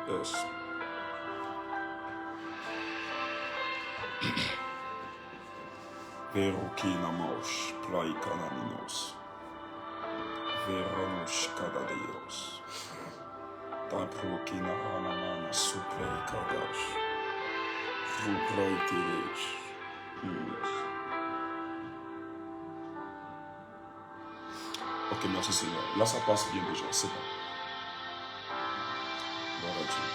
Yes. Verokina Mosh, Plaikananinos, Veronosh Kadadios, Taprokina Hanamana, Suplei Kadash, Ruplei Tiresh. Yes. Ok, merci Seigneur. Là, ça passe bien déjà, c'est bon. Gloire à Dieu.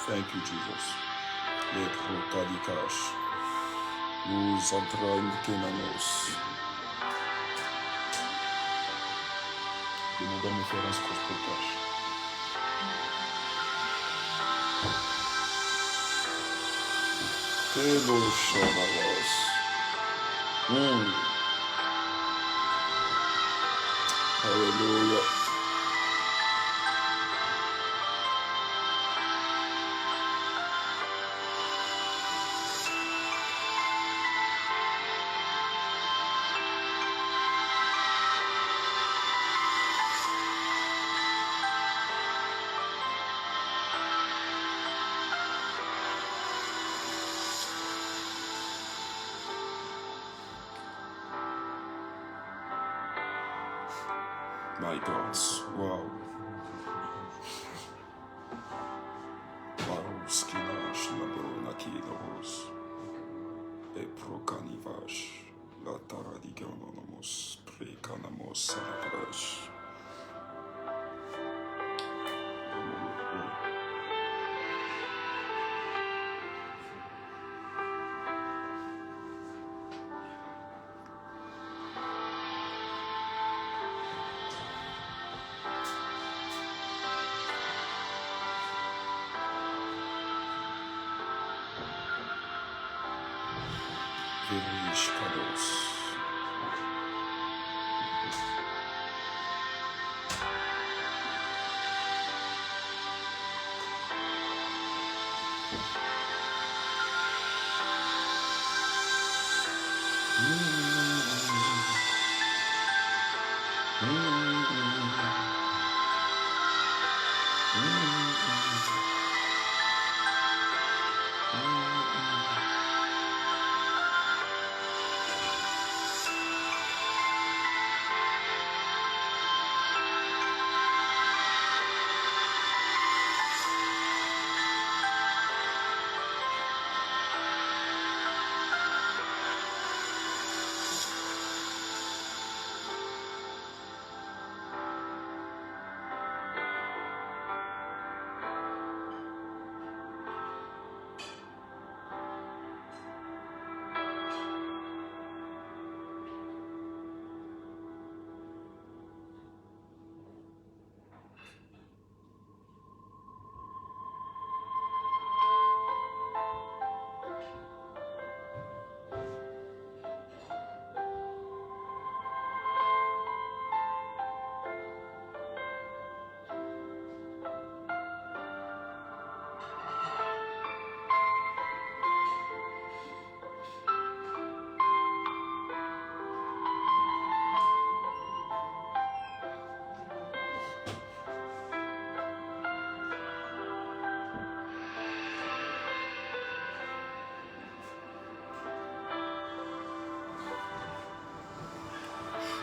Thank you, Jesus. Les Protadikash. Nous entraînons Kenanos. Demandons mes frères ce que je protège. Kenos Shabbalos. Alléluia. My God. Wow. Varus Kinash Nado Nakidos. Et Procanivash. La Taradiganomos. Precanamos Salaprash. Verish Kados.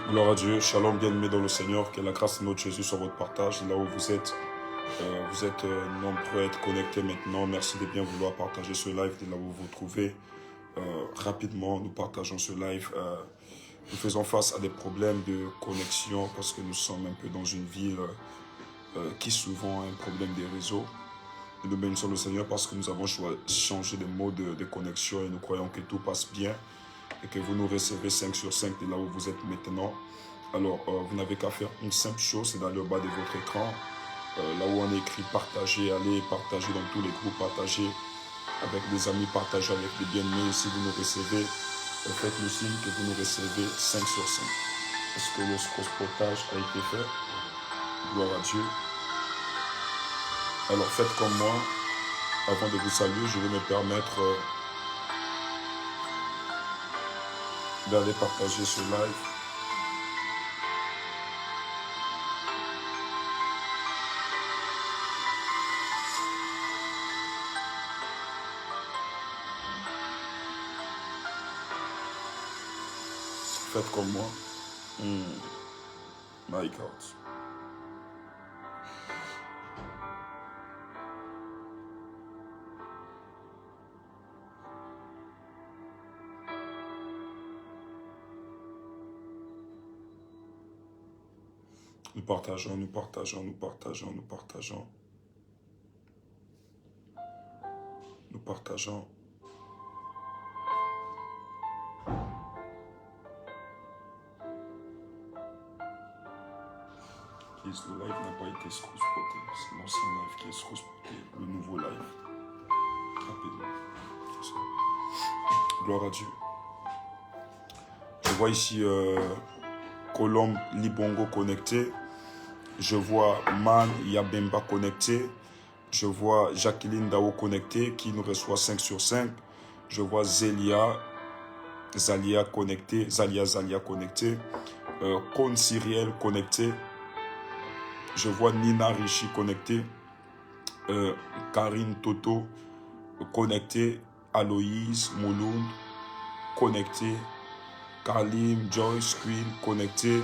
Gloire à Dieu, shalom, bien-aimés dans le Seigneur, que la grâce de notre Jésus soit votre partage, là où vous êtes nombreux à être connectés maintenant. Merci de bien vouloir partager ce live de là où vous vous trouvez. Rapidement, nous partageons ce live. Nous faisons face à des problèmes de connexion parce que nous sommes un peu dans une ville qui souvent a un problème des réseaux. Et nous bénissons le Seigneur parce que nous avons changé de mode de connexion et nous croyons que tout passe bien et que vous nous recevez 5 sur 5 de là où vous êtes maintenant. Alors, vous n'avez qu'à faire une simple chose, c'est d'aller au bas de votre écran, là où on est écrit partager, allez partager dans tous les groupes, partager avec des amis, partager avec des bien-aimés. Si vous nous recevez, faites le signe que vous nous recevez 5 sur 5. Est-ce que le cross-portage a été fait? Gloire à Dieu. Alors faites comme moi. Avant de vous saluer, je vais me permettre d'aller partager ce live. faites comme moi. My God. Nous partageons, nous partageons, nous partageons, nous partageons. Nous partageons. Le live n'a pas été scrouspoté. C'est l'ancien live qui est scrouspoté. Le nouveau live. Rapidement. Gloire à Dieu. Je vois ici Colombe Libongo connecté. Je vois Man Yabemba connecté. Je vois Jacqueline Dao connectée qui nous reçoit 5 sur 5. Je vois Zalia connecté. Zalia connecté. Kon Cyriel connecté. Je vois Nina Rishi connecté. Karine Toto connecté. Aloïse Mouloud connecté. Kalim Joyce Queen connecté.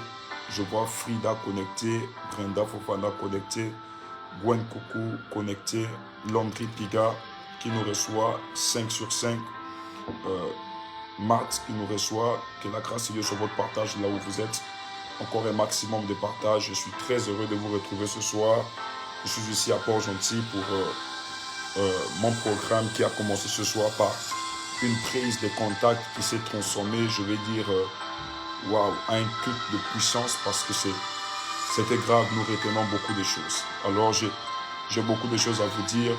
Je vois Frida connecté. Brenda Fofana connecté. Gwen Coucou connecté. Landry Piga qui nous reçoit 5 sur 5. Matt qui nous reçoit. Que la grâce de Dieu sur votre partage là où vous êtes. Encore un maximum de partage. Je suis très heureux de vous retrouver ce soir. Je suis ici à Port-Gentil pour mon programme qui a commencé ce soir par une prise de contact qui s'est transformée, je vais dire, waouh, à un culte de puissance parce que c'était grave, nous retenons beaucoup de choses. Alors j'ai beaucoup de choses à vous dire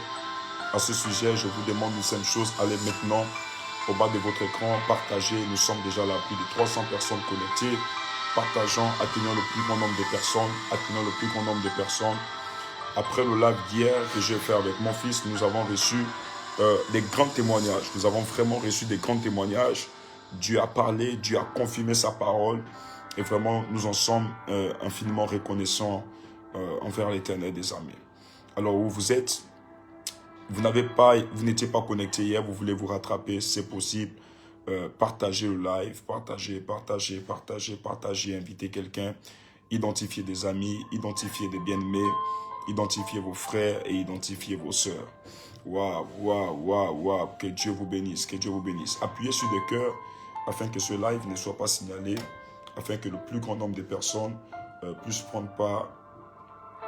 à ce sujet. Je vous demande une simple chose, allez maintenant au bas de votre écran, partagez. Nous sommes déjà là, plus de 300 personnes connectées. Partageons, atteignons le plus grand nombre de personnes, atteignons le plus grand nombre de personnes. Après le live d'hier que j'ai fait avec mon fils, nous avons reçu des grands témoignages. Nous avons vraiment reçu des grands témoignages. Dieu a parlé, Dieu a confirmé sa parole. Et vraiment, nous en sommes infiniment reconnaissants envers l'Éternel des armées. Alors, où vous êtes, vous n'étiez pas connecté hier, vous voulez vous rattraper, c'est possible. Partagez le live, partagez, invitez quelqu'un, identifiez des amis, identifiez des bien-aimés, identifiez vos frères et identifiez vos sœurs. Waouh, que Dieu vous bénisse, que Dieu vous bénisse. Appuyez sur des cœurs afin que ce live ne soit pas signalé, afin que le plus grand nombre de personnes puissent prendre part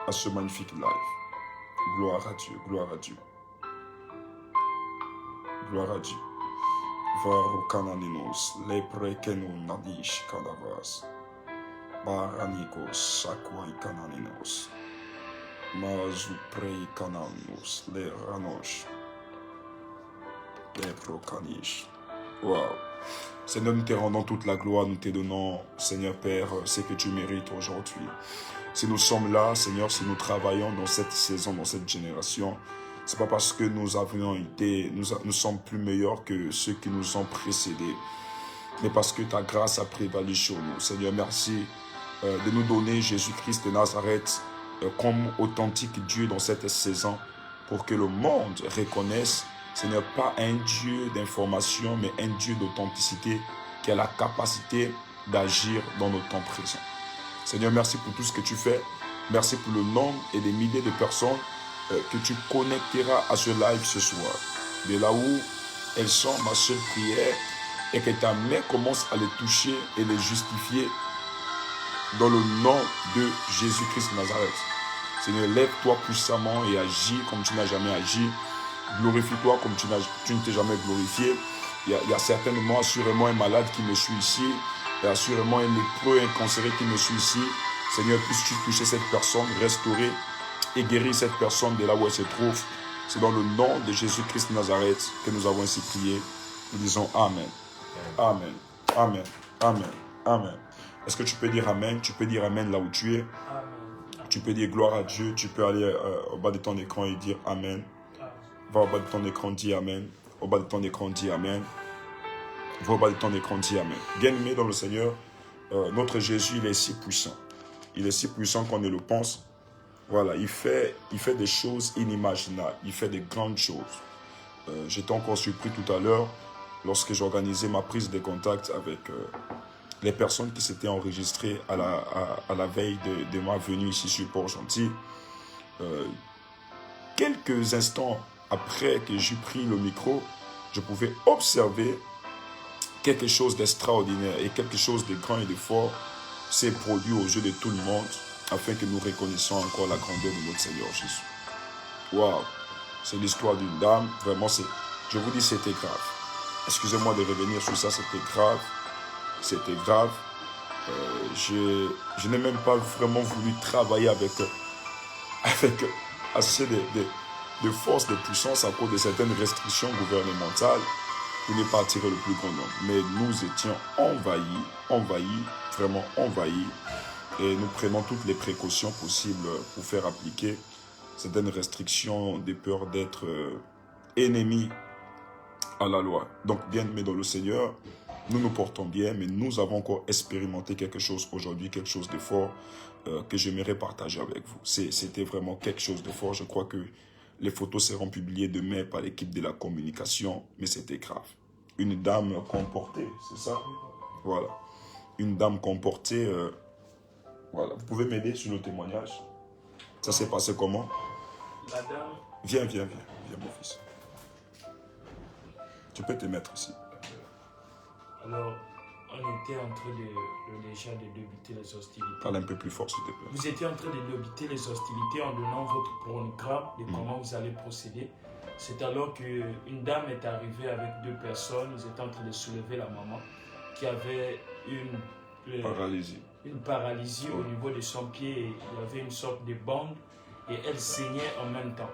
à ce magnifique live. Gloire à Dieu, gloire à Dieu. Gloire à Dieu. Varukananos, leprekenu nadish kadavas. Baranikos, sakwai kananinos. Mazuprei kananos, le ranosh. Leprokanish. Wow. Seigneur, nous te rendons toute la gloire, nous te donnons, Seigneur Père, ce que tu mérites aujourd'hui. Si nous sommes là, Seigneur, si nous travaillons dans cette saison, dans cette génération, c'est pas parce que nous avions été, nous sommes plus meilleurs que ceux qui nous ont précédés, mais parce que ta grâce a prévalu sur nous. Seigneur, merci de nous donner Jésus-Christ de Nazareth comme authentique Dieu dans cette saison, pour que le monde reconnaisse, Seigneur, pas un Dieu d'information, mais un Dieu d'authenticité qui a la capacité d'agir dans nos temps présents. Seigneur, merci pour tout ce que tu fais. Merci pour le nombre et des milliers de personnes que tu connecteras à ce live ce soir. De là où elles sont, ma seule prière est que ta main commence à les toucher et les justifier dans le nom de Jésus-Christ de Nazareth. Seigneur, lève-toi puissamment et agis comme tu n'as jamais agi. Glorifie-toi comme tu ne t'es jamais glorifié. Il y a certainement, assurément, un malade qui me suit ici. Il y a assurément un lépreux, un cancéreux qui me suit ici. Seigneur, puisses-tu toucher cette personne, restaurer et guérir cette personne de là où elle se trouve. C'est dans le nom de Jésus-Christ de Nazareth que nous avons ainsi prié. Nous disons Amen. Amen. Amen. Amen. Amen. Est-ce que tu peux dire Amen? Tu peux dire Amen là où tu es. Amen. Tu peux dire gloire à Dieu. Tu peux aller au bas de ton écran et dire Amen. Va au bas de ton écran, dis Amen. Au bas de ton écran, dis Amen. Va au bas de ton écran, dis Amen. Bien-aimé dans le Seigneur, notre Jésus, il est si puissant. Il est si puissant qu'on ne le pense. Voilà, il fait des choses inimaginables. Il fait des grandes choses. J'étais encore surpris tout à l'heure lorsque j'organisais ma prise de contact avec les personnes qui s'étaient enregistrées à la veille de ma venue ici sur Port-Gentil, quelques instants après que j'eus pris le micro, je pouvais observer quelque chose d'extraordinaire et quelque chose de grand et de fort s'est produit aux yeux de tout le monde afin que nous reconnaissions encore la grandeur de notre Seigneur Jésus. Waouh! C'est l'histoire d'une dame, vraiment, je vous dis, c'était grave. Excusez-moi de revenir sur ça, c'était grave. C'était grave. Je n'ai même pas vraiment voulu travailler avec assez de force, de puissance à cause de certaines restrictions gouvernementales pour ne pas attirer le plus grand nombre. Mais nous étions envahis, vraiment envahis. Et nous prenons toutes les précautions possibles pour faire appliquer certaines restrictions de peur d'être ennemis à la loi. Donc, bien-aimés dans le Seigneur, nous nous portons bien, mais nous avons encore expérimenté quelque chose aujourd'hui, quelque chose de fort que j'aimerais partager avec vous. C'était vraiment quelque chose de fort. Je crois que les photos seront publiées demain par l'équipe de la communication, mais c'était grave. Une dame comportée, c'est ça? Voilà. Une dame comportée. Voilà. Vous pouvez m'aider sur le témoignage? Ça s'est passé comment? La dame... Viens, mon fils. Tu peux te mettre ici. Alors, on était en train déjà de débuter les hostilités. Parle un peu plus fort, s'il te plaît. Vous étiez en train de débuter les hostilités en donnant votre programme de comment vous allez procéder. C'est alors qu'une dame est arrivée avec 2 personnes. Ils étaient en train de soulever la maman qui avait une paralysie au niveau de son pied. Et il y avait une sorte de bande et elle saignait en même temps.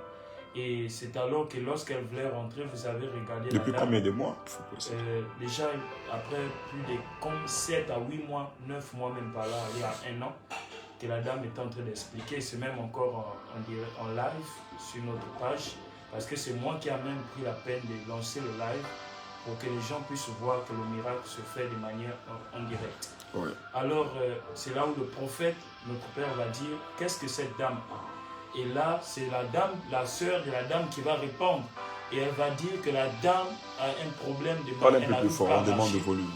Et c'est alors que lorsqu'elle voulait rentrer, vous avez regardé Depuis la dame. combien de mois? Déjà, après plus de 7 à 8 mois, 9 mois même par là, il y a 1 an, que la dame est en train d'expliquer. C'est même encore en live sur notre page, parce que c'est moi qui ai même pris la peine de lancer le live pour que les gens puissent voir que le miracle se fait de manière en direct. Ouais. Alors, c'est là où le prophète, notre Père, va dire, qu'est-ce que cette dame a? Et là, c'est la dame, la sœur de la dame qui va répondre. Et elle va dire que la dame a un problème de marche. Parle un peu plus fort, on demande de volume.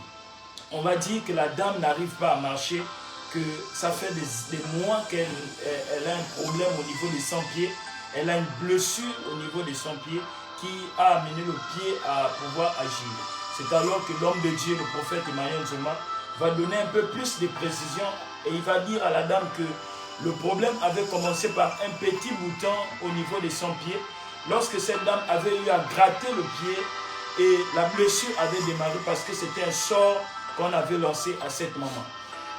On va dire que la dame n'arrive pas à marcher, que ça fait des mois qu'elle a un problème au niveau de son pied. Elle a une blessure au niveau de son pied qui a amené le pied à pouvoir agir. C'est alors que l'homme de Dieu, le prophète Emmanuel Zoma, va donner un peu plus de précision et il va dire à la dame que le problème avait commencé par un petit bouton au niveau de son pied. Lorsque cette dame avait eu à gratter le pied et la blessure avait démarré parce que c'était un sort qu'on avait lancé à cette maman.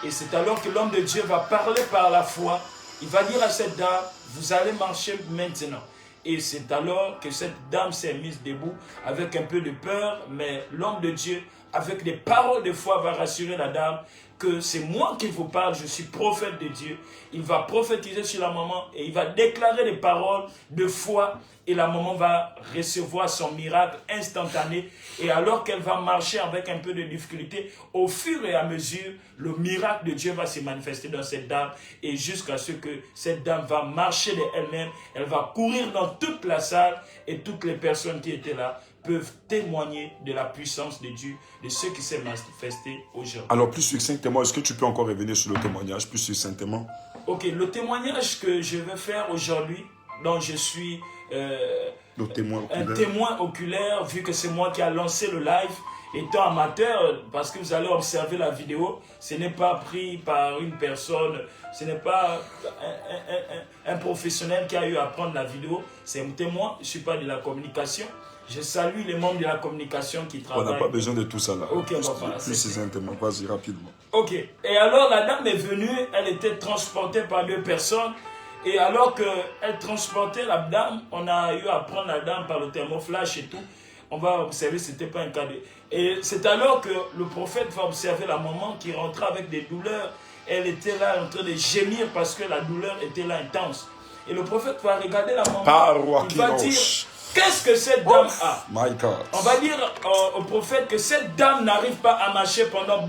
Et c'est alors que l'homme de Dieu va parler par la foi. Il va dire à cette dame, vous allez marcher maintenant. Et c'est alors que cette dame s'est mise debout avec un peu de peur, mais l'homme de Dieu, avec des paroles de foi, va rassurer la dame que c'est moi qui vous parle, je suis prophète de Dieu. Il va prophétiser sur la maman et il va déclarer des paroles de foi et la maman va recevoir son miracle instantané. Et alors qu'elle va marcher avec un peu de difficulté, au fur et à mesure, le miracle de Dieu va se manifester dans cette dame et jusqu'à ce que cette dame va marcher de elle-même, elle va courir dans toute la salle et toutes les personnes qui étaient là peuvent témoigner de la puissance de Dieu, de ce qui s'est manifesté aujourd'hui. Alors, plus succinctement, est-ce que tu peux encore revenir sur le témoignage, plus succinctement? Ok, le témoignage que je vais faire aujourd'hui, dont je suis un témoin oculaire, vu que c'est moi qui a lancé le live, étant amateur, parce que vous allez observer la vidéo, ce n'est pas pris par une personne, ce n'est pas un professionnel qui a eu à prendre la vidéo, c'est un témoin, je ne suis pas de la communication. Je salue les membres de la communication qui travaillent. On n'a pas besoin de tout ça là. Ok, plus succinctement, vas-y rapidement. Ok, et alors la dame est venue, elle était transportée par 2 personnes. Et alors qu'elle transportait la dame, on a eu à prendre la dame par le thermoflash et tout. On va observer, ce n'était pas un cas de... Et c'est alors que le prophète va observer la maman qui rentrait avec des douleurs. Elle était là en train de gémir parce que la douleur était là intense. Et le prophète va regarder la maman. Il va dire, qu'est-ce que cette dame a? On va dire au prophète que cette dame n'arrive pas à marcher pendant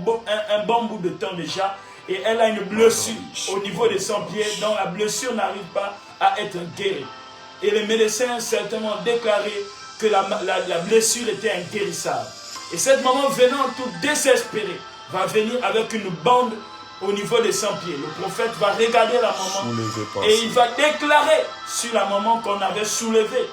un bon bout de temps déjà. Et elle a une blessure au niveau de son pied, dont la blessure n'arrive pas à être guérie. Et les médecins ont certainement déclaré que la blessure était inguérissable. Et cette maman venant tout désespérée, va venir avec une bande au niveau des 100 pieds. Le prophète va regarder la maman et il va déclarer sur la maman qu'on avait soulevée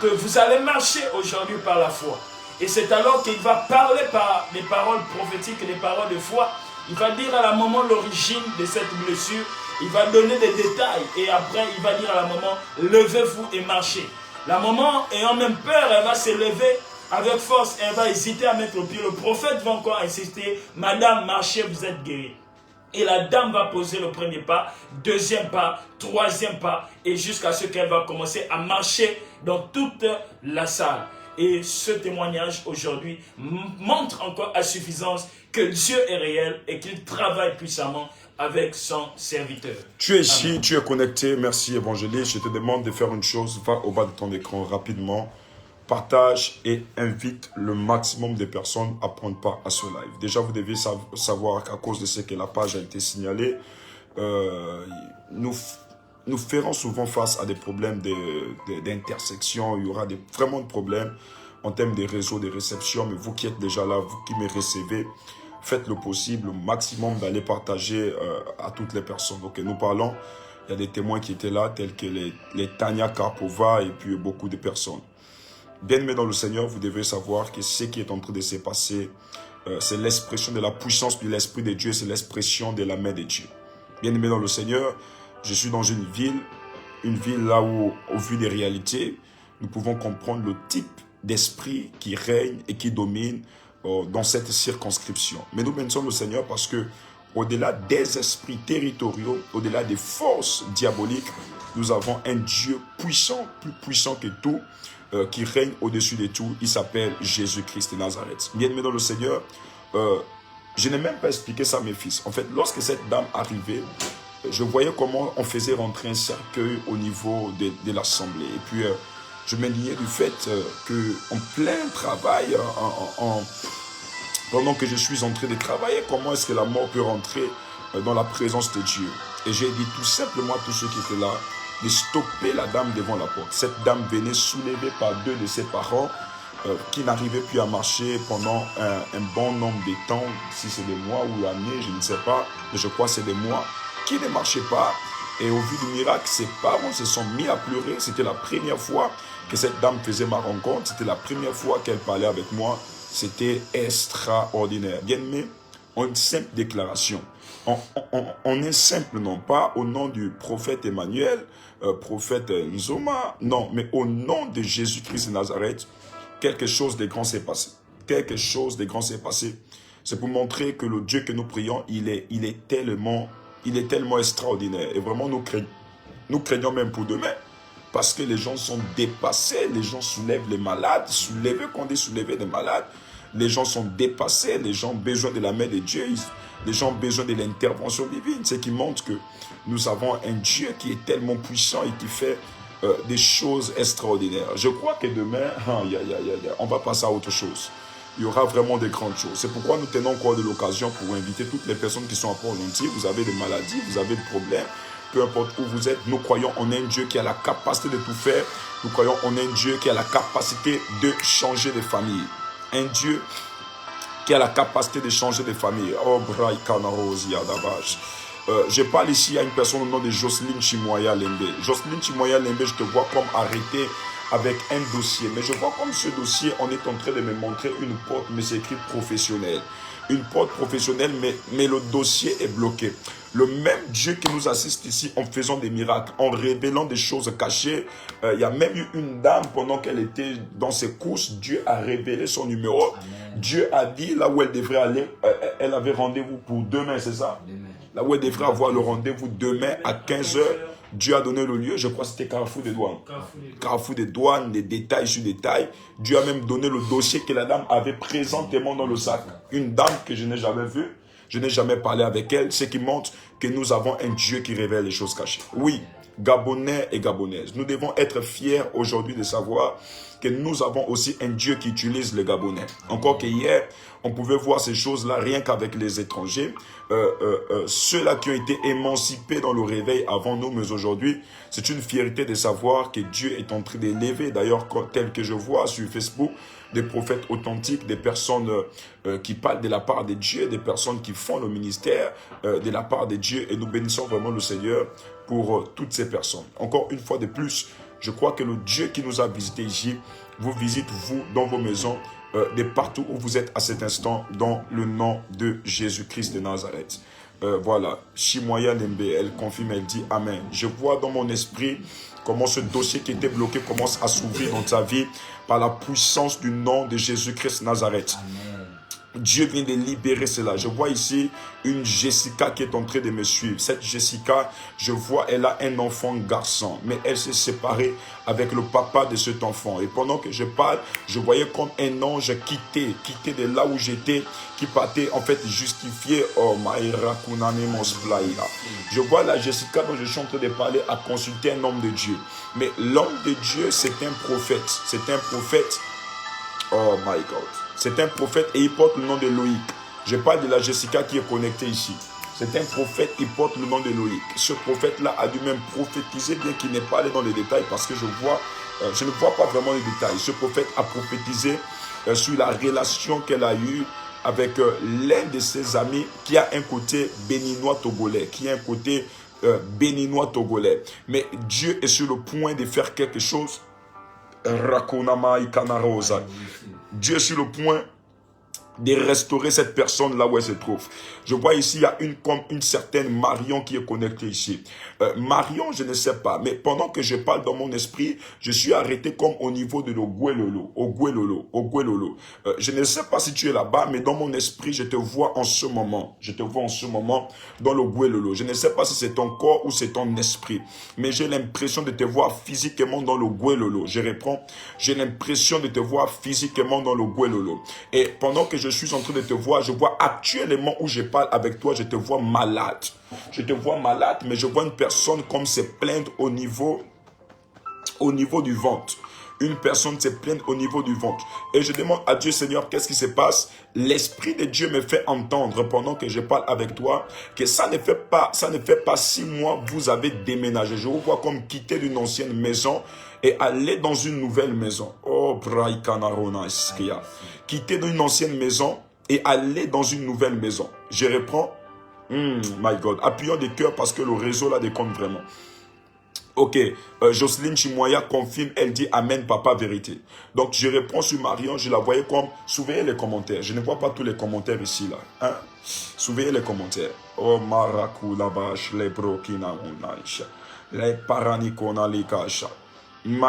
que vous allez marcher aujourd'hui par la foi. Et c'est alors qu'il va parler par des paroles prophétiques et des paroles de foi. Il va dire à la maman l'origine de cette blessure. Il va donner des détails et après il va dire à la maman, levez-vous et marchez. La maman, ayant même peur, elle va se lever avec force, elle va hésiter à mettre le pied. Le prophète va encore insister, madame, marchez, vous êtes guérie. Et la dame va poser le premier pas, deuxième pas, troisième pas, et jusqu'à ce qu'elle va commencer à marcher dans toute la salle. Et ce témoignage aujourd'hui montre encore à suffisance que Dieu est réel et qu'il travaille puissamment avec son serviteur. Tu es ici, amen. Tu es connecté, merci évangéliste. Je te demande de faire une chose, va au bas de ton écran rapidement, partage et invite le maximum de personnes à prendre part à ce live. Déjà, vous devez savoir qu'à cause de ce que la page a été signalée, nous ferons souvent face à des problèmes d'intersection. Il y aura vraiment de problèmes en termes de réseaux de réception. Mais vous qui êtes déjà là, vous qui me recevez, faites le possible, le maximum d'aller partager à toutes les personnes. Donc nous parlons, il y a des témoins qui étaient là, tels que les Tania Karpova et puis beaucoup de personnes. Bien-aimés dans le Seigneur, vous devez savoir que ce qui est en train de se passer, c'est l'expression de la puissance de l'Esprit de Dieu, c'est l'expression de la main de Dieu. Bien-aimés dans le Seigneur, je suis dans une ville là où, au vu des réalités, nous pouvons comprendre le type d'esprit qui règne et qui domine dans cette circonscription. Mais nous bénissons le Seigneur parce que, au-delà des esprits territoriaux, au-delà des forces diaboliques, nous avons un Dieu puissant, plus puissant que tout, qui règne au-dessus de tout. Il s'appelle Jésus-Christ de Nazareth. Bien-aimés dans le Seigneur, je n'ai même pas expliqué ça à mes fils. En fait, lorsque cette dame arrivait, je voyais comment on faisait rentrer un cercueil au niveau de l'assemblée. Et puis, je m'indignais du fait qu'en plein travail, pendant que je suis en train de travailler, comment est-ce que la mort peut rentrer dans la présence de Dieu? Et j'ai dit tout simplement à tous ceux qui étaient là, de stopper la dame devant la porte. Cette dame venait soulevée par deux de ses parents qui n'arrivaient plus à marcher pendant un bon nombre de temps, si c'est des mois ou l'année, je ne sais pas, mais je crois que c'est des mois, qui ne marchaient pas. Et au vu du miracle, ses parents se sont mis à pleurer. C'était la première fois que cette dame faisait ma rencontre. C'était la première fois qu'elle parlait avec moi. C'était extraordinaire. Bien-aimé, en une simple déclaration. On est simple, non pas au nom du prophète Emmanuel, prophète Nzoma, non, mais au nom de Jésus-Christ de Nazareth, quelque chose de grand s'est passé. Quelque chose de grand s'est passé. C'est pour montrer que le Dieu que nous prions, il est tellement extraordinaire. Et vraiment, nous craignons même pour demain. Parce que les gens sont dépassés, les gens soulèvent les malades, quand on dit soulever des malades, les gens sont dépassés, les gens ont besoin de la main de Dieu, les gens ont besoin de l'intervention divine. Ce qui montre que nous avons un Dieu qui est tellement puissant et qui fait des choses extraordinaires. Je crois que demain, on va passer à autre chose. Il y aura vraiment des grandes choses. C'est pourquoi nous tenons encore de l'occasion pour inviter toutes les personnes qui sont à Port-Gentil. Vous avez des maladies, vous avez des problèmes. Peu importe où vous êtes, nous croyons en un Dieu qui a la capacité de tout faire. Nous croyons en un Dieu qui a la capacité de changer de famille. Un Dieu qui a la capacité de changer de famille. Oh, Braï Kanarosia Dabash. Je parle ici à une personne au nom de Jocelyne Chimoya Lembe. Jocelyne Chimoya Lembe, je te vois comme arrêté avec un dossier. Mais je vois comme ce dossier, on est en train de me montrer une porte, mais c'est écrit professionnelle. Une porte professionnelle, mais le dossier est bloqué. Le même Dieu qui nous assiste ici en faisant des miracles, en révélant des choses cachées. Il y a même eu une dame, pendant qu'elle était dans ses courses, Dieu a révélé son numéro. Amen. Dieu a dit là où elle devrait aller, elle avait rendez-vous pour demain, c'est ça? Demain. Là où elle devrait avoir le rendez-vous demain à 15h. Dieu a donné le lieu, je crois que c'était Carrefour des Douanes. Carrefour des Douanes, des détails sur détails. Dieu a même donné le dossier que la dame avait présentément dans le sac. Une dame que je n'ai jamais vue, je n'ai jamais parlé avec elle, ce qui montre que nous avons un Dieu qui révèle les choses cachées. Oui, Gabonais et Gabonaises, nous devons être fiers aujourd'hui de savoir que nous avons aussi un Dieu qui utilise les Gabonais. Encore qu'hier, on pouvait voir ces choses-là rien qu'avec les étrangers. Ceux-là qui ont été émancipés dans le réveil avant nous, mais aujourd'hui, c'est une fierté de savoir que Dieu est en train d'élever. D'ailleurs, tel que je vois sur Facebook, des prophètes authentiques, des personnes qui parlent de la part de Dieu, des personnes qui font le ministère de la part de Dieu. Et nous bénissons vraiment le Seigneur pour toutes ces personnes. Encore une fois de plus, je crois que le Dieu qui nous a visités ici vous visite, vous, dans vos maisons, de partout où vous êtes à cet instant, dans le nom de Jésus-Christ de Nazareth. Voilà, Chimoya Lembe, elle confirme, elle dit Amen. Je vois dans mon esprit comment ce dossier qui était bloqué commence à s'ouvrir dans ta vie par la puissance du nom de Jésus-Christ de Nazareth. Amen. Dieu vient de libérer cela. Je vois ici une Jessica qui est en train de me suivre. Cette Jessica, je vois, elle a un enfant garçon, mais elle s'est séparée avec le papa de cet enfant. Et pendant que je parle, je voyais comme un ange quitté de là où j'étais, qui partait en fait justifier. Oh, Maïra Kunane Mosplaïra. Je vois la Jessica dont je suis en train de parler à consulter un homme de Dieu. Mais l'homme de Dieu, c'est un prophète. C'est un prophète. Oh my God. C'est un prophète et il porte le nom de Loïc. Je parle de la Jessica qui est connectée ici. C'est un prophète qui porte le nom de Loïc. Ce prophète-là a dû même prophétiser, bien qu'il n'ait pas allé dans les détails, parce que je ne vois pas vraiment les détails. Ce prophète a prophétisé sur la relation qu'elle a eue avec l'un de ses amis qui a un côté béninois-togolais, béninois-togolais. Mais Dieu est sur le point de faire quelque chose. Dieu est sur le point de restaurer cette personne là où elle se trouve. Je vois ici, il y a une certaine Marion qui est connectée ici. Marion, je ne sais pas, mais pendant que je parle dans mon esprit, je suis arrêté comme au niveau de l'Oguelolo. Je ne sais pas si tu es là-bas, mais dans mon esprit, je te vois en ce moment. Je te vois en ce moment dans l'Oguelolo. Je ne sais pas si c'est ton corps ou c'est ton esprit, mais j'ai l'impression de te voir physiquement dans l'Oguelolo. Je reprends, j'ai l'impression de te voir physiquement dans l'Oguelolo. Et pendant que je suis en train de te voir, je vois actuellement où je parle avec toi, je te vois malade. Je te vois malade, mais je vois une personne comme se plaindre au niveau du ventre. Une personne se plaint au niveau du ventre. Et je demande à Dieu, Seigneur, qu'est-ce qui se passe? L'Esprit de Dieu me fait entendre pendant que je parle avec toi que ça ne fait pas 6 mois vous avez déménagé. Je vous vois comme quitter d'une ancienne maison et aller dans une nouvelle maison. Oh, Braïkanarona Iskia. Quitter d'une ancienne maison et aller dans une nouvelle maison. Je reprends. My God. Appuyons des cœurs parce que le réseau là décompte vraiment. Ok, Jocelyne Chimoya confirme, elle dit Amen, papa, vérité. Donc je réponds sur Marion, je la voyais comme, surveillez les commentaires. Je ne vois pas tous les commentaires ici là. Hein? Surveillez les commentaires. Oh Marakou la vache, les brokina unaisha, les paranikona likasha. Il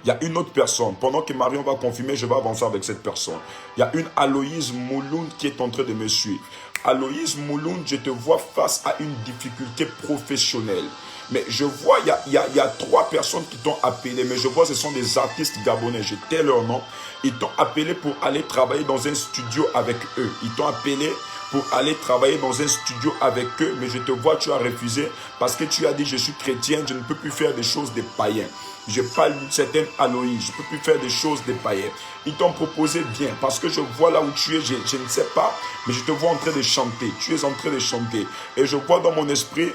y a une autre personne. Pendant que Marion va confirmer, je vais avancer avec cette personne. Il y a une Aloïse Mouloun qui est en train de me suivre. Aloïse Mouloun, je te vois face à une difficulté professionnelle. Mais je vois, il y a 3 personnes qui t'ont appelé. Mais je vois, ce sont des artistes gabonais. Je tais leur nom. Ils t'ont appelé pour aller travailler dans un studio avec eux. Ils t'ont appelé pour aller travailler dans un studio avec eux. Mais je te vois, tu as refusé parce que tu as dit, je suis chrétienne, je ne peux plus faire des choses des païens. Je parle d'une certaine Aloïse, je ne peux plus faire des choses des païens. Ils t'ont proposé bien, parce que je vois là où tu es, je ne sais pas, mais je te vois en train de chanter. Tu es en train de chanter. Et je vois dans mon esprit,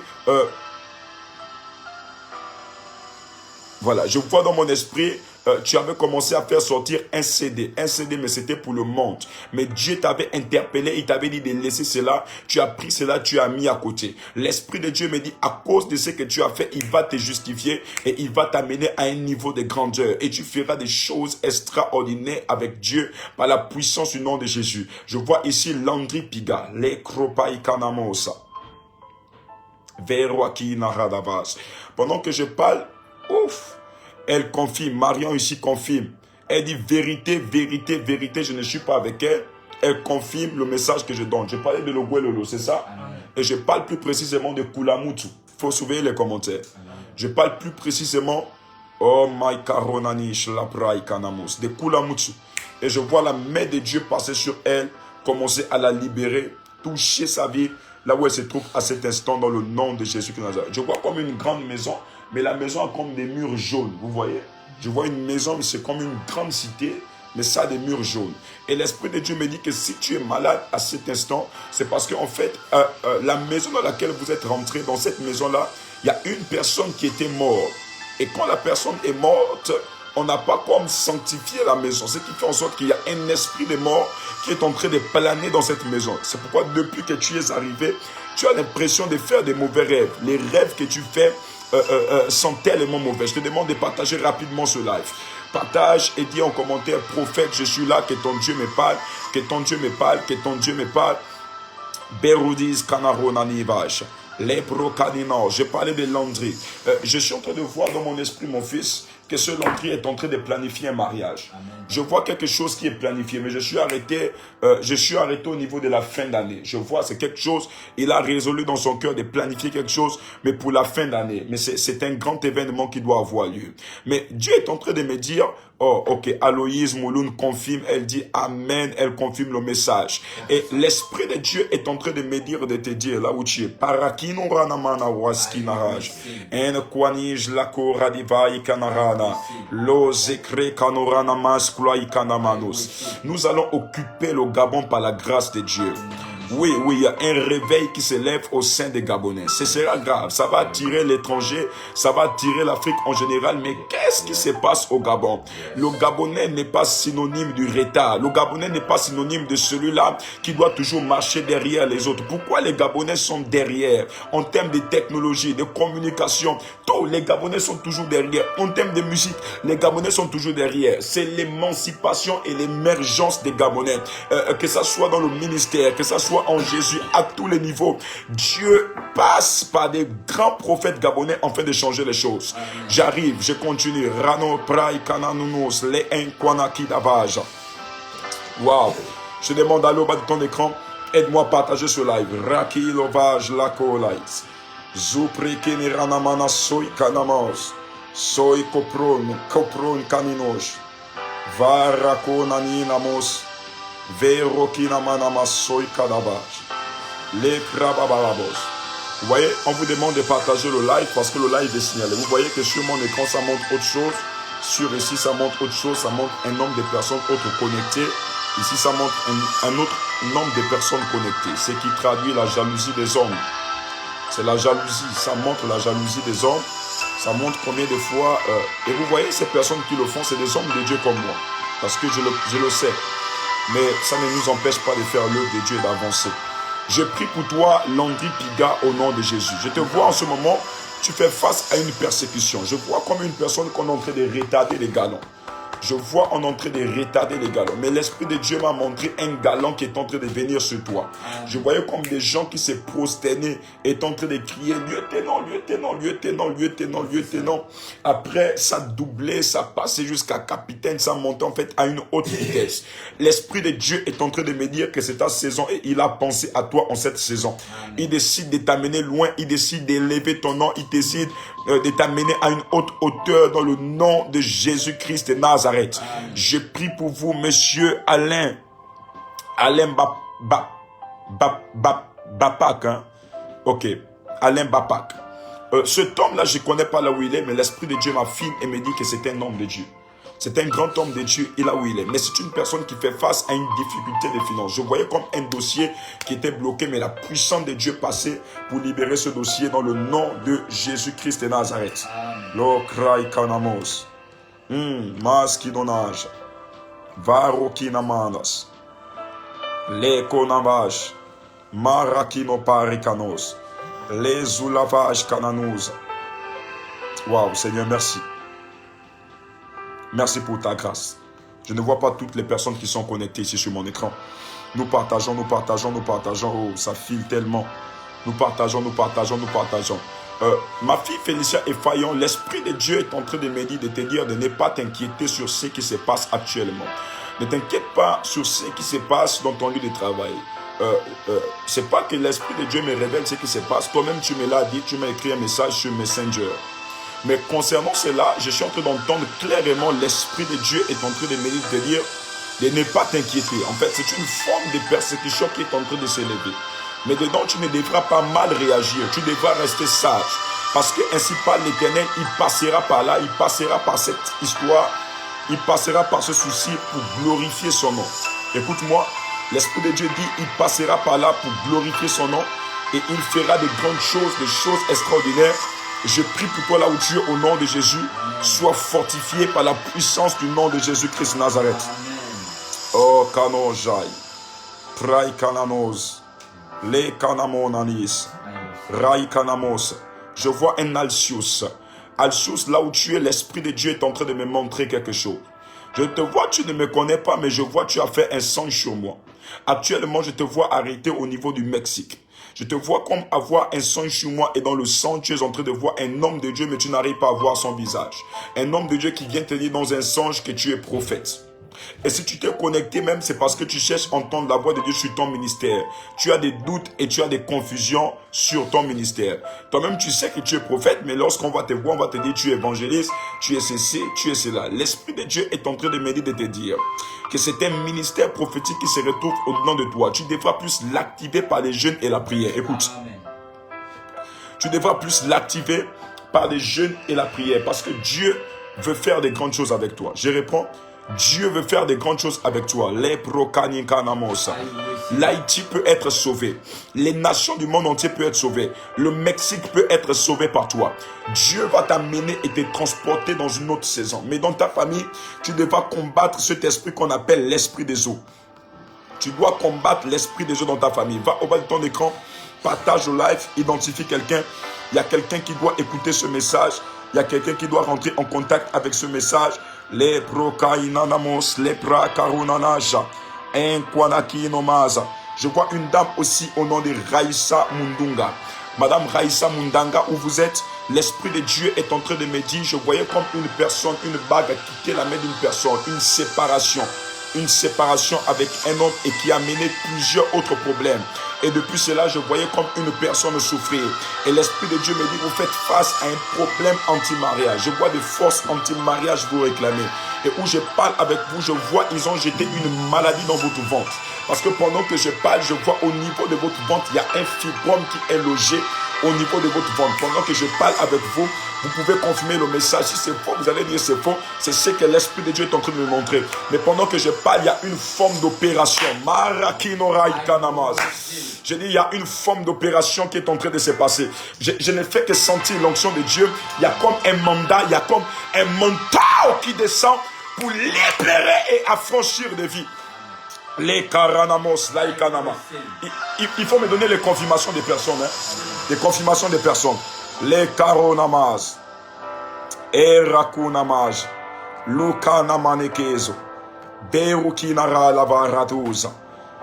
voilà, je vois dans mon esprit, tu avais commencé à faire sortir un CD, mais c'était pour le monde. Mais Dieu t'avait interpellé, il t'avait dit de laisser cela, tu as pris cela, tu as mis à côté. L'Esprit de Dieu me dit, à cause de ce que tu as fait, il va te justifier et il va t'amener à un niveau de grandeur. Et tu feras des choses extraordinaires avec Dieu par la puissance du nom de Jésus. Je vois ici Landry Piga, les Kropai Kanamosa, Veroaki Naradavas. Pendant que je parle, ouf, elle confirme, Marion ici confirme. Elle dit vérité, vérité, vérité, je ne suis pas avec elle. Elle confirme le message que je donne. Je parlais de l'Oguelolo, c'est ça? Amen. Et je parle plus précisément de Kulamutu. Il faut surveiller les commentaires. Amen. Je parle plus précisément, oh my karonanish la praïkanamos, de Kulamutu. Et je vois la main de Dieu passer sur elle, commencer à la libérer, toucher sa vie, là où elle se trouve à cet instant dans le nom de Jésus-Christ. Je vois comme une grande maison. mais la maison a comme des murs jaunes, vous voyez. Je vois une maison, mais c'est comme une grande cité, mais ça a des murs jaunes. Et l'Esprit de Dieu me dit que si tu es malade à cet instant, c'est parce qu'en fait, la maison dans laquelle vous êtes rentré, dans cette maison-là, il y a une personne qui était morte. Et quand la personne est morte, on n'a pas comme sanctifié la maison. Ce qui fait en sorte qu'il y a un esprit de mort qui est en train de planer dans cette maison. C'est pourquoi depuis que tu es arrivé, tu as l'impression de faire des mauvais rêves. Les rêves que tu fais sont tellement mauvais. Je te demande de partager rapidement ce live. Partage et dis en commentaire, prophète, je suis là, que ton Dieu me parle, que ton Dieu me parle, que ton Dieu me parle. Beroudis Kanaronanivash. Je parlais de Landry. Je suis en train de voir dans mon esprit, mon fils, que ce Landry est en train de planifier un mariage. Amen. Je vois quelque chose qui est planifié, mais je suis arrêté au niveau de la fin d'année. Je vois, c'est quelque chose, il a résolu dans son cœur de planifier quelque chose, mais pour la fin d'année. Mais c'est un grand événement qui doit avoir lieu. Mais Dieu est en train de me dire, oh, ok, Aloïse Mouloun confirme, elle dit Amen, elle confirme le message. Et l'Esprit de Dieu est en train de me dire, de te dire, là où tu es, Parakino Ranamana Waski Naraj, En Kwanij Lako Radivai Kanarana, Lozekre Kanorana Maskulai Kanamanos. Nous allons occuper le Gabon par la grâce de Dieu. Oui, il y a un réveil qui s'élève au sein des Gabonais. Ce sera grave. Ça va attirer l'étranger, ça va attirer l'Afrique en général. Mais qu'est-ce qui se passe au Gabon? Le Gabonais n'est pas synonyme du retard. Le Gabonais n'est pas synonyme de celui-là qui doit toujours marcher derrière les autres. Pourquoi les Gabonais sont derrière? En termes de technologie, de communication, tous les Gabonais sont toujours derrière. En termes de musique, les Gabonais sont toujours derrière. C'est l'émancipation et l'émergence des Gabonais. Que ça soit dans le ministère, que ça soit en Jésus, à tous les niveaux. Dieu passe par des grands prophètes gabonais en fait de changer les choses. J'arrive, je continue. Rano Prai Kananunus, Le Nkwanaki Davaj. Waouh. Je demande à l'oba de ton écran, aide-moi à partager ce live. Raki Lovage Lako Lights. Zupri Kini Ranamana Soy Kanamos. Soy Kopron Kaninos. Varako Naninamos. Verokina manama soy kadabaj. Les krababalabos. Vous voyez, on vous demande de partager le live parce que le live est signalé. Vous voyez que sur mon écran, ça montre autre chose. Sur ici, ça montre autre chose. Ça montre un nombre de personnes autres connectées. Ici, ça montre un autre nombre de personnes connectées. Ce qui traduit la jalousie des hommes. C'est la jalousie. Ça montre la jalousie des hommes. Ça montre combien de fois... et vous voyez, ces personnes qui le font, c'est des hommes de Dieu comme moi. Parce que je le sais. Mais ça ne nous empêche pas de faire l'œuvre de Dieu et d'avancer. Je prie pour toi, Landry Piga, au nom de Jésus. Je te vois en ce moment, tu fais face à une persécution. Je vois comme une personne qu'on est en train de retarder les galons. Je vois on est en train de retarder les galons. Mais l'Esprit de Dieu m'a montré un galon qui est en train de venir sur toi. Je voyais comme des gens qui se prosternaient et en train de crier lieutenant, lieutenant, lieutenant, lieutenant, lieutenant. Après, ça doublait, ça passait jusqu'à capitaine, ça montait en fait à une haute vitesse. L'Esprit de Dieu est en train de me dire que c'est ta saison et il a pensé à toi en cette saison. Il décide de t'amener loin, il décide d'élever ton nom, il décide de t'amener à une haute hauteur dans le nom de Jésus-Christ de Nazareth. Je prie pour vous, monsieur Alain Bapak, hein? Ok, Alain Bapak. Cet homme-là, je ne connais pas là où il est, mais l'Esprit de Dieu m'affirme et me dit que c'est un homme de Dieu. C'est un grand homme de Dieu, il est là où il est. Mais c'est une personne qui fait face à une difficulté de finances. Je voyais comme un dossier qui était bloqué, mais la puissance de Dieu passait pour libérer ce dossier dans le nom de Jésus-Christ de Nazareth. Lokrai Kanamos. Maskidonage. Varokinamandas. Lekonavash. Marakino parikanos. Les oulavages kananous. Waouh, Seigneur, merci. Merci pour ta grâce. Je ne vois pas toutes les personnes qui sont connectées ici sur mon écran. Nous partageons, nous partageons, nous partageons. Oh, ça file tellement. Nous partageons, nous partageons, nous partageons. Ma fille Félicia Effayon, l'Esprit de Dieu est en train de me dire, de te dire de ne pas t'inquiéter sur ce qui se passe actuellement. Ne t'inquiète pas sur ce qui se passe dans ton lieu de travail. C'est pas que l'Esprit de Dieu me révèle ce qui se passe. Toi-même, tu me l'as dit, tu m'as écrit un message sur Messenger. Mais concernant cela, je suis en train d'entendre clairement l'Esprit de Dieu est en train de me dire de ne pas t'inquiéter. En fait, c'est une forme de persécution qui est en train de s'élever. Mais dedans, tu ne devras pas mal réagir. Tu devras rester sage. Parce que ainsi parle l'Éternel, il passera par là, il passera par cette histoire, il passera par ce souci pour glorifier son nom. Écoute-moi, l'Esprit de Dieu dit, il passera par là pour glorifier son nom et il fera de grandes choses, des choses extraordinaires. Je prie pour toi là où tu es au nom de Jésus, sois fortifié par la puissance du nom de Jésus-Christ Nazareth. Oh, Kanojai, Prai Kananos, Le Kanamonanis, Rai Kanamos. Je vois un Alcius. Alcius, là où tu es, l'Esprit de Dieu est en train de me montrer quelque chose. Je te vois, tu ne me connais pas, mais je vois, tu as fait un sang sur moi. Actuellement, je te vois arrêté au niveau du Mexique. Je te vois comme avoir un sang sur moi et dans le sang, tu es en train de voir un homme de Dieu, mais tu n'arrives pas à voir son visage. Un homme de Dieu qui vient te dire dans un songe que tu es prophète. Et si tu t'es connecté même, c'est parce que tu cherches à entendre la voix de Dieu sur ton ministère. Tu as des doutes et tu as des confusions sur ton ministère. Toi-même, tu sais que tu es prophète, mais lorsqu'on va te voir, on va te dire tu es évangéliste, tu es ceci, tu es cela. L'Esprit de Dieu est en train de m'aider de te dire que c'est un ministère prophétique qui se retrouve au-dedans de toi. Tu devras plus l'activer par les jeûnes et la prière. Écoute, tu devras plus l'activer par les jeûnes et la prière parce que Dieu veut faire des grandes choses avec toi. Je réponds. Dieu veut faire des grandes choses avec toi. L'Haïti peut être sauvé. Les nations du monde entier peuvent être sauvées. Le Mexique peut être sauvé par toi. Dieu va t'amener et te transporter dans une autre saison. Mais dans ta famille, tu devras combattre cet esprit qu'on appelle l'esprit des eaux. Tu dois combattre l'esprit des eaux dans ta famille. Va au bas de ton écran, partage le live, identifie quelqu'un. Il y a quelqu'un qui doit écouter ce message. Il y a quelqu'un qui doit rentrer en contact avec ce message. Les prokainanamos, les prakarunanaja, enkwanakinomaza. Je vois une dame aussi au nom de Raïssa Mundunga. Madame Raïssa Mundanga, où vous êtes, l'Esprit de Dieu est en train de me dire, je voyais comme une personne, une bague a quitté la main d'une personne, une séparation avec un homme et qui a mené plusieurs autres problèmes. Et depuis cela, je voyais comme une personne souffrir. Et l'Esprit de Dieu me dit, vous faites face à un problème anti-mariage. Je vois des forces anti-mariage vous réclamer. Et où je parle avec vous, je vois, ils ont jeté une maladie dans votre ventre. Parce que pendant que je parle, je vois au niveau de votre ventre, il y a un fibrome qui est logé au niveau de votre ventre. Pendant que je parle avec vous, vous pouvez confirmer le message. Si c'est faux, vous allez dire c'est faux. C'est ce que l'Esprit de Dieu est en train de me montrer. Mais pendant que je parle, il y a une forme d'opération. Je dis, il y a une forme d'opération qui est en train de se passer. Je ne fais que sentir l'onction de Dieu. Il y a comme un mandat, il y a comme un manteau qui descend pour libérer et affranchir des vies. Les karanamos, laikanama. Il faut me donner les confirmations des personnes. Les confirmations des personnes. Les karonamas. Erakunamaj. Lukanamanekezo. Berukinara lavaratuza.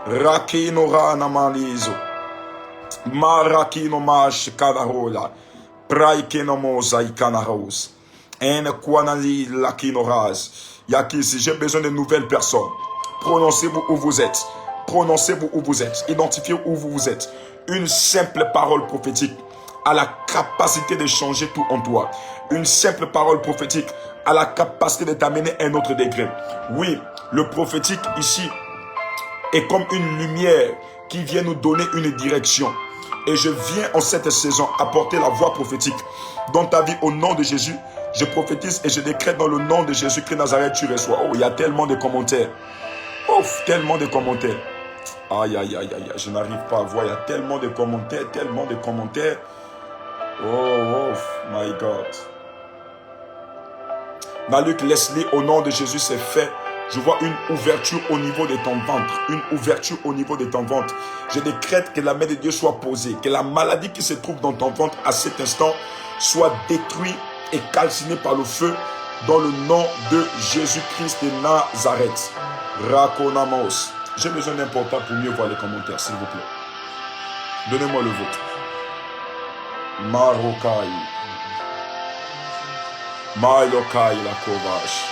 Rakinora namalizo. Marakinomash kanarola. Praikenomosa ikanaros. Enquanali lakinoras. Yakisi, j'ai besoin de nouvelles personnes. Prononcez-vous où vous êtes. Prononcez-vous où vous êtes. Identifiez où vous êtes. Une simple parole prophétique a la capacité de changer tout en toi. Une simple parole prophétique a la capacité de t'amener à un autre degré. Oui, le prophétique ici est comme une lumière qui vient nous donner une direction. Et je viens en cette saison apporter la voix prophétique dans ta vie au nom de Jésus. Je prophétise et je décrète dans le nom de Jésus-Christ Nazareth, tu reçois. Oh, il y a tellement de commentaires. Ouf, tellement de commentaires. Aïe, aïe, aïe, aïe, je n'arrive pas à voir. Il y a tellement de commentaires, tellement de commentaires. Oh, my God. Maluk Leslie, au nom de Jésus, c'est fait. Je vois une ouverture au niveau de ton ventre. Une ouverture au niveau de ton ventre. Je décrète que la main de Dieu soit posée. Que la maladie qui se trouve dans ton ventre à cet instant soit détruite et calcinée par le feu. Dans le nom de Jésus-Christ de Nazareth. Rakonamos. J'ai besoin d'un portable pour mieux voir les commentaires, s'il vous plaît. Donnez-moi le vôtre. Marokai. Mailokai la Kovache.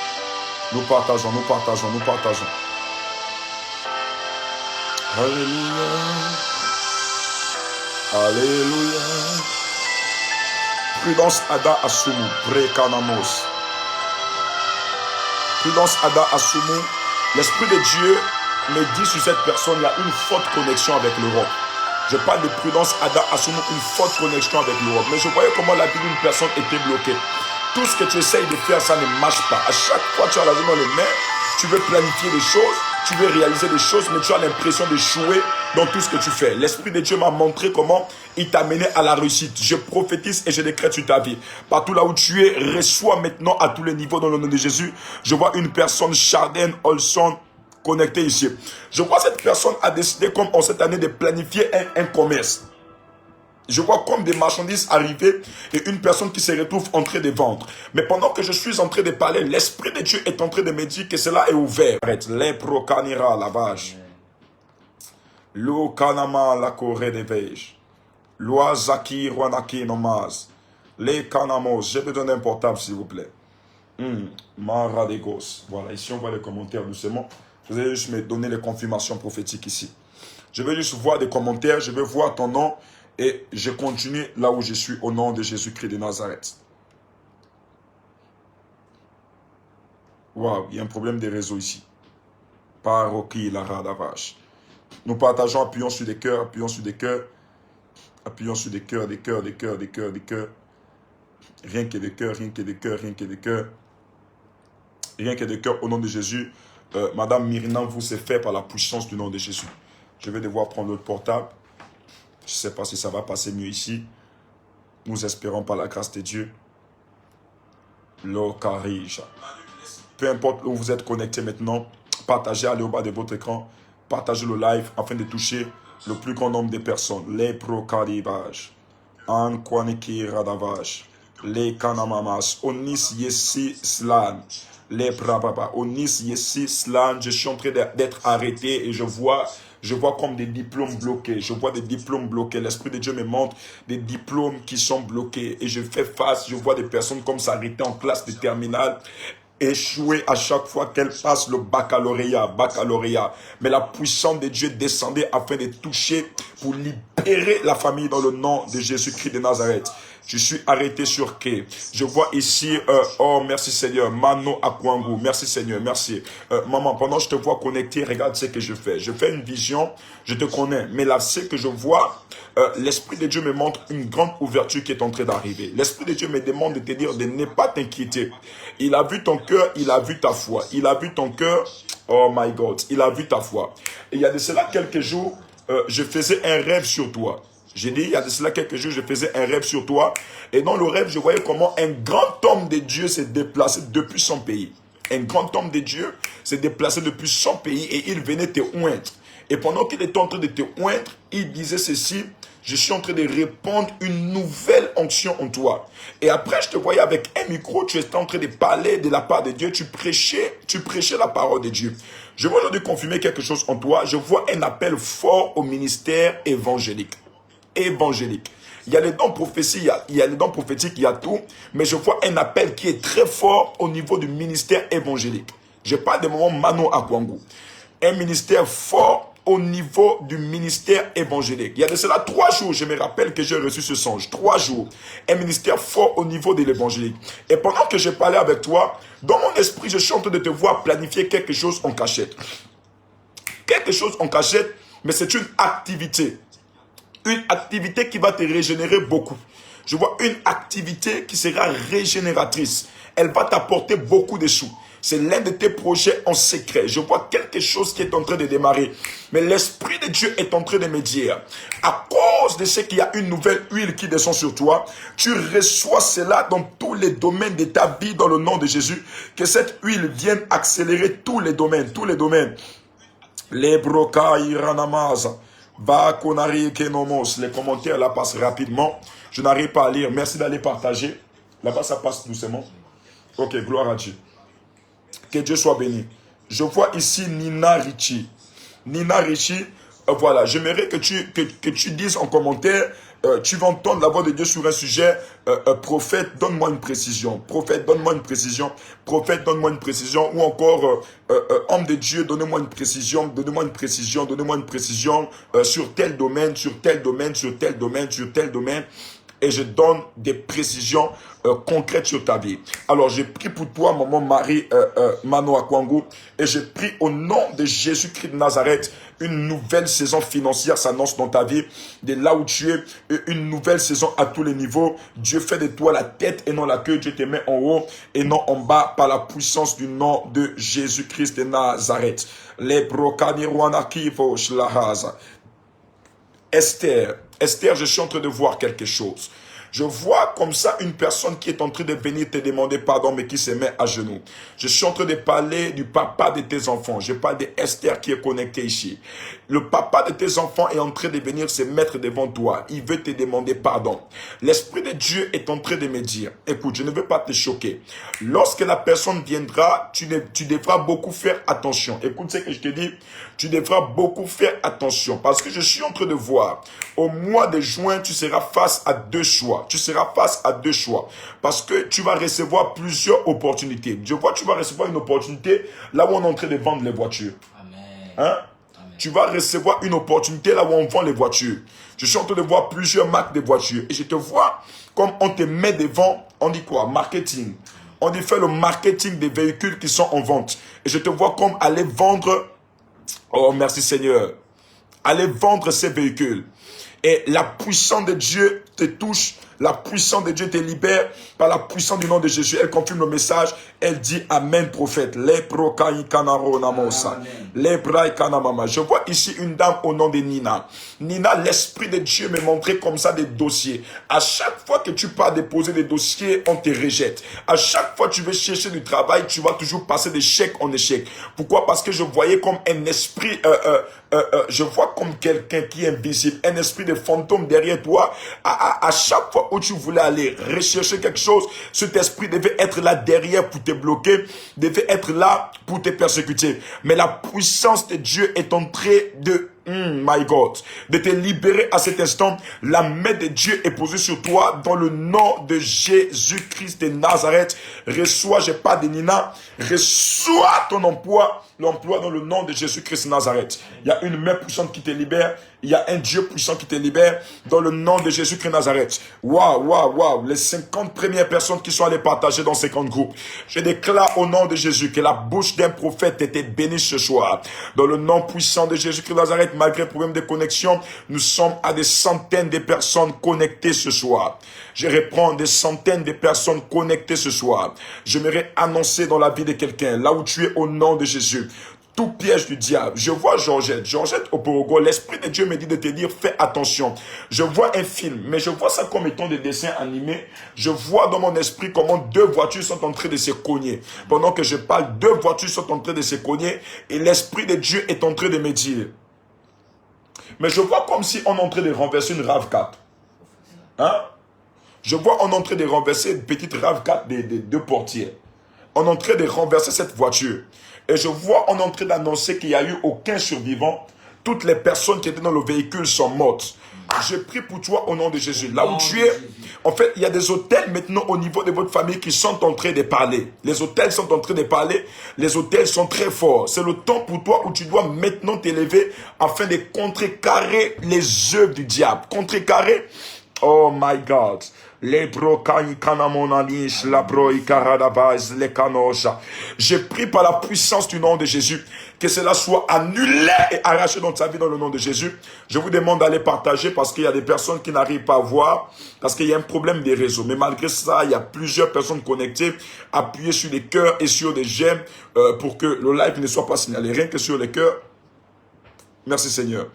Nous partageons, nous partageons, nous partageons. Alléluia. Alléluia. Prudence Ada Asumu, Prekanamos. Prudence Ada Asumu. L'Esprit de Dieu me dit sur cette personne, il y a une forte connexion avec l'Europe. Je parle de prudence. Adam a sûrement une forte connexion avec l'Europe. Mais je voyais comment la vie d'une personne était bloquée. Tout ce que tu essayes de faire, ça ne marche pas. À chaque fois que tu as la vie dans les mains, tu veux planifier des choses, tu veux réaliser des choses, mais tu as l'impression d'échouer dans tout ce que tu fais. L'Esprit de Dieu m'a montré comment il t'a mené à la réussite. Je prophétise et je décrète sur ta vie. Partout là où tu es, reçois maintenant à tous les niveaux dans le nom de Jésus. Je vois une personne, Chardin Olson, connectée ici. Je vois cette personne a décidé, comme en cette année, de planifier un commerce. Je vois comme des marchandises arriver et une personne qui se retrouve en train de vendre. Mais pendant que je suis en train de parler, l'Esprit de Dieu est en train de me dire que cela est ouvert. Les procanira la vache. Lo kanama la corée des veiges. Loazaki Rouanaki nomaz. Les canamos. J'ai besoin d'un portable, s'il vous plaît. Mara des gosses. Voilà, ici on voit les commentaires doucement. Vous allez juste me donner les confirmations prophétiques ici. Je vais juste voir des commentaires. Je vais voir ton nom. Et je continue là où je suis au nom de Jésus-Christ de Nazareth. Waouh, il y a un problème de réseau ici. Paroki la radavache. Nous partageons, appuyons sur des cœurs, appuyons sur des cœurs. Appuyons sur des cœurs, des cœurs, des cœurs, des cœurs, des cœurs. Rien que des cœurs, rien que des cœurs, rien que des cœurs. Rien que des cœurs au nom de Jésus. Madame Myriam vous s'est fait par la puissance du nom de Jésus. Je vais devoir prendre l'autre portable. Je ne sais pas si ça va passer mieux ici. Nous espérons par la grâce de Dieu. L'Okarija. Peu importe où vous êtes connecté maintenant, partagez, allez au bas de votre écran. Partagez le live afin de toucher le plus grand nombre de personnes. Les Prokaribaj. Ankwaniki Radavash. Les Kanamamas. Onis Yesi Slan. Les Prababa. Onis Yesi Slan. Je suis en train d'être arrêté et je vois comme des diplômes bloqués. Je vois des diplômes bloqués. L'Esprit de Dieu me montre des diplômes qui sont bloqués. Et je fais face, je vois des personnes comme s'arrêter en classe de terminale, échouer à chaque fois qu'elles passent le baccalauréat. Mais la puissance de Dieu descendait afin de toucher pour libérer la famille dans le nom de Jésus-Christ de Nazareth. Je suis arrêté sur quai. Je vois ici, oh merci Seigneur, Mano Akwangu, merci Seigneur, merci. Maman, pendant que je te vois connecté, regarde ce que je fais. Je fais une vision, je te connais, mais là, ce que je vois, l'Esprit de Dieu me montre une grande ouverture qui est en train d'arriver. L'Esprit de Dieu me demande de te dire de ne pas t'inquiéter. Il a vu ton cœur, il a vu ta foi. Il a vu ton cœur, oh my God, il a vu ta foi. Et il y a de cela quelques jours, je faisais un rêve sur toi. J'ai dit, il y a de cela quelques jours, je faisais un rêve sur toi. Et dans le rêve, je voyais comment un grand homme de Dieu s'est déplacé depuis son pays. Un grand homme de Dieu s'est déplacé depuis son pays et il venait te oindre. Et pendant qu'il était en train de te oindre, il disait ceci: je suis en train de répandre une nouvelle onction en toi. Et après, je te voyais avec un micro, tu étais en train de parler de la part de Dieu, tu prêchais la parole de Dieu. Je veux aujourd'hui confirmer quelque chose en toi. Je vois un appel fort au ministère évangélique. Il y a les dons prophétiques, il y a les dons prophétiques, il y a tout, mais je vois un appel qui est très fort au niveau du ministère évangélique. Je parle de mon Mano Akwangu. Un ministère fort au niveau du ministère évangélique. Il y a de cela 3 jours, je me rappelle que j'ai reçu ce songe. 3 jours. Un ministère fort au niveau de l'évangélique. Et pendant que je parlais avec toi, dans mon esprit, je suis en train de te voir planifier quelque chose en cachette. Quelque chose en cachette, mais c'est une activité. Une activité qui va te régénérer beaucoup. Je vois une activité qui sera régénératrice. Elle va t'apporter beaucoup de sous. C'est l'un de tes projets en secret. Je vois quelque chose qui est en train de démarrer. Mais l'Esprit de Dieu est en train de me dire, à cause de ce qu'il y a une nouvelle huile qui descend sur toi, tu reçois cela dans tous les domaines de ta vie dans le nom de Jésus. Que cette huile vienne accélérer tous les domaines. Les brocailles ranamaza. Les commentaires là passent rapidement. Je n'arrive pas à lire. Merci d'aller partager. Là-bas, ça passe doucement. Ok, gloire à Dieu. Que Dieu soit béni. Je vois ici Nina Richie. Nina Richie, voilà. J'aimerais que tu dises en commentaire, tu vas entendre la voix de Dieu sur un sujet. Prophète, donne-moi une précision. Prophète, donne-moi une précision. Prophète, donne-moi une précision. Ou encore, homme de Dieu, donnez-moi une précision. Donnez-moi une précision. Donnez-moi une précision sur tel domaine, sur tel domaine, sur tel domaine, sur tel domaine. et je donne des précisions concrètes sur ta vie. Alors, je prie pour toi, maman Marie Mano Akwangu, et je prie au nom de Jésus-Christ de Nazareth, une nouvelle saison financière s'annonce dans ta vie, de là où tu es, une nouvelle saison à tous les niveaux. Dieu fait de toi la tête et non la queue. Dieu te met en haut et non en bas par la puissance du nom de Jésus-Christ de Nazareth. Esther, je suis en train de voir quelque chose. Je vois comme ça une personne qui est en train de venir te demander pardon, mais qui se met à genoux. Je suis en train de parler du papa de tes enfants. Je parle d'Esther qui est connectée ici. Le papa de tes enfants est en train de venir se mettre devant toi. Il veut te demander pardon. L'Esprit de Dieu est en train de me dire, écoute, je ne veux pas te choquer. Lorsque la personne viendra, tu devras beaucoup faire attention. Écoute ce que je te dis, tu devras beaucoup faire attention. Parce que je suis en train de voir, au mois de juin, tu seras face à deux choix. Tu seras face à deux choix. Parce que tu vas recevoir plusieurs opportunités. Je vois, tu vas recevoir une opportunité là où on est en train de vendre les voitures. Amen. Hein? Amen. Tu vas recevoir une opportunité là où on vend les voitures. Je suis en train de voir plusieurs marques de voitures. Et je te vois comme on te met devant, on dit quoi? Marketing. On dit faire le marketing des véhicules qui sont en vente. Et je te vois comme aller vendre, oh merci Seigneur, aller vendre ces véhicules. Et la puissance de Dieu te touche, la puissance de Dieu te libère par la puissance du nom de Jésus. Elle confirme le message, elle dit Amen prophète. Je vois ici une dame au nom de Nina. Nina, l'Esprit de Dieu me montrait comme ça des dossiers. À chaque fois que tu pars déposer des dossiers, on te rejette. À chaque fois que tu veux chercher du travail, tu vas toujours passer d'échec en échec. Pourquoi? Parce que je voyais comme un esprit, je vois comme quelqu'un qui est invisible, un esprit de fantôme derrière toi. À chaque fois où tu voulais aller rechercher quelque chose, cet esprit devait être là derrière pour te bloquer, devait être là pour te persécuter. Mais la puissance de Dieu est en train de, my God, de te libérer à cet instant. La main de Dieu est posée sur toi dans le nom de Jésus-Christ de Nazareth. Reçois, je parle de Nina, reçois ton emploi, l'emploi dans le nom de Jésus-Christ de Nazareth. Il y a une main puissante qui te libère. Il y a un Dieu puissant qui te libère dans le nom de Jésus-Christ de Nazareth. Waouh. Les 50 premières personnes qui sont allées partager dans 50 groupes. Je déclare au nom de Jésus que la bouche d'un prophète était bénie ce soir. Dans le nom puissant de Jésus-Christ de Nazareth, malgré le problème de connexion, nous sommes à des centaines de personnes connectées ce soir. Je reprends des centaines de personnes connectées ce soir. J'aimerais annoncer dans la vie de quelqu'un, là où tu es au nom de Jésus, tout piège du diable. Je vois Georgette au Porogo. L'Esprit de Dieu me dit de te dire, fais attention. Je vois un film, mais je vois ça comme étant des dessins animés. Je vois dans mon esprit comment deux voitures sont en train de se cogner. Pendant que je parle, deux voitures sont en train de se cogner et l'Esprit de Dieu est en train de me dire. Mais je vois comme si on est en train de renverser une RAV4. Hein? Je vois on est en train de renverser une petite RAV4 de deux portières. On est en train de renverser cette voiture. Et je vois, on est en train d'annoncer qu'il n'y a eu aucun survivant. Toutes les personnes qui étaient dans le véhicule sont mortes. Je prie pour toi au nom de Jésus. Là où tu es, en fait, il y a des hôtels maintenant au niveau de votre famille qui sont en train de parler. Les hôtels sont en train de parler. Les hôtels sont très forts. C'est le temps pour toi où tu dois maintenant t'élever afin de contrecarrer les œuvres du diable. Contrecarrer. Oh my God. Je prie par la puissance du nom de Jésus que cela soit annulé et arraché dans ta vie dans le nom de Jésus. Je vous demande d'aller partager parce qu'il y a des personnes qui n'arrivent pas à voir, parce qu'il y a un problème des réseaux. Mais malgré ça, il y a plusieurs personnes connectées. Appuyez sur les cœurs et sur les j'aime pour que le live ne soit pas signalé. Rien que sur les cœurs. Merci Seigneur.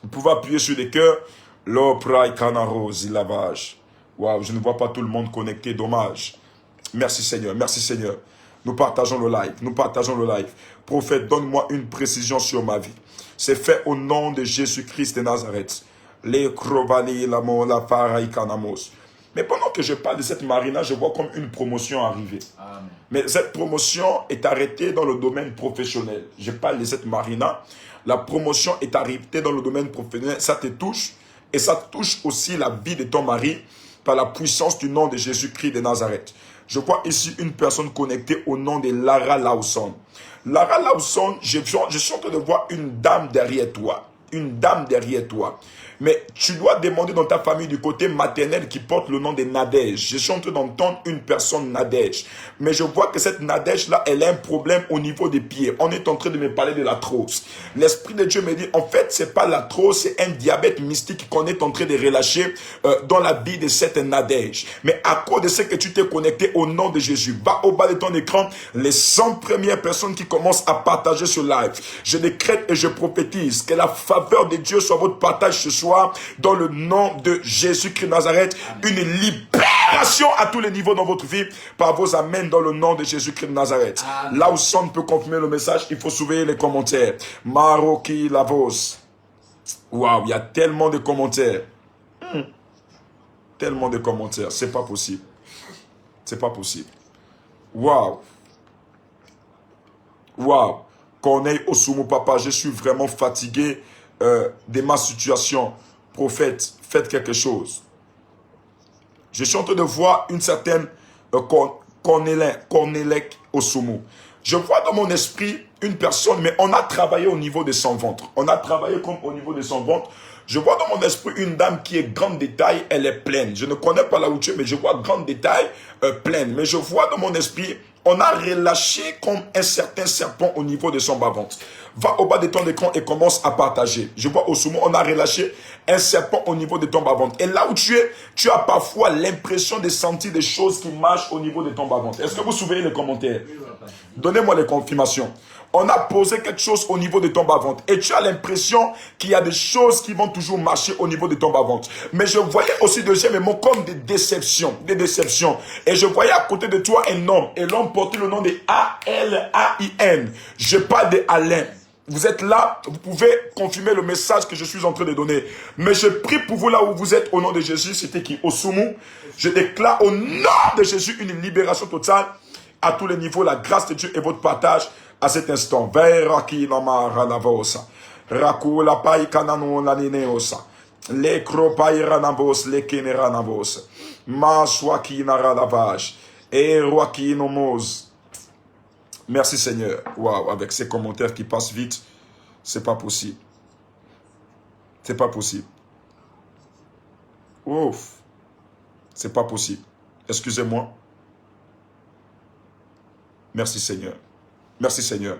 Vous pouvez appuyer sur les cœurs. Waouh, je ne vois pas tout le monde connecté, dommage. Merci Seigneur, merci Seigneur. Nous partageons le live, Prophète, donne-moi une précision sur ma vie. C'est fait au nom de Jésus-Christ de Nazareth. Mais pendant que je parle de cette marina, je vois comme une promotion arriver. Amen. Mais cette promotion est arrêtée dans le domaine professionnel. Je parle de cette marina. La promotion est arrêtée dans le domaine professionnel. Ça te touche. Et ça touche aussi la vie de ton mari par la puissance du nom de Jésus-Christ de Nazareth. Je vois ici une personne connectée au nom de Lara Lawson. Lara Lawson, je suis en train de voir une dame derrière toi. une dame derrière toi. Mais tu dois demander dans ta famille du côté maternel qui porte le nom de Nadège. Je suis en train d'entendre une personne Nadège. Mais je vois que cette Nadège-là, elle a un problème au niveau des pieds. On est en train de me parler de l'arthrose. L'Esprit de Dieu me dit, en fait, c'est pas l'arthrose, c'est un diabète mystique qu'on est en train de relâcher dans la vie de cette Nadège. Mais à cause de ce que tu t'es connecté au nom de Jésus, va au bas de ton écran, les 100 premières personnes qui commencent à partager ce live. Je décrète et je prophétise que la faveur de Dieu soit votre partage ce soir. Dans le nom de Jésus-Christ de Nazareth, une libération à tous les niveaux dans votre vie par vos amens dans le nom de Jésus-Christ de Nazareth. Amen. Là où son peut confirmer le message, il faut surveiller les commentaires. Maroki Lavos. Waouh, il y a tellement de commentaires. Tellement de commentaires, c'est pas possible. C'est pas possible. Waouh. Waouh. Corneille Osumu, papa, je suis vraiment fatigué de ma situation. Prophète, faites quelque chose. Je suis en train de voir une certaine Cornélec Osumu. Je vois dans mon esprit une personne, mais on a travaillé au niveau de son ventre. On a travaillé comme au niveau de son ventre. Je vois dans mon esprit une dame qui est grande de taille, elle est pleine. Je ne connais pas la hauteur, mais je vois grande de taille, pleine. Mais je vois dans mon esprit, on a relâché comme un certain serpent au niveau de son bas-ventre. Va au bas de ton écran et commence à partager. Je vois au sumo, on a relâché un serpent au niveau de ton bas-ventre. Et là où tu es, tu as parfois l'impression de sentir des choses qui marchent au niveau de ton bas-ventre. Est-ce que vous souvenez les commentaires? Donnez-moi les confirmations. On a posé quelque chose au niveau de ton bas-ventre. Et tu as l'impression qu'il y a des choses qui vont toujours marcher au niveau de ton bas-ventre. Mais je voyais aussi deuxièmement comme des déceptions. Des déceptions. Et je voyais à côté de toi un homme. Et l'homme portait le nom de A-L-A-I-N. Je parle de Alain. Vous êtes là, vous pouvez confirmer le message que je suis en train de donner. Mais je prie pour vous là où vous êtes au nom de Jésus. C'était qui? Osumu. Je déclare au nom de Jésus une libération totale à tous les niveaux. La grâce de Dieu et votre partage à cet instant. Veraki lama ranavosa. Rakula pai kananu lanineosa. Le kropai ranavos le kene ranavos. Maswaki naradavage. Et roaki nomos. Merci Seigneur. Waouh, avec ces commentaires qui passent vite, c'est pas possible. C'est pas possible. Ouf. C'est pas possible. Excusez-moi. Merci Seigneur. Merci Seigneur.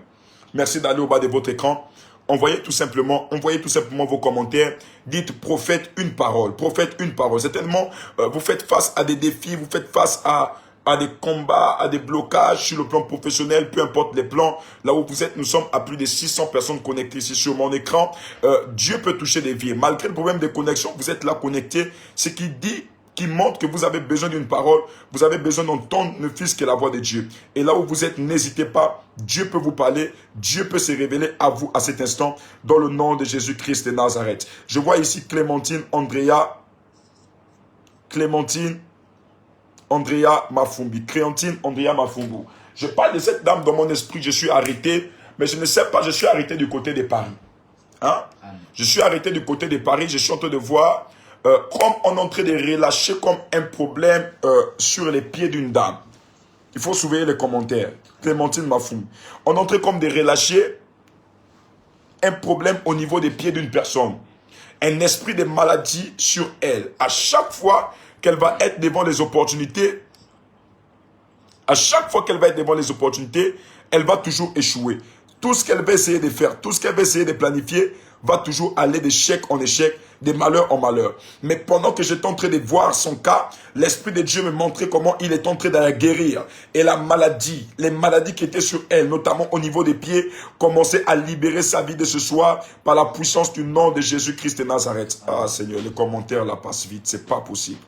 Merci d'aller au bas de votre écran. Envoyez tout simplement vos commentaires. Dites prophète une parole. Prophète une parole. Certainement, vous faites face à des défis, vous faites face à des combats, à des blocages sur le plan professionnel, peu importe les plans. Là où vous êtes, nous sommes à plus de 600 personnes connectées ici sur mon écran. Dieu peut toucher des vies. Malgré le problème de connexion, vous êtes là connectés. Ce qui montre que vous avez besoin d'une parole, vous avez besoin d'entendre ne fût-ce que la voix de Dieu. Et là où vous êtes, n'hésitez pas, Dieu peut vous parler, Dieu peut se révéler à vous à cet instant, dans le nom de Jésus-Christ de Nazareth. Je vois ici Clémentine, Andrea Mafumbi. Créantine, Andrea Mafumbu. Je parle de cette dame dans mon esprit, je suis arrêté, mais je ne sais pas, je suis arrêté du côté de Paris. Hein? Je suis arrêté du côté de Paris, je suis en train de voir comme on est en train de relâcher comme un problème sur les pieds d'une dame. Il faut surveiller les commentaires. Clémentine Mafumbi. On est en train comme de relâcher un problème au niveau des pieds d'une personne. Un esprit de maladie sur elle. À chaque fois qu'elle va être devant les opportunités, elle va toujours échouer. Tout ce qu'elle va essayer de faire, tout ce qu'elle va essayer de planifier, va toujours aller d'échec en échec, de malheur en malheur. Mais pendant que j'étais en train de voir son cas, l'Esprit de Dieu me montrait comment il est en train de la guérir. Et la maladie, les maladies qui étaient sur elle, notamment au niveau des pieds, commençaient à libérer sa vie de ce soir par la puissance du nom de Jésus-Christ de Nazareth. Ah Seigneur, les commentaires là passent vite, c'est pas possible.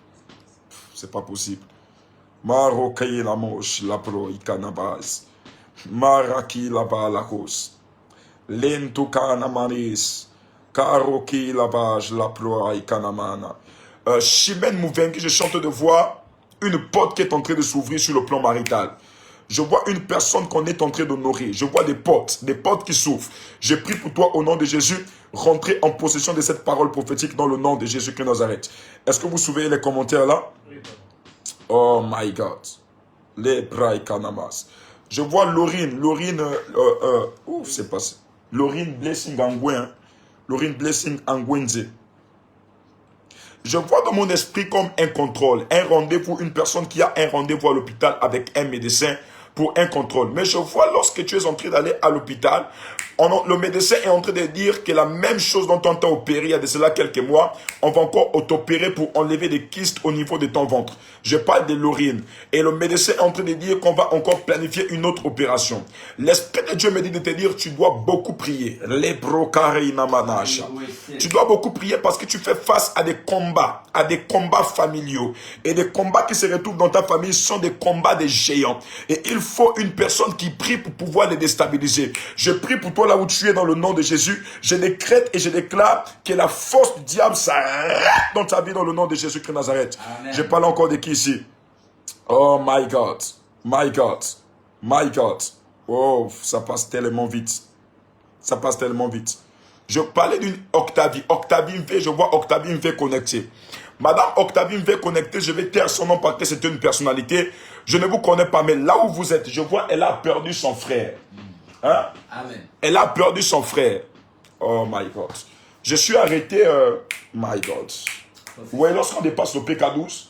C'est pas possible. Marokaye la moche, la pro ikanabaz. Maraki la ba la cause. Lentukana manis. Karoki la bage la pro ikanamana. Chimène Mouvenki, je chante de voir une porte qui est en train de s'ouvrir sur le plan marital. Je vois une personne qu'on est en train d'honorer. Je vois des portes qui s'ouvrent. Je prie pour toi au nom de Jésus. Rentrez en possession de cette parole prophétique dans le nom de Jésus de Nazareth. Est-ce que vous surveillez les commentaires là? Oh my God. Les braïkanamas. Je vois Laurine, c'est passé. Laurine Blessing Angouin. Laurine Blessing Angwenze. Je vois dans mon esprit comme un contrôle, un rendez-vous, une personne qui a un rendez-vous à l'hôpital avec un médecin pour un contrôle. Mais je vois lorsque tu es en train d'aller à l'hôpital, le médecin est en train de dire que la même chose dont on t'a opéré il y a de cela quelques mois, on va encore t'opérer pour enlever des kystes au niveau de ton ventre. Je parle de l'urine. Et le médecin est en train de dire qu'on va encore planifier une autre opération. L'Esprit de Dieu me dit de te dire, tu dois beaucoup prier. Tu dois beaucoup prier parce que tu fais face à des combats familiaux. Et des combats qui se retrouvent dans ta famille sont des combats de géants. Et il faut une personne qui prie pour pouvoir les déstabiliser. Je prie pour toi là où tu es dans le nom de Jésus. Je décrète et je déclare que la force du diable s'arrête dans ta vie dans le nom de Jésus-Christ de Nazareth. Amen. Je parle encore de qui ici? Oh my God, my God, my God. Oh, ça passe tellement vite. Ça passe tellement vite. Je parlais d'une Octavie. Octavie V, je vois Octavie V connectée. Madame Octavie V connectée, je vais taire son nom parce que c'est une personnalité. Je ne vous connais pas, mais là où vous êtes, je vois, elle a perdu son frère. Hein? Amen. Elle a perdu son frère. Oh my God. Je suis arrêté, my God. Vous voyez, lorsqu'on dépasse le PK12,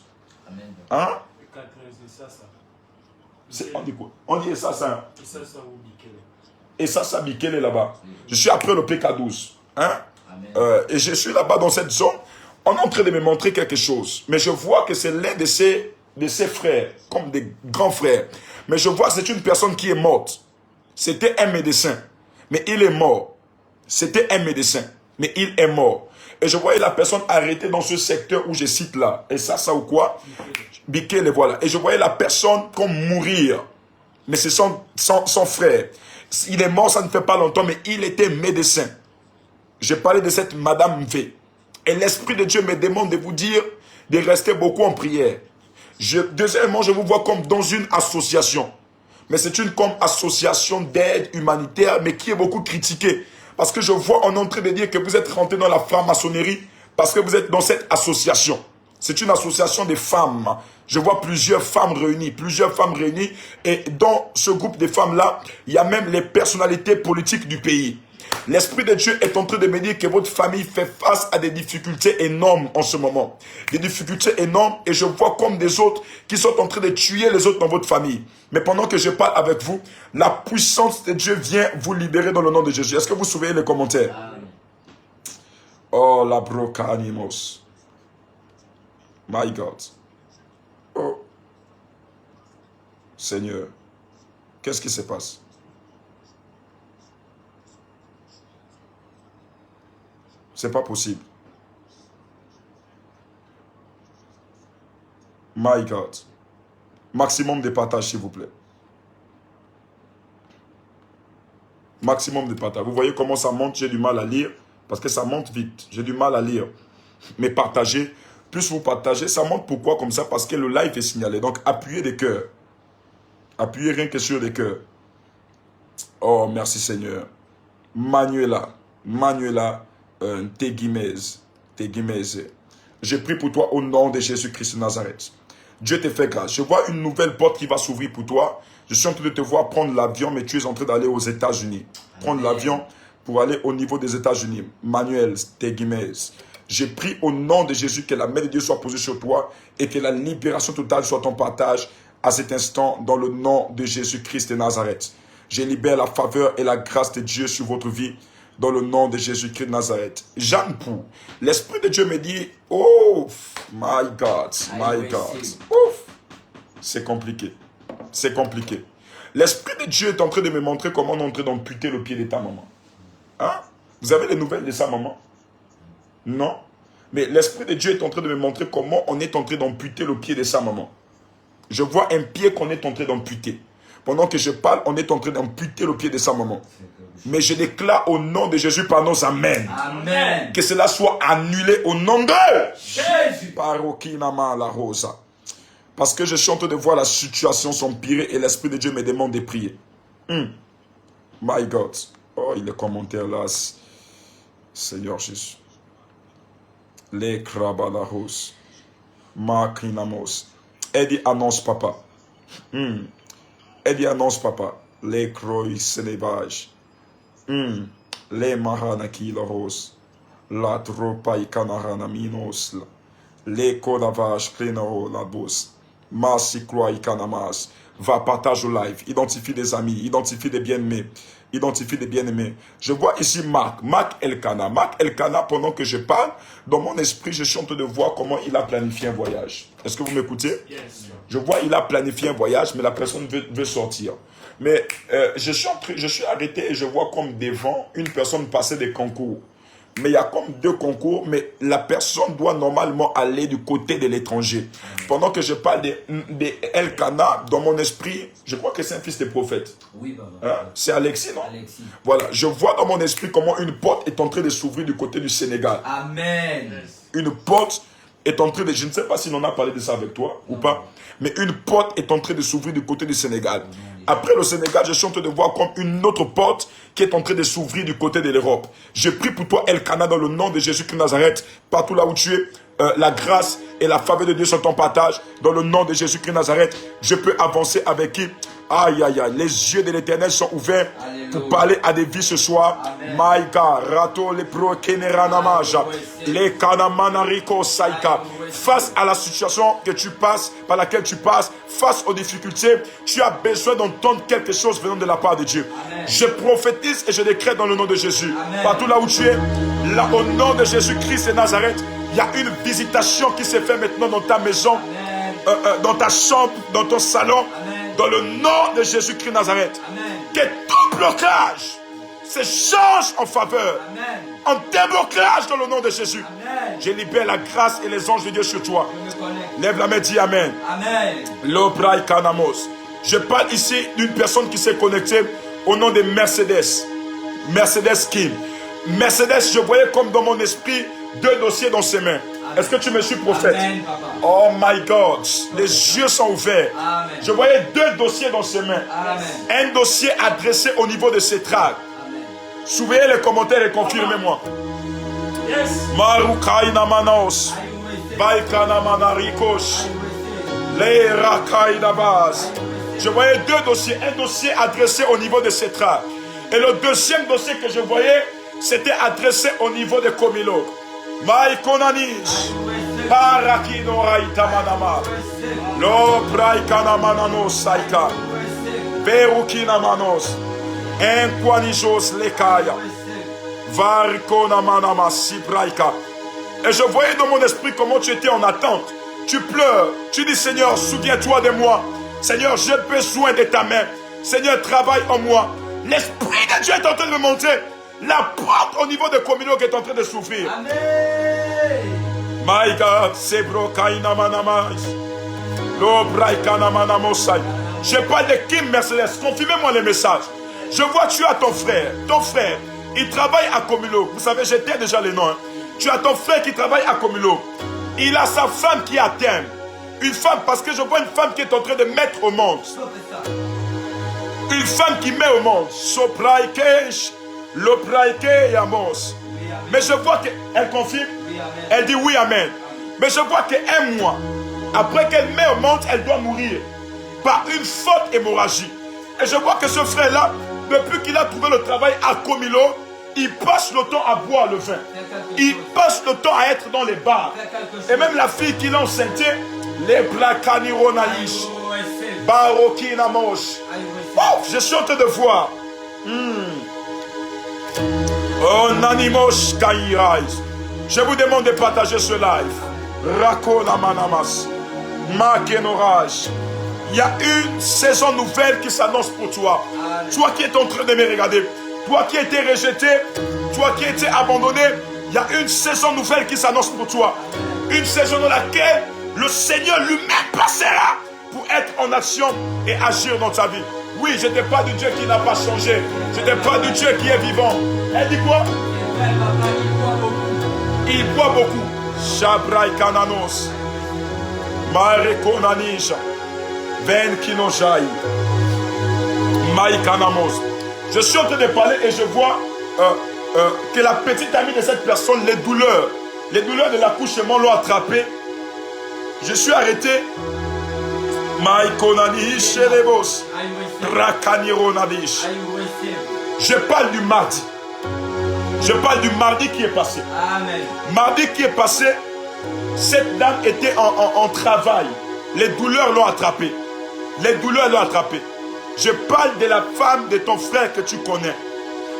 Amen. Hein? On dit quoi? On dit ça. Et ça Bikele là-bas. Je suis après le PK12. Hein? Et je suis là-bas dans cette zone. On est en train de me montrer quelque chose. Mais je vois que c'est l'un de ses frères, comme des grands frères. Mais je vois que c'est une personne qui est morte. C'était un médecin. Mais il est mort. C'était un médecin. Mais il est mort. Et je voyais la personne arrêtée dans ce secteur où je cite là. Et ça ou quoi? Bikele, voilà. Et je voyais la personne comme mourir. Mais c'est son frère. Il est mort, ça ne fait pas longtemps, mais il était médecin. J'ai parlé de cette Madame V. Et l'Esprit de Dieu me demande de vous dire de rester beaucoup en prière. Deuxièmement, je vous vois comme dans une association. Mais c'est une comme association d'aide humanitaire, mais qui est beaucoup critiquée. Parce que je vois, on est en train de dire que vous êtes rentré dans la franc-maçonnerie parce que vous êtes dans cette association. C'est une association de femmes. Je vois plusieurs femmes réunies. Et dans ce groupe de femmes-là, il y a même les personnalités politiques du pays. L'Esprit de Dieu est en train de me dire que votre famille fait face à des difficultés énormes en ce moment. Des difficultés énormes et je vois comme des autres qui sont en train de tuer les autres dans votre famille. Mais pendant que je parle avec vous, la puissance de Dieu vient vous libérer dans le nom de Jésus. Est-ce que vous souvenez les commentaires? Oh, la broca animos. My God. Oh. Seigneur. Qu'est-ce qui se passe? C'est pas possible. My God. Maximum de partage, s'il vous plaît. Maximum de partage. Vous voyez comment ça monte? J'ai du mal à lire. Parce que ça monte vite. J'ai du mal à lire. Mais partagez. Plus vous partagez, ça monte pourquoi comme ça? Parce que le live est signalé. Donc, appuyez des cœurs. Appuyez rien que sur des cœurs. Oh, merci Seigneur. Manuela. Tegimez. Je prie pour toi au nom de Jésus-Christ de Nazareth. Dieu te fait grâce. Je vois une nouvelle porte qui va s'ouvrir pour toi. Je suis en train de te voir prendre l'avion, mais tu es en train d'aller aux États-Unis. Prendre l'avion pour aller au niveau des États-Unis. Manuel Tegimez. Je prie au nom de Jésus que la main de Dieu soit posée sur toi et que la libération totale soit ton partage à cet instant dans le nom de Jésus-Christ de Nazareth. Je libère la faveur et la grâce de Dieu sur votre vie dans le nom de Jésus-Christ de Nazareth. Jeanne Pou, l'Esprit de Dieu me dit, oh, my God. Ouf, c'est compliqué. C'est compliqué. L'Esprit de Dieu est en train de me montrer comment on est en train d'amputer le pied de ta maman. Hein? Vous avez les nouvelles de sa maman? Non. Mais l'Esprit de Dieu est en train de me montrer comment on est en train d'amputer le pied de sa maman. Je vois un pied qu'on est en train d'amputer. Pendant que je parle, on est en train d'amputer le pied de sa maman. Mais je déclare au nom de Jésus par nos amens. Amen. Que cela soit annulé au nom de Jésus. Parce que je suis en train de voir la situation s'empirer et l'Esprit de Dieu me demande de prier. My God. Oh, il est commentaire là. Seigneur Jésus. Les krabalahos. Makrinamos. Eddie annonce papa. Eddie annonce papa. Les croix s'élevage. Les maranaki la rose. La tropa ikanarana minos. Les kodavages plénao la bosse. Masikloa ikanamas. Va, partage au live. Identifie des amis. Identifie des bien-aimés. Identifie des bien-aimés. Je vois ici Marc Elkana. Marc Elkana, pendant que je parle, dans mon esprit, je suis en train de voir comment il a planifié un voyage. Est-ce que vous m'écoutez? Yes. Je vois il a planifié un voyage, mais la personne veut sortir. Mais je suis arrêté et je vois comme devant une personne passer des concours. Mais il y a comme 2 concours, mais la personne doit normalement aller du côté de l'étranger. Pendant que je parle de Elkana, dans mon esprit, je crois que c'est un fils de prophète. Oui, papa. Hein? C'est Alexis, non? Alexis. Voilà, je vois dans mon esprit comment une porte est en train de s'ouvrir du côté du Sénégal. Amen. Une porte est en train de... Je ne sais pas si on a parlé de ça avec toi ou pas, mais une porte est en train de s'ouvrir du côté du Sénégal. Après le Sénégal, je suis en train de voir comme une autre porte qui est en train de s'ouvrir du côté de l'Europe. Je prie pour toi, Elkana, dans le nom de Jésus-Christ de Nazareth, partout là où tu es, la grâce et la faveur de Dieu sont en partage. Dans le nom de Jésus-Christ de Nazareth, je peux avancer avec qui? Aïe, aïe, aïe. Les yeux de l'Éternel sont ouverts pour parler à des vies ce soir. Maïka, Rato, les pro, Keneranamaja, les Kanamanariko, Saïka. Face à la situation que tu passes, par laquelle tu passes, face aux difficultés, tu as besoin d'entendre quelque chose venant de la part de Dieu. Amen. Je prophétise et je décrète dans le nom de Jésus. Amen. Partout là où tu es, là, au nom de Jésus-Christ de Nazareth, il y a une visitation qui se fait maintenant dans ta maison, dans ta chambre, dans ton salon. Amen. Dans le nom de Jésus-Christ de Nazareth. Amen. Que tout blocage se change en faveur. Amen. En déblocage dans le nom de Jésus. Amen. Je libère la grâce et les anges de Dieu sur toi. Je me connecte. Lève la main, dis Amen. Amen. L'Obrai Kanamos. Je parle ici d'une personne qui s'est connectée au nom de Mercedes. Mercedes Kim. Mercedes, je voyais comme dans mon esprit 2 dossiers dans ses mains. Est-ce que tu me suis, prophète? Amen, papa. Oh my God. Les yeux sont ouverts. Amen. Je voyais 2 dossiers dans ses mains. Amen. Un dossier adressé au niveau de ses traces. Amen. Surveillez les commentaires et confirmez-moi. Yes. Marukaina Manos. Baikana Manarikosh. Les Rakaina Baz. Je voyais 2 dossiers. Un dossier adressé au niveau de ses traces. Et le deuxième dossier que je voyais, c'était adressé au niveau de Komilo. Maikonanish. Parakino Raita Manama. Lo Praikana Manano Saika. Berukina Manos. Enquanijos Lekaya. Varikona Manama Sibraika. Et je voyais dans mon esprit comment tu étais en attente. Tu pleures. Tu dis, Seigneur, souviens-toi de moi. Seigneur, j'ai besoin de ta main. Seigneur, travaille en moi. L'Esprit de Dieu est en train de me montrer. La porte au niveau de Komilo qui est en train de s'ouvrir. Amen. My God, Sebro Kaina Manamais. Lo Braikana Manamosai. Je parle de Kim Mercedes. Confirmez-moi les messages. Je vois tu as ton frère. Ton frère, il travaille à Komilo. Vous savez, j'étais déjà les noms. Hein. Tu as ton frère qui travaille à Komilo. Il a sa femme qui est atteinte. Une femme, parce que je vois une femme qui est en train de mettre au monde. Une femme qui met au monde. Sopraikesh. Lopraike Yamos. Mais je vois qu'elle confirme. Elle dit oui, amen. Mais je vois qu'un mois, après qu'elle met au monde, elle doit mourir par une forte hémorragie. Et je vois que ce frère-là, depuis qu'il a trouvé le travail à Komilo, il passe le temps à boire le vin. Il passe le temps à être dans les bars. Et même la fille qu'il a enceinte, les Blakanironaïch, Barokinamos. Oh, je suis en train de voir. Oh, Nanimos Kairais. Je vous demande de partager ce live. Rakona Manamas. Makenorage. Il y a une saison nouvelle qui s'annonce pour toi. Toi qui es en train de me regarder. Toi qui as été rejeté. Toi qui as été abandonné. Il y a une saison nouvelle qui s'annonce pour toi. Une saison dans laquelle le Seigneur lui-même passera pour être en action et agir dans ta vie. Oui, je n'étais pas du Dieu qui n'a pas changé. Je n'étais pas du Dieu qui est vivant. Elle dit quoi? Il boit beaucoup. Shabrai Kananos. Marekonanisha. Ven Kinojai. Maïkanamos. Je suis en train de parler et je vois que la petite amie de cette personne, les douleurs de l'accouchement l'ont attrapé. Je suis arrêté. Maïkonanish Elebos. Rakanironadish. Je parle du mardi. Je parle du mardi qui est passé. Amen. Mardi qui est passé, cette dame était en travail. Les douleurs l'ont attrapée. Les douleurs l'ont attrapée. Je parle de la femme de ton frère que tu connais.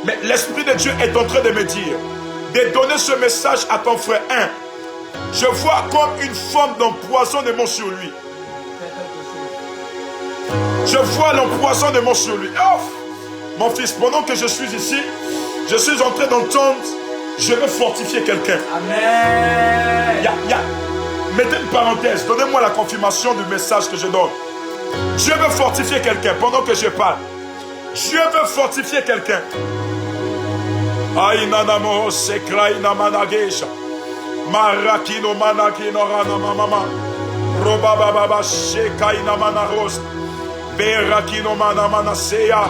Mais l'Esprit de Dieu est en train de me dire de donner ce message à ton frère. Je vois comme une forme d'empoisonnement sur lui. Je vois l'empoisonnement sur lui. Oh, mon fils, pendant que je suis ici, je suis en train d'entendre, je veux fortifier quelqu'un. Amen. Mettez une parenthèse, donnez-moi la confirmation du message que je donne. Dieu veut fortifier quelqu'un pendant que je parle. Dieu veut fortifier quelqu'un. Aïnanamo sekraïna managesha. Marakino manakino rana mama. Robababa shekaina manaros. Berakino mana seya.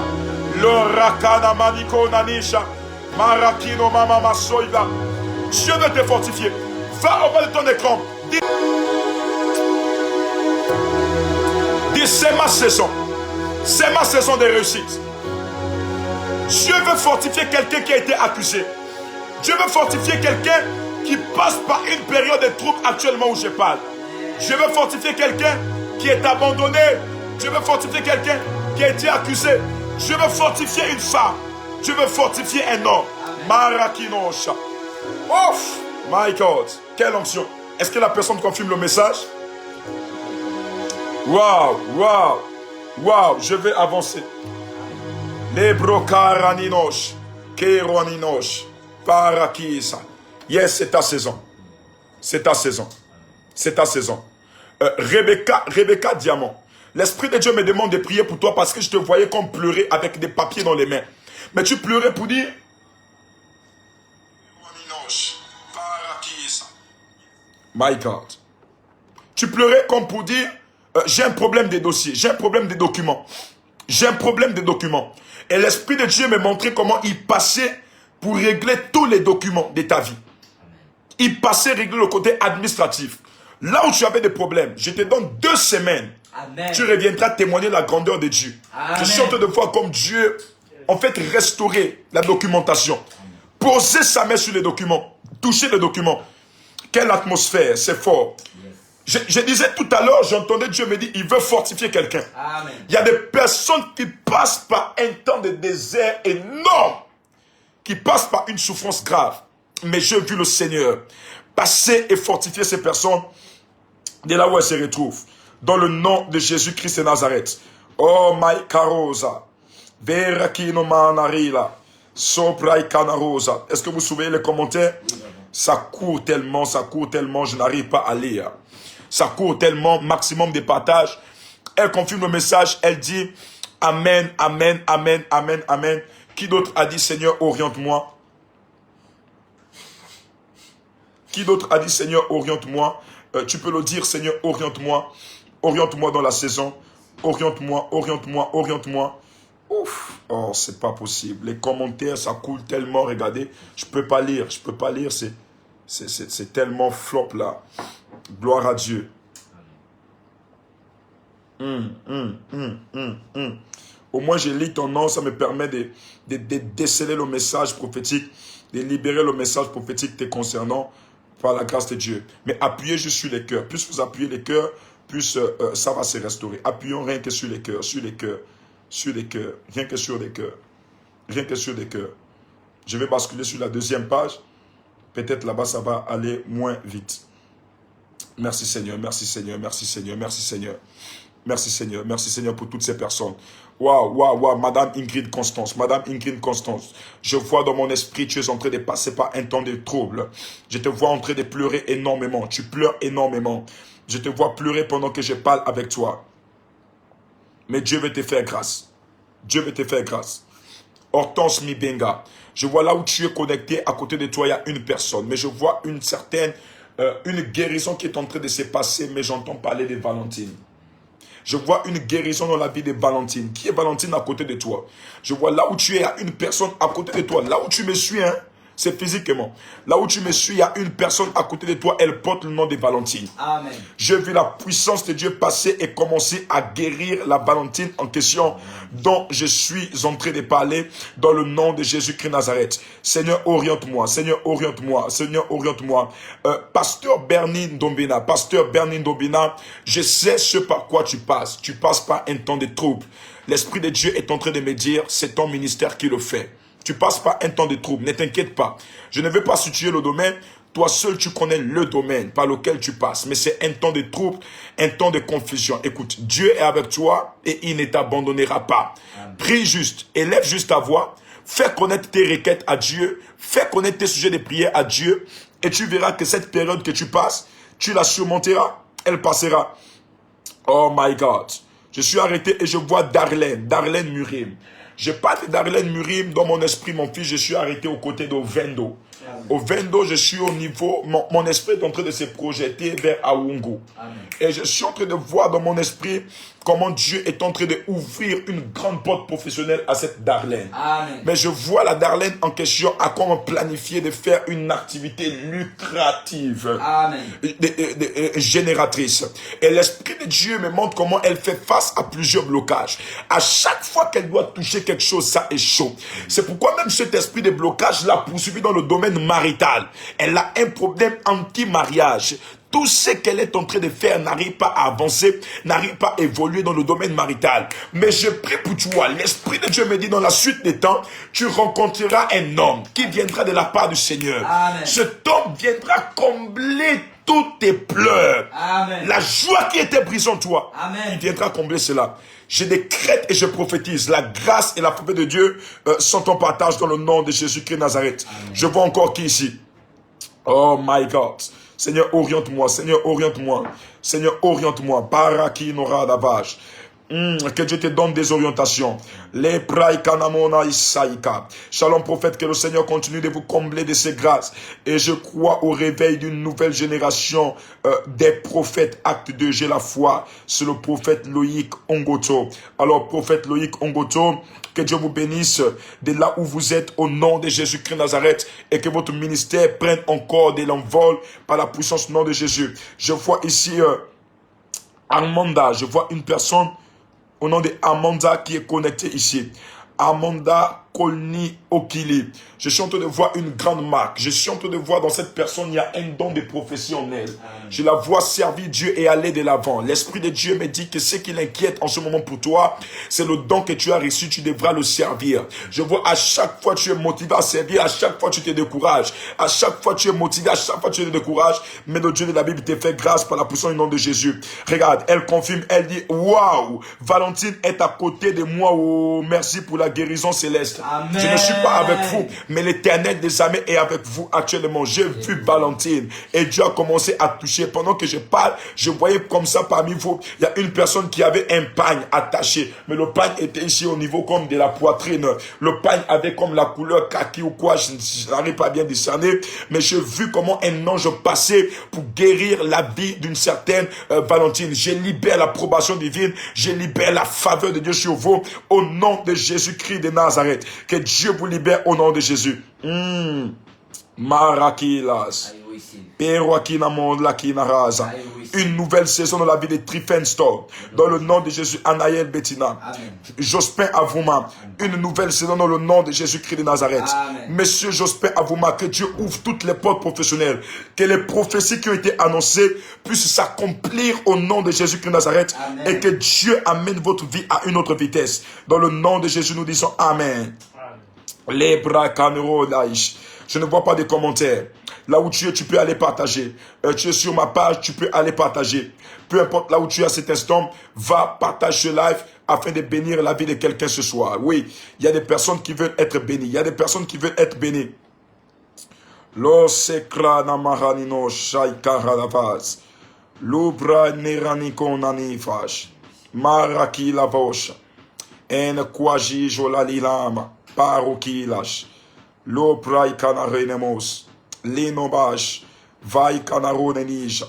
Lorakana maniko nanisha. Marakino mama masoida. Dieu veut te fortifier. Va au bas de ton écran. Dis c'est ma saison. C'est ma saison de réussite. Dieu veut fortifier quelqu'un qui a été accusé. Dieu veut fortifier quelqu'un qui passe par une période de trouble actuellement où je parle. Dieu veut fortifier quelqu'un qui est abandonné. Dieu veut fortifier quelqu'un qui a été accusé. Dieu veut fortifier une femme. Dieu veut fortifier un homme. Marakinosha. Ouf! My God. Quelle onction. Est-ce que la personne confirme le message? Waouh, waouh, waouh. Je vais avancer. Les brocaraninosh, keroninosh, parakisa. Yes, c'est ta saison. C'est ta saison. C'est ta saison. Rebecca Diamant. L'Esprit de Dieu me demande de prier pour toi parce que je te voyais comme pleurer avec des papiers dans les mains. Mais tu pleurais pour dire... My God. Tu pleurais comme pour dire, j'ai un problème des dossiers, j'ai un problème des documents. J'ai un problème des documents. Et l'Esprit de Dieu me montrait comment il passait pour régler tous les documents de ta vie. Il passait régler le côté administratif. Là où tu avais des problèmes, je te donne 2 semaines. Amen. Tu reviendras témoigner la grandeur de Dieu. Amen. Je suis en train de voir comme Dieu, en fait, restaurer la documentation. Poser sa main sur les documents. Toucher les documents. Quelle atmosphère, c'est fort. Je disais tout à l'heure, j'entendais Dieu me dire, il veut fortifier quelqu'un. Il y a des personnes qui passent par un temps de désert énorme, qui passent par une souffrance grave. Mais j'ai vu le Seigneur passer et fortifier ces personnes de là où elles se retrouvent. Dans le nom de Jésus-Christ de Nazareth. Oh my carosa. Verakino manarila. Soprai canarosa. Est-ce que vous souvenez les commentaires? Ça court tellement, je n'arrive pas à lire. Ça court tellement, maximum de partage. Elle confirme le message, elle dit Amen, Amen, Amen, Amen, Amen. Qui d'autre a dit Seigneur, oriente-moi? Qui d'autre a dit Seigneur, oriente-moi? Tu peux le dire, Seigneur, oriente-moi. Oriente-moi dans la saison. Oriente-moi, oriente-moi, oriente-moi. Ouf, oh, c'est pas possible. Les commentaires, ça coule tellement. Regardez, je peux pas lire, c'est tellement flop là. Gloire à Dieu. Au moins, je lis ton nom, ça me permet de déceler le message prophétique, de libérer le message prophétique te concernant par la grâce de Dieu. Mais appuyez juste sur les cœurs. Plus vous appuyez les cœurs, plus ça va se restaurer. Appuyons rien que sur les cœurs, sur les cœurs. Sur les cœurs, rien que sur les cœurs. Rien que sur les cœurs. Je vais basculer sur la 2e page. Peut-être là-bas, ça va aller moins vite. Merci Seigneur, merci Seigneur, merci Seigneur, merci Seigneur. Merci Seigneur, merci Seigneur pour toutes ces personnes. Waouh, waouh, waouh, Madame Ingrid Constance, Madame Ingrid Constance. Je vois dans mon esprit, tu es en train de passer par un temps de trouble. Je te vois en train de pleurer énormément. Tu pleures énormément. Je te vois pleurer pendant que je parle avec toi. Mais Dieu veut te faire grâce. Dieu veut te faire grâce. Hortense Mibenga. Je vois là où tu es connecté, à côté de toi, il y a une personne. Mais je vois une certaine, une guérison qui est en train de se passer, mais j'entends parler de Valentine. Je vois une guérison dans la vie de Valentine. Qui est Valentine à côté de toi? Je vois là où tu es, il y a une personne à côté de toi. Là où tu me suis, hein, c'est physiquement. Là où tu me suis, il y a une personne à côté de toi, elle porte le nom de Valentine. Amen. J'ai vu la puissance de Dieu passer et commencer à guérir la Valentine en question dont je suis en train de parler dans le nom de Jésus-Christ Nazareth. Seigneur, oriente-moi. Seigneur, oriente-moi. Seigneur, oriente-moi. Pasteur Bernin Dombina, je sais ce par quoi tu passes. Tu passes par un temps de trouble. L'Esprit de Dieu est en train de me dire, c'est ton ministère qui le fait. Tu passes par un temps de trouble, ne t'inquiète pas. Je ne veux pas situer le domaine. Toi seul, tu connais le domaine par lequel tu passes. Mais c'est un temps de trouble, un temps de confusion. Écoute, Dieu est avec toi et il ne t'abandonnera pas. Amen. Prie juste, élève juste ta voix. Fais connaître tes requêtes à Dieu. Fais connaître tes sujets de prière à Dieu. Et tu verras que cette période que tu passes, tu la surmonteras. Elle passera. Oh my God. Je suis arrêté et je vois Darlene Murim. Je parle de Darlene Murim dans mon esprit, mon fils. Je suis arrêté aux côtés d'Ovendo. Au Vendo, je suis au niveau, mon esprit est en train de se projeter vers Aoungo. Et je suis en train de voir dans mon esprit comment Dieu est en train d'ouvrir une grande porte professionnelle à cette Darlene. Amen. Mais je vois la Darlene en question à comment planifier de faire une activité lucrative, génératrice. Et l'Esprit de Dieu me montre comment elle fait face à plusieurs blocages. À chaque fois qu'elle doit toucher quelque chose, ça est chaud. C'est pourquoi même cet esprit de blocage l'a poursuivi dans le domaine marital. Elle a un problème anti-mariage. Tout ce qu'elle est en train de faire n'arrive pas à avancer, n'arrive pas à évoluer dans le domaine marital. Mais je prie pour toi. L'Esprit de Dieu me dit dans la suite des temps, tu rencontreras un homme qui viendra de la part du Seigneur. Amen. Cet homme viendra combler tous tes pleurs. Amen. La joie qui était brisée en toi, amen, il viendra combler cela. Je décrète et je prophétise. La grâce et la faveur de Dieu sont en partage dans le nom de Jésus-Christ Nazareth. Amen. Je vois encore qui ici? Oh my God. Seigneur, oriente-moi. Seigneur, oriente-moi. Seigneur, oriente-moi. Baraki nora davage. Que Dieu te donne des orientations. Les praïkanamona isaïka. Shalom prophète, que le Seigneur continue de vous combler de ses grâces. Et je crois au réveil d'une nouvelle génération des prophètes. Acte 2, j'ai la foi. C'est le prophète Loïc Ongoto. Alors prophète Loïc Ongoto, que Dieu vous bénisse de là où vous êtes au nom de Jésus-Christ Nazareth et que votre ministère prenne encore de l'envol par la puissance du nom de Jésus. Je vois ici Amanda, je vois une personne au nom de Amanda qui est connectée ici. Amanda Kolni Okili. Je suis en train de voir une grande marque. Je suis en train de voir dans cette personne, il y a un don de prophétie en elle. Je la vois servir Dieu et aller de l'avant. L'Esprit de Dieu me dit que ce qui l'inquiète en ce moment pour toi, c'est le don que tu as reçu, tu devras le servir. Je vois à chaque fois tu es motivé à servir, à chaque fois tu te décourages. À chaque fois tu es motivé, à chaque fois tu te décourages. Mais le Dieu de la Bible te fait grâce par la puissance du nom de Jésus. Regarde, elle confirme, elle dit, waouh, Valentine est à côté de moi. Oh, merci pour la guérison céleste. Amen. Je ne suis pas avec vous, mais l'Éternel des armées est avec vous actuellement. J'ai vu Valentine et Dieu a commencé à toucher. Pendant que je parle, je voyais comme ça parmi vous, il y a une personne qui avait un pagne attaché, mais le pagne était ici au niveau comme de la poitrine. Le pagne avait comme la couleur kaki ou quoi, je n'arrive pas à bien discerner, mais j'ai vu comment un ange passait pour guérir la vie d'une certaine Valentine. Je libère l'approbation divine, je libère la faveur de Dieu sur vous au nom de Jésus-Christ de Nazareth. Que Dieu vous libère au nom de Jésus. Marakilas. Une nouvelle saison dans la vie de Trifenstore. Dans le nom de Jésus, Anaël Bettina. Jospin Avouma. Une nouvelle saison dans le nom de Jésus-Christ de Nazareth. Amen. Monsieur Jospin Avouma, que Dieu ouvre toutes les portes professionnelles. Que les prophéties qui ont été annoncées puissent s'accomplir au nom de Jésus-Christ de Nazareth. Amen. Et que Dieu amène votre vie à une autre vitesse. Dans le nom de Jésus, nous disons Amen. Les bras canero laïch. Je ne vois pas de commentaires. Là où tu es, tu peux aller partager. Tu es sur ma page, tu peux aller partager. Peu importe là où tu es à cet instant, va partager ce live afin de bénir la vie de quelqu'un ce soir. Oui, il y a des personnes qui veulent être bénies. Il y a des personnes qui veulent être bénies. Lo sekra namaranino shaikaradavaz. Lubra neraniko nanifash. Maraki lavosh. En kwaji jolalilama. Parokilash. Lo prai canarenemos. Linobash. Vai canaronenija.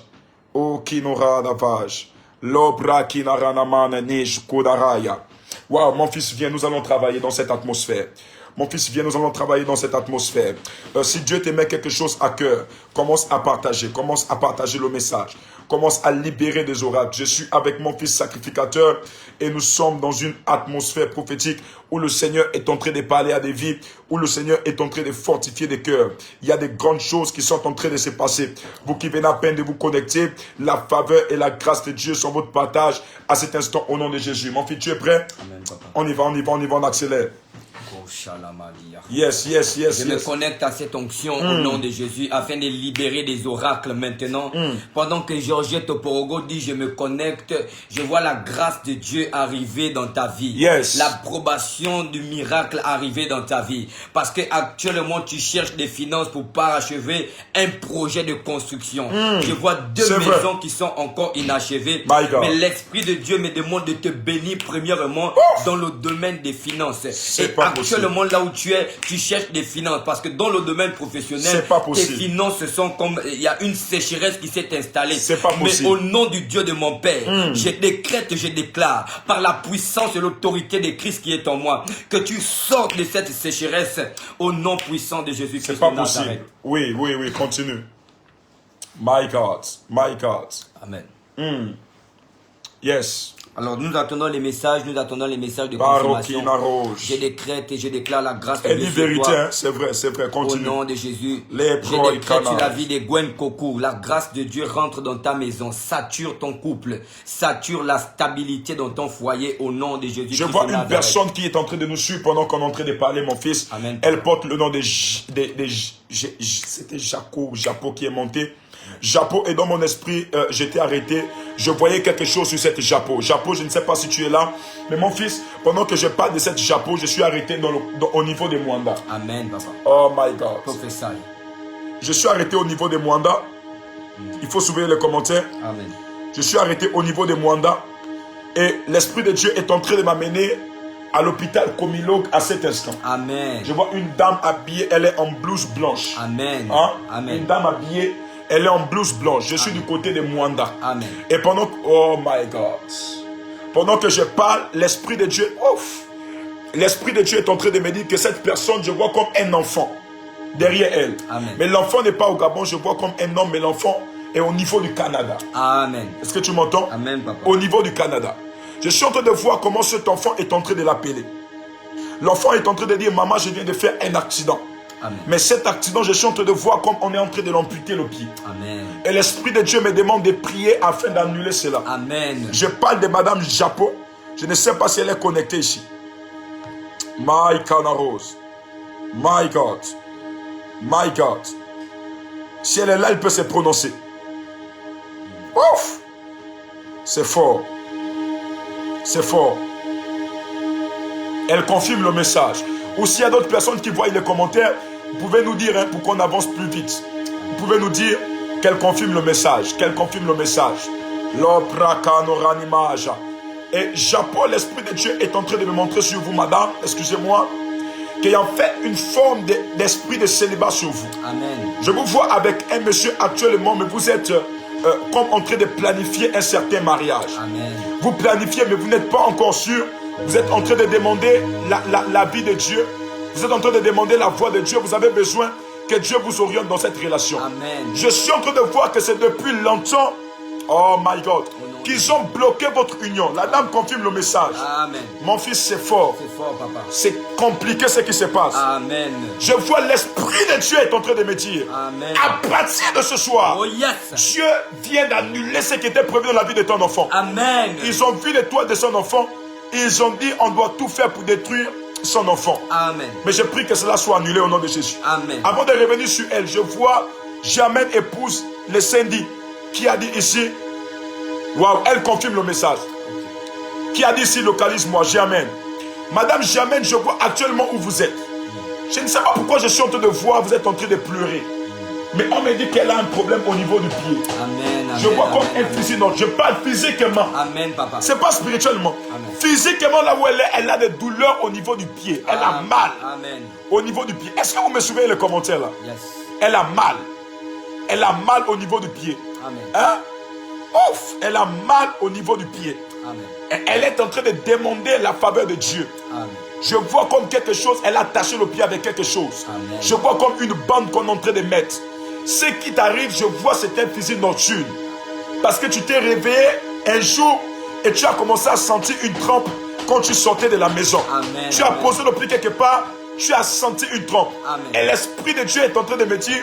O kinora davage. Lo bra kinaranamane nij kodaraya. Waouh, mon fils, viens, nous allons travailler dans cette atmosphère. Mon fils, viens, nous allons travailler dans cette atmosphère. Si Dieu te met quelque chose à cœur, commence à partager le message. Commence à libérer des oracles. Je suis avec mon fils sacrificateur et nous sommes dans une atmosphère prophétique où le Seigneur est en train de parler à des vies, où le Seigneur est en train de fortifier des cœurs. Il y a des grandes choses qui sont en train de se passer. Vous qui venez à peine de vous connecter, la faveur et la grâce de Dieu sont votre partage à cet instant au nom de Jésus. Mon fils, tu es prêt? Amen, papa. On y va, on accélère. Yes. Je me connecte à cette onction au nom de Jésus afin de libérer des oracles maintenant. Pendant que Georgette Oporogo dit je me connecte, je vois la grâce de Dieu arriver dans ta vie. Yes. L'approbation du miracle arriver dans ta vie. Parce que actuellement tu cherches des finances pour parachever un projet de construction. Je vois deux maisons qui sont encore inachevées. Mais l'Esprit de Dieu me demande de te bénir premièrement dans le domaine des finances. Et actuellement là où tu es, tu cherches des finances parce que dans le domaine professionnel, tes finances sont comme il y a une sécheresse qui s'est installée. Mais au nom du Dieu de mon Père, je décrète, je déclare par la puissance et l'autorité de Christ qui est en moi que tu sortes de cette sécheresse au nom puissant de Jésus-Christ. C'est pas possible. Oui, continue. My God. Amen. Yes. Alors nous attendons les messages de confirmation. Je décrète et je déclare la grâce de Dieu sur toi. Hein? C'est vrai, continue. Au nom de Jésus, je décrète sur la vie de Gwen Kokou. La grâce de Dieu rentre dans ta maison, sature ton couple, sature la stabilité dans ton foyer au nom de Jésus. Je vois une personne qui est en train de nous suivre pendant qu'on est en train de parler, mon fils. Amen. Elle porte le nom de c'était Japo qui est monté. Japo, et dans mon esprit, j'étais arrêté. Je voyais quelque chose sur cette Japo. Japo, je ne sais pas si tu es là. Mais mon fils, pendant que je parle de cette Japo, je suis arrêté au niveau des Mwanda. Amen, papa. Oh my God. Prophète. Je suis arrêté au niveau des Mwanda. Il faut soulever les commentaires. Amen. Je suis arrêté au niveau des Mwanda. Et l'Esprit de Dieu est en train de m'amener à l'hôpital Comilog à cet instant. Amen. Je vois une dame habillée, elle est en blouse blanche. Amen. Hein? Amen. Une dame habillée, elle est en blouse blanche. Je suis du côté de Mwanda. Amen. Et pendant que, oh my God, pendant que je parle, l'Esprit de Dieu, l'Esprit de Dieu est en train de me dire que cette personne, je vois comme un enfant derrière elle. Amen. Mais l'enfant n'est pas au Gabon, je vois comme un homme, mais l'enfant est au niveau du Canada. Amen. Est-ce que tu m'entends? Amen, papa. Au niveau du Canada. Je suis en train de voir comment cet enfant est en train de l'appeler. L'enfant est en train de dire, maman, je viens de faire un accident. Amen. Mais cet accident, je suis en train de voir comme on est en train de l'amputer le pied. Amen. Et l'Esprit de Dieu me demande de prier afin d'annuler cela. Amen. Je parle de Madame Japo. Je ne sais pas si elle est connectée ici. My Kana Rose. My God. My God. Si elle est là, elle peut se prononcer. Ouf! C'est fort. C'est fort. Elle confirme le message. Ou s'il y a d'autres personnes qui voient les commentaires, vous pouvez nous dire pour qu'on avance plus vite. Vous pouvez nous dire qu'elle confirme le message. Qu'elle confirme le message. Et Japo, l'Esprit de Dieu est en train de me montrer sur vous, madame, excusez-moi, qu'il y a en fait une forme d'esprit de célibat sur vous. Amen. Je vous vois avec un monsieur actuellement, mais vous êtes comme en train de planifier un certain mariage. Amen. Vous planifiez, mais vous n'êtes pas encore sûr. Vous êtes en train de demander la vie de Dieu. Vous êtes en train de demander la voix de Dieu. Vous avez besoin que Dieu vous oriente dans cette relation. Amen. Je suis en train de voir que c'est depuis longtemps, oh my God, qu'ils ont bloqué votre union. La dame confirme le message. Amen. Mon fils, c'est fort. C'est fort, papa. C'est compliqué ce qui se passe. Amen. Je vois l'Esprit de Dieu est en train de me dire, Amen. à partir de ce soir, Oh yes. Dieu vient d'annuler ce qui était prévu dans la vie de ton enfant. Amen. Ils ont vu les toits de son enfant. Ils ont dit, on doit tout faire pour détruire son enfant. Amen. Mais je prie que cela soit annulé au nom de Jésus. Amen. Avant de revenir sur elle, je vois Jamen épouse le Cindy qui a dit ici, waouh, elle confirme le message. Qui a dit ici, localise-moi, Jamen. Madame Jamen, je vois actuellement où vous êtes. Je ne sais pas pourquoi je suis en train de voir, vous êtes en train de pleurer. Mais on me dit qu'elle a un problème au niveau du pied. Amen. Je vois comme un physique. Non, je parle physiquement. Amen, papa. C'est pas spirituellement. Amen. Physiquement, là où elle a des douleurs au niveau du pied. Elle a mal Amen. au niveau du pied. Est-ce que vous me suivez les commentaires là? Yes. Elle a mal. Elle a mal au niveau du pied. Amen. Hein? Ouf! Elle a mal au niveau du pied. Amen. Et elle est en train de demander la faveur de Dieu. Amen. Je vois comme quelque chose, elle a attaché le pied avec quelque chose. Amen. Je vois comme une bande qu'on est en train de mettre. Ce qui t'arrive, je vois, c'est un fusil nocturne. Parce que tu t'es réveillé un jour et tu as commencé à sentir une trempe quand tu sortais de la maison. Amen. Tu as posé le pied quelque part, tu as senti une trempe. Amen. Et l'Esprit de Dieu est en train de me dire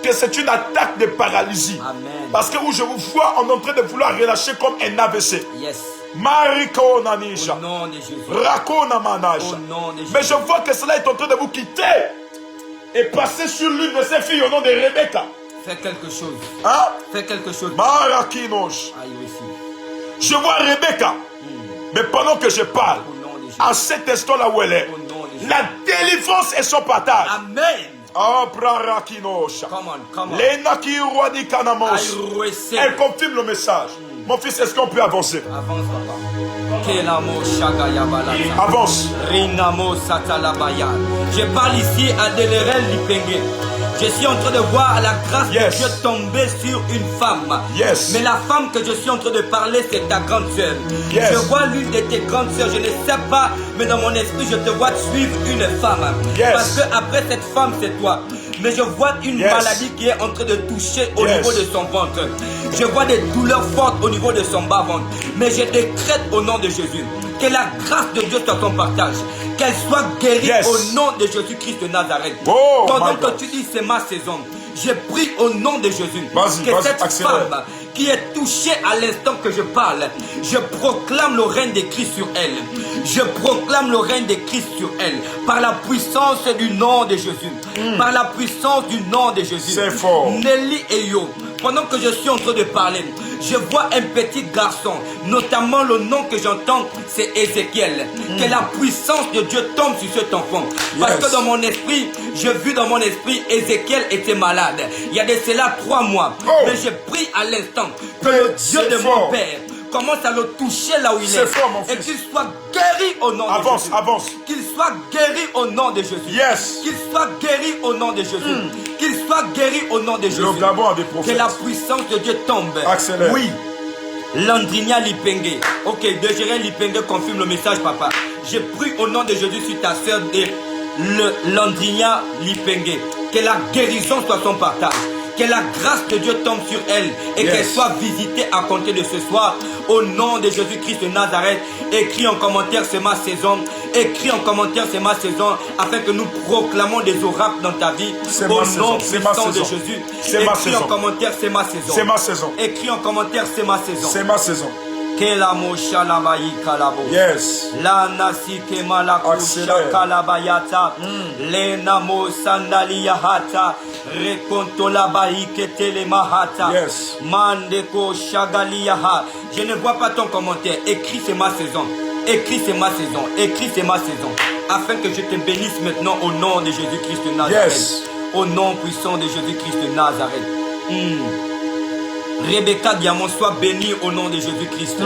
que c'est une attaque de paralysie. Amen. Parce que où je vous vois, on est en train de vouloir relâcher comme un AVC. Yes. Mariko Nanisha. Au nom de Jésus. Rakona Manasha. Au nom de Jésus. Mais je vois que cela est en train de vous quitter et passer sur l'une de ses filles au nom de Rebecca. Fais quelque chose. Hein? Fais quelque chose. Marakinosh. Aïe aussi. Je vois Rebecca. Mais pendant que je parle, Au nom de Jésus. à cet instant-là où elle est, Au nom de Jésus. la délivrance est son partage. Amen. Oh, Brarakinosha. Come on, come on. Lenaki Ruadi Kanamos. I receive. Elle confirme le message. Mon fils, est-ce qu'on peut avancer? Avance, papa. Kelamo Shagaya Balata. Avance. Rinamo Satalabaya. Je parle ici à Delerel Lipenge. Je suis en train de voir la grâce Yes. de Dieu tomber sur une femme. Yes. Mais la femme que je suis en train de parler, c'est ta grande sœur. Yes. Je vois l'une de tes grandes sœurs, je ne sais pas, mais dans mon esprit, je te vois suivre une femme. Yes. Parce que après cette femme, c'est toi. Mais je vois une Yes. maladie qui est en train de toucher au Yes. niveau de son ventre. Je vois des douleurs fortes au niveau de son bas-ventre. Mais je décrète au nom de Jésus que la grâce de Dieu soit ton partage. Qu'elle soit guérie Yes. au nom de Jésus-Christ de Nazareth. Oh, Pendant my que God. tu dis c'est ma saison, je prie au nom de Jésus Vas-y, que vas-y, cette accélère. femme qui est touchée à l'instant que je parle, je proclame le règne de Christ sur elle. Je proclame le règne de Christ sur elle. Par la puissance du nom de Jésus. Par la puissance du nom de Jésus. C'est fort. Nelly et Yo, pendant que je suis en train de parler, je vois un petit garçon, notamment le nom que j'entends, c'est Ézéchiel. Que la puissance de Dieu tombe sur cet enfant. Parce Yes. que dans mon esprit, j'ai vu dans mon esprit, Ézéchiel était malade. Il y a de cela 3 mois. Oh. Mais j'ai pris à l'instant que le Dieu C'est de fort. mon Père commence à le toucher là où il C'est est. fort, mon Et fils. qu'il soit guéri au nom de Avance, Jésus. avance. Qu'il soit guéri au nom de Jésus. Yes. Qu'il soit guéri au nom de Jésus. Qu'il soit guéri au nom de Jésus. Le Gabon a des Que prophètes. la puissance de Dieu tombe. Accélère. Oui. Landrinia Lipenge. Ok, Dégéré Lipenge confirme le message, papa. J'ai pris au nom de Jésus sur ta soeur de Landrinia Lipenge. Que la guérison soit son partage. Que la grâce de Dieu tombe sur elle et Yes. qu'elle soit visitée à compter de ce soir. Au nom de Jésus-Christ de Nazareth. Écris en commentaire, c'est ma saison. Écris en commentaire, c'est ma saison. Afin que nous proclamons des oracles dans ta vie. C'est Au ma nom saison, c'est ma puissant de saison. Jésus. C'est ma Écris saison. en commentaire, c'est ma saison. C'est ma saison. Écris en commentaire, c'est ma saison. C'est ma saison. Kelamo shalabayi kalabo. Yes. La nasi kemalaku Accélère. shakalabayata. Lena mo sandaliyahata. Rekontolabayi ketelemahata. Yes. Mandeko shagaliyaha. Je ne vois pas ton commentaire. Écris c'est ma saison. Écris c'est ma saison. Écris c'est ma saison. Afin que je te bénisse maintenant au nom de Jésus-Christ de Nazareth. Yes. Au nom puissant de Jésus-Christ de Nazareth. Rebecca Diamant, soit bénie au nom de Jésus-Christ.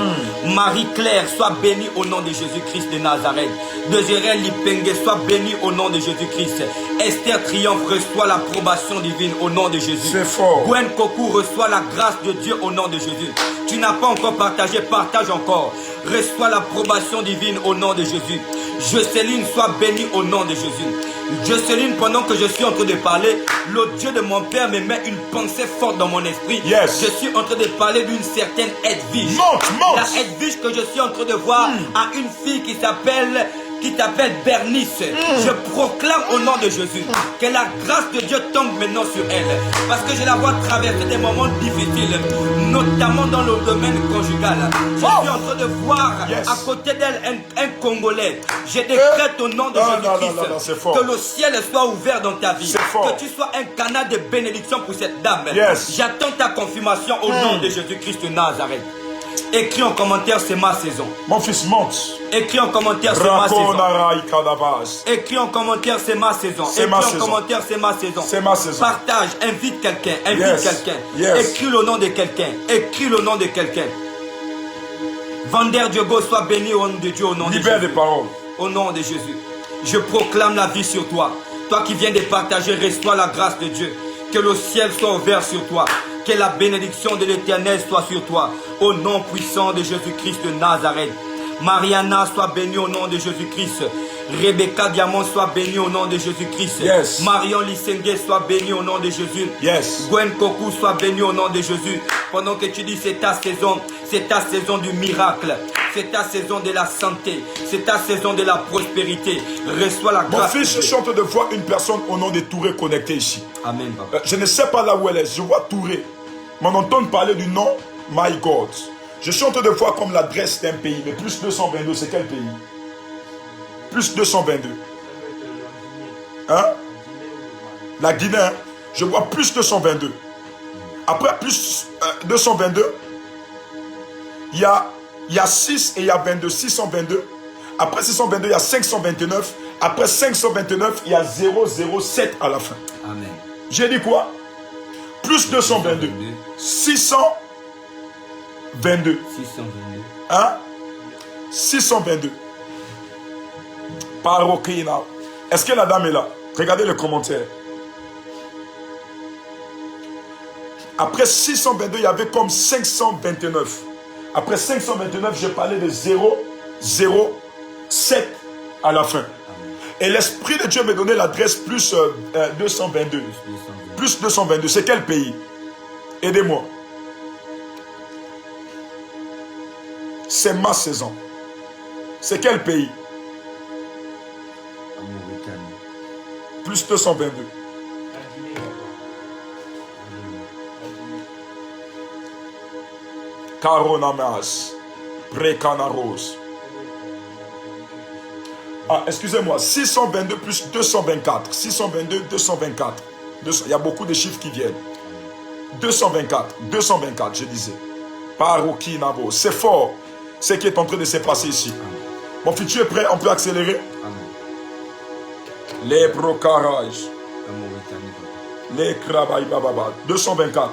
Marie-Claire, soit bénie au nom de Jésus-Christ de Nazareth. Désiré Lipenge, soit bénie au nom de Jésus-Christ. Esther Triomphe reçoit l'approbation divine au nom de Jésus. C'est fort. Gwen Koku reçoit la grâce de Dieu au nom de Jésus. Tu n'as pas encore partagé, partage encore. Reçois l'approbation divine au nom de Jésus. Jocelyne, soit bénie au nom de Jésus. Jocelyne, pendant que je suis en train de parler, le Dieu de mon Père me met une pensée forte dans mon esprit. Yes. Je suis en train de parler d'une certaine Edwige. Monte, monte. La Edwige que je suis en train de voir a une fille qui s'appelle Bernice. Je proclame au nom de Jésus que la grâce de Dieu tombe maintenant sur elle. Parce que je la vois traverser des moments difficiles, notamment dans le domaine conjugal. Je suis en train de voir Yes. à côté d'elle un Congolais. Je décrète au nom de Ah, non, Jésus-Christ non, c'est fort. que le ciel soit ouvert dans ta vie. C'est fort. Que tu sois un canal de bénédiction pour cette dame. Yes. J'attends ta confirmation au nom de Jésus-Christ de Nazareth. Écris en commentaire, c'est ma saison. Mon fils, monte. Écris en commentaire, c'est ma saison. Rakonarai Kadabas. Écris en commentaire, c'est ma saison. C'est Écris ma en saison. commentaire, c'est ma saison. C'est ma saison. Partage, invite quelqu'un, invite Yes. quelqu'un. Yes. Écris le nom de quelqu'un. Écris le nom de quelqu'un. Vander Diogo, soit béni au nom de Dieu, au nom de Libère des Jésus. paroles. Au nom de Jésus. Je proclame la vie sur toi. Toi qui viens de partager, reçois la grâce de Dieu. Que le ciel soit ouvert sur toi. Que la bénédiction de l'Éternel soit sur toi. Au nom puissant de Jésus-Christ de Nazareth. Mariana, soit bénie au nom de Jésus-Christ. Rebecca Diamant soit bénie au nom de Jésus-Christ. Yes. Marion Lissengue soit bénie au nom de Jésus. Yes. Gwen Kokou soit bénie au nom de Jésus. Pendant que tu dis c'est ta saison du miracle. C'est ta saison de la santé. C'est ta saison de la prospérité. Reçois la grâce. Mon fils, je suis en train de voir une personne au nom de Touré connectée ici. Amen, papa. Je ne sais pas là où elle est. Je vois Touré. Mais on entend parler du nom My God. Je suis en train de voir comme l'adresse d'un pays. Mais plus 222, c'est quel pays? Plus 222. Hein? La Guinée, hein? Je vois plus 222. Après plus 222, il y a 6 et il y a 22. 622. Après 622, il y a 529. Après 529, il y a 007 à la fin. Amen. J'ai dit quoi? Plus 222. 622. 622. Hein? 622. Parokina. Est-ce que la dame est là? Regardez les commentaires. Après 622, il y avait comme 529. Après 529, j'ai parlé de 007 à la fin. Et l'Esprit de Dieu me donnait l'adresse plus 222. Plus 222. C'est quel pays? Aidez-moi. C'est ma saison. C'est quel pays? Plus 222. Caronamas. Precanaros. Ah, excusez-moi. 622 plus 224. 622, 224. Il y a beaucoup de chiffres qui viennent. 224. 224, je disais. Parokinabo. C'est fort. Ce qui est en train de se passer ici. Mon fils, tu es prêt? On peut accélérer? Les brocarage. Les krabaï bababa. 224.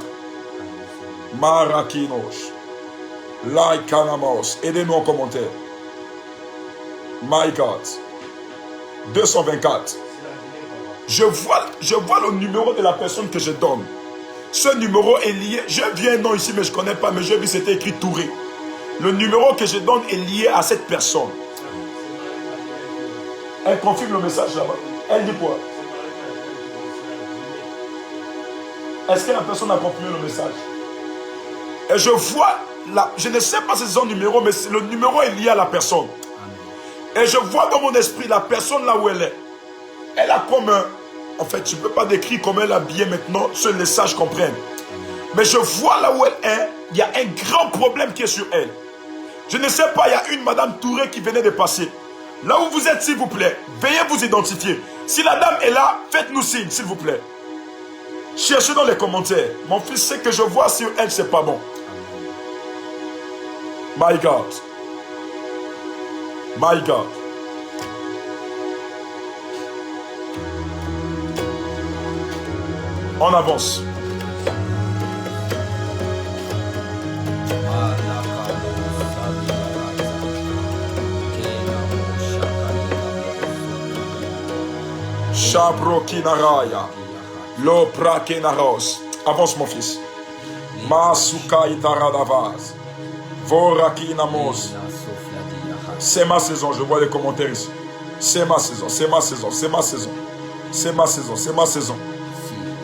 Marakinos. Laikanamos. Aidez-nous en commentaire. My God. 224. Je vois le numéro de la personne que je donne. Ce numéro est lié. Je viens un nom ici, mais je ne connais pas. Mais j'ai vu c'était écrit Touré. Le numéro que je donne est lié à cette personne. Elle confirme le message là-bas. Elle dit quoi? Est-ce que la personne a compris le message? Et je vois, je ne sais pas si c'est son numéro, mais le numéro est lié à la personne. Et je vois dans mon esprit la personne là où elle est. Elle a comme un... En fait, je ne peux pas décrire comment elle est habillée maintenant, seuls les sages comprennent. Mais je vois là où elle est, il y a un grand problème qui est sur elle. Je ne sais pas, il y a une Madame Touré qui venait de passer. Là où vous êtes, s'il vous plaît, veuillez vous identifier. Si la dame est là, faites-nous signe, s'il vous plaît. Cherchez dans les commentaires. Mon fils, ce que je vois sur elle, c'est pas bon. My God. My God. On avance. Shabrokinaraya. Loprakenaros. Avance mon fils. Masukai taradavaz. Vorakinamos. C'est ma saison, je vois les commentaires ici. C'est ma saison, c'est ma saison, c'est ma saison. C'est ma saison, c'est ma saison.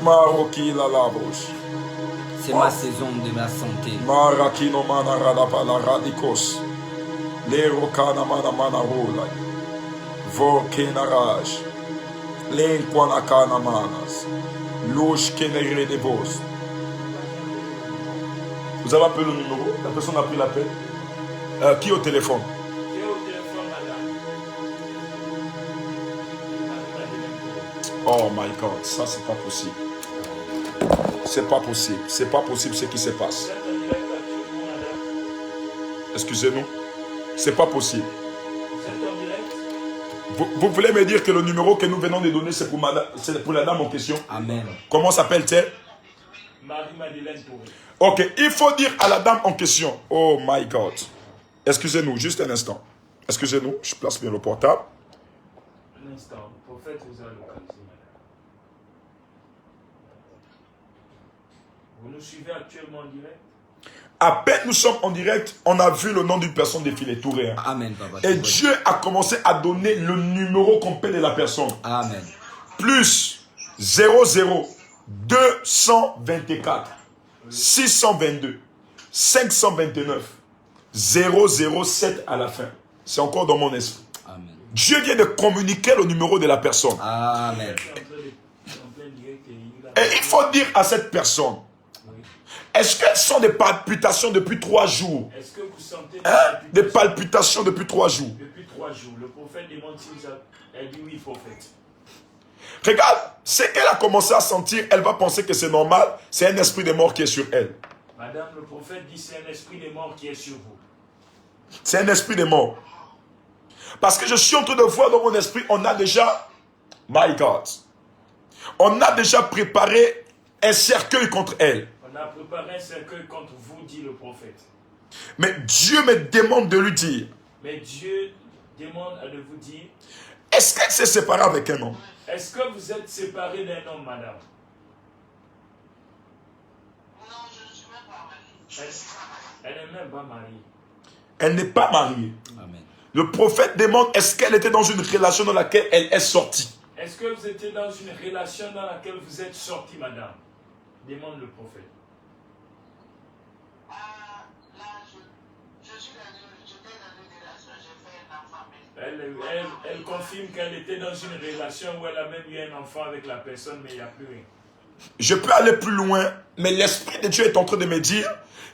Maroki la lavouche. C'est ma saison de la santé. Marakino manarada pala radikos. Lerokana mana mana rola. Vokenaraj. Lenkwanakana manas. Louche kenere de vos. Vous avez appelé le numéro? La personne a pris l'appel. Qui est au téléphone? Qui est au téléphone, madame? Oh my God, ça c'est pas possible. C'est pas possible. C'est pas possible ce qui se passe. Vous êtes en direct actuellement, madame? Excusez-nous. C'est pas possible. Vous êtes en direct? Vous voulez me dire que le numéro que nous venons de donner, c'est pour la dame en question? Amen. Comment s'appelle-t-elle? Marie-Madeleine Touré. Ok, il faut dire à la dame en question. Oh my God. Excusez-nous, juste un instant. Excusez-nous, je place bien le portable. Un instant, le prophète vous a localisé, madame. Vous nous suivez actuellement en direct? À peine nous sommes en direct, on a vu le nom d'une personne défiler, Touré. Amen, papa. Et Dieu a commencé à donner le numéro complet de la personne. Amen. Plus 00 224 622 529 007 à la fin. C'est encore dans mon esprit. Amen. Dieu vient de communiquer le numéro de la personne. Amen. Et il faut dire à cette personne, est-ce qu'elles sont des palpitations depuis 3 jours? Est-ce que vous sentez Des palpitations depuis 3 jours. Depuis 3 jours. Le prophète demande si vous avez... Elle dit oui, prophète. Regarde, ce qu'elle a commencé à sentir, elle va penser que c'est normal. C'est un esprit de mort qui est sur elle. Madame, le prophète dit c'est un esprit de mort qui est sur vous. C'est un esprit de mort. Parce que je suis en train de voir dans mon esprit, on a déjà, my God, on a déjà préparé un cercueil contre elle. On a préparé un cercueil contre vous, dit le prophète. Mais Dieu me demande de lui dire, Mais Dieu demande de vous dire, est-ce qu'elle s'est séparée avec un homme? est-ce que vous êtes séparé d'un homme, madame? Non, je ne suis même pas mariée. Elle n'est même pas mariée. Elle n'est pas mariée. Amen. Le prophète demande, est-ce qu'elle était dans une relation dans laquelle elle est sortie? Est-ce que vous étiez dans une relation dans laquelle vous êtes sorti, madame? Demande le prophète. Là, j'étais dans une relation, j'ai fait un enfant. Mais... Elle confirme qu'elle était dans une relation où elle a même eu un enfant avec la personne, mais il n'y a plus rien. Je peux aller plus loin, mais l'Esprit de Dieu est en train de me dire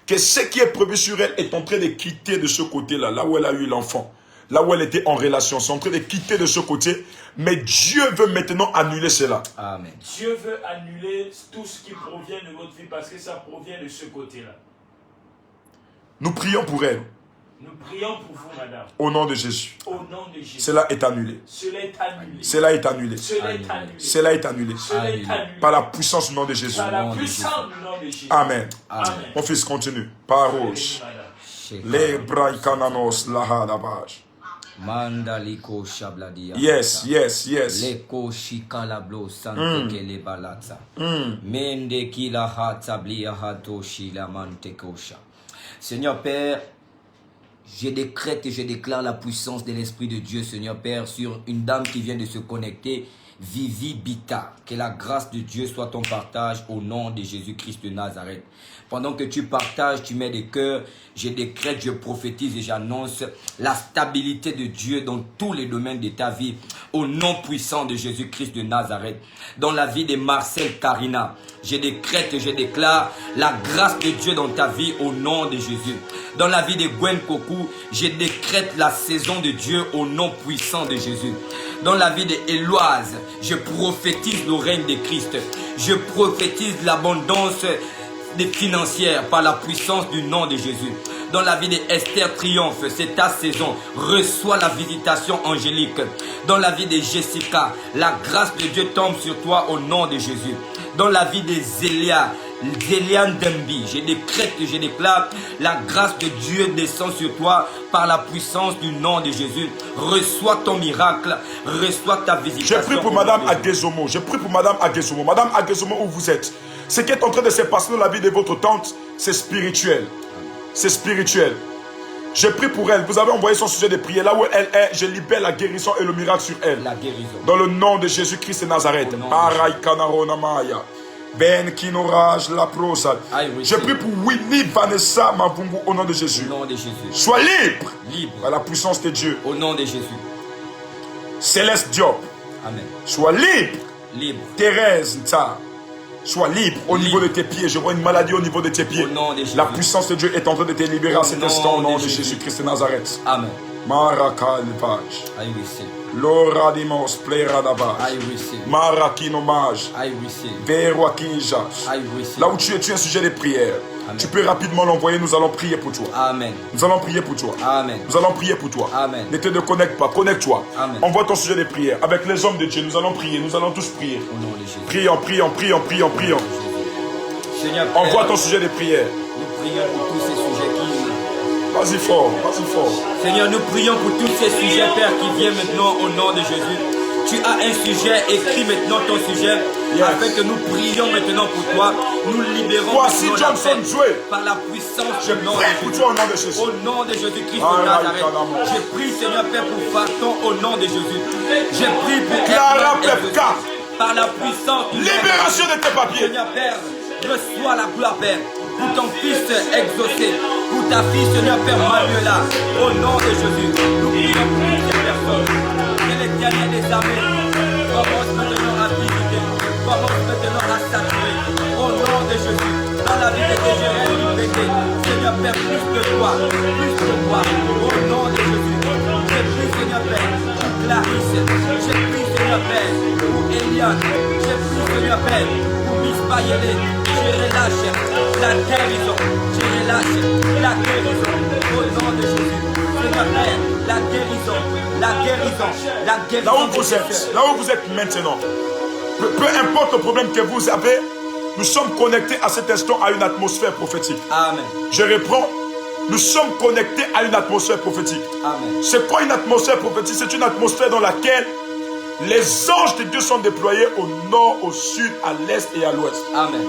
que ce qui est prévu sur elle est en train de quitter de ce côté-là, là où elle a eu l'enfant, là où elle était en relation. C'est en train de quitter de ce côté, mais Dieu veut maintenant annuler cela. Amen. Dieu veut annuler tout ce qui provient de votre vie parce que ça provient de ce côté-là. Nous prions pour elle, Nous prions pour vous, madame. au nom de Jésus. Au nom de Jésus. Cela est annulé. Cela est annulé. Cela est annulé. Cela est annulé. Cela est annulé. Cela est annulé. Par la puissance du nom de Jésus. Par la puissance du nom de Jésus. Amen. Amen. Mon fils, continue. Paroche. Madame. Les braïkananos lahadabaj. Mandaliko shabladia. Yes, yes, yes. Leko shikalablo sante kele balatsa. Mende kila hatablia hatoshi la mantekosha. Seigneur Père, je décrète et je déclare la puissance de l'Esprit de Dieu, Seigneur Père, sur une dame qui vient de se connecter, Vivi Bita. Que la grâce de Dieu soit ton partage au nom de Jésus-Christ de Nazareth. Pendant que tu partages, tu mets des cœurs, je décrète, je prophétise et j'annonce la stabilité de Dieu dans tous les domaines de ta vie, au nom puissant de Jésus-Christ de Nazareth. Dans la vie de Marcel Karina, je décrète et je déclare la grâce de Dieu dans ta vie au nom de Jésus. Dans la vie de Gwen Kokou, je décrète la saison de Dieu au nom puissant de Jésus. Dans la vie de Éloise, je prophétise le règne de Christ. Je prophétise l'abondance financière par la puissance du nom de Jésus. Dans la vie de Esther Triomphe, c'est ta saison. Reçois la visitation angélique. Dans la vie de Jessica, la grâce de Dieu tombe sur toi au nom de Jésus. Dans la vie de Zéliane Dembi, je décrète et je déclare la grâce de Dieu descend sur toi par la puissance du nom de Jésus. Reçois ton miracle, reçois ta visitation. Je prie pour Madame Agezomo. Je prie pour Madame Agezomo. Madame Agezomo, où vous êtes? Ce qui est en train de se passer dans la vie de votre tante, c'est spirituel. C'est spirituel. Je prie pour elle. Vous avez envoyé son sujet de prière. Là où elle est, je libère la guérison et le miracle sur elle. La guérison. Dans le nom de Jésus-Christ de Nazareth. Ben Kinorage la prosade. Je prie pour Winnie Vanessa Mavungu au nom de Jésus. Au nom de Jésus. Sois libre. Libre. Par la puissance de Dieu. Au nom de Jésus. Céleste Diop. Amen. Sois libre. Libre. Thérèse Nta. Sois libre au niveau de tes pieds. Je vois une maladie au niveau de tes pieds. Au nom de Jésus. La puissance de Dieu est en train de te libérer à cet instant au nom de Jésus-Christ de Nazareth. Amen. Marakalvaj. I receive. Loradimos pleradavaj. I receive. Marakinomaj. I receive. Veroakija. I receive. Là où tu es un sujet de prière. Amen. Tu peux rapidement l'envoyer. Nous allons prier pour toi. Amen. Nous allons prier pour toi. Amen. Nous allons prier pour toi. Amen. Ne te déconnecte pas. Connecte-toi. Amen. Envoie ton sujet de prière. Avec les hommes de Dieu, nous allons prier. Nous allons tous prier. Au nom de Jésus. Prions, prions, prions, prions, prions. Seigneur, Envoie ton sujet de prière. nous prions pour tous ces sujets qui... Vas-y fort, vas-y fort. Seigneur, nous prions pour tous ces sujets, Père, qui viennent maintenant au nom de Jésus. Tu as un sujet, écris maintenant ton sujet. afin que nous prions maintenant pour toi. Nous libérons Voici maintenant la Johnson peine Joué. par la puissance Je du nom de prie pour Jésus. toi au nom de Jésus. Au nom de Jésus-Christ de Nazareth, je prie, Seigneur Père, pour Phaton au nom de Jésus. Je prie pour Clara Edmond Exaucé, Pepka. par la puissance du nom de Libération de tes papiers. Seigneur Père, reçois la gloire, Père, pour ton fils exaucé, pour ta fille, Seigneur Père Manuela, au nom de Jésus. Nous prions pour toutes ces personnes. Que l'Éternel des armées commence maintenant à visiter, commence maintenant à saturer, au nom de Jésus. Dans la vie de tes Jérémie répété, Seigneur Père, plus de toi, au nom de Jésus. Je prie, Seigneur Père, pour Clarisse, je prie, Seigneur Père, pour Eliane, je prie, Seigneur Père, pour Miss Bayele, je relâche la guérison, je relâche la guérison, au nom de Jésus. Seigneur Père, la guérison, la guérison, la guérison. Là où vous êtes maintenant, peu importe le problème que vous avez, nous sommes connectés à cet instant à une atmosphère prophétique. Amen. Je reprends. Nous sommes connectés à une atmosphère prophétique. Amen. C'est quoi une atmosphère prophétique? C'est une atmosphère dans laquelle les anges de Dieu sont déployés au nord, au sud, à l'est et à l'ouest. Amen.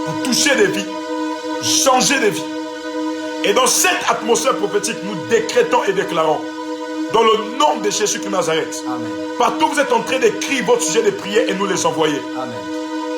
Pour toucher des vies, changer des vies. Et dans cette atmosphère prophétique, nous décrétons et déclarons, dans le nom de Jésus-Christ de Nazareth, Amen. partout vous êtes en train d'écrire votre sujet de prière et nous les envoyer. Amen.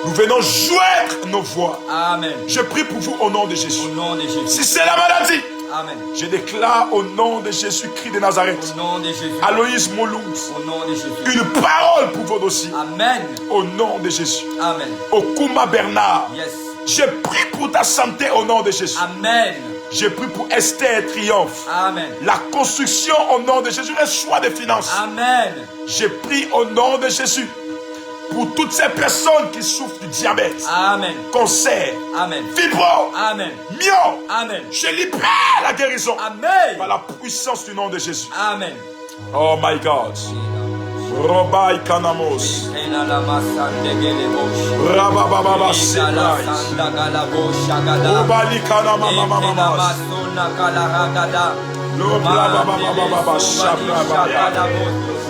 Nous venons joindre nos voix. Amen. Je prie pour vous au nom de Jésus. Au nom de Jésus. Si c'est la maladie, Amen. je déclare au nom de Jésus-Christ de Nazareth, Au nom de Jésus. Aloïs Moulouz, Au nom de Jésus. une parole pour vos dossiers. Amen. Au nom de Jésus. Amen. Okuma Bernard, Yes. je prie pour ta santé au nom de Jésus. Amen. Je prie pour Esther Triomphe. Amen. La construction au nom de Jésus, le choix des finances. Amen. Je prie au nom de Jésus pour toutes ces personnes qui souffrent du diabète, Amen. cancer, Amen. fibro, Amen. myo. Amen. Je libère la guérison Amen. par la puissance du nom de Jésus. Amen. Oh my God. Robai Kanamos. Rabababa Sebrai. Obali Kanamamamamas. Lobrabababa Shabrabaya.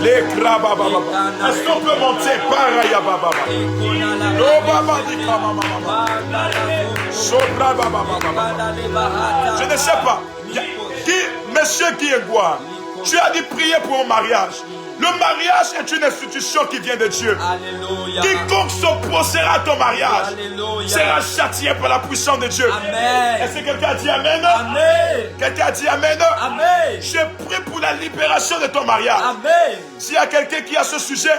Les Krabababa. Est-ce qu'on peut monter Paraya Baba? Lobabali Kanamamama. Sobrabababa. Je ne sais pas. Monsieur Guégoire, tu as dit prier pour un mariage. Le mariage est une institution qui vient de Dieu. Alléluia. Quiconque s'opposera à ton mariage Alléluia. sera châtié par la puissance de Dieu. Amen. Est-ce que quelqu'un a dit Amen? Amen. Quelqu'un a dit Amen? Amen. Je prie pour la libération de ton mariage. Amen. S'il y a quelqu'un qui a ce sujet,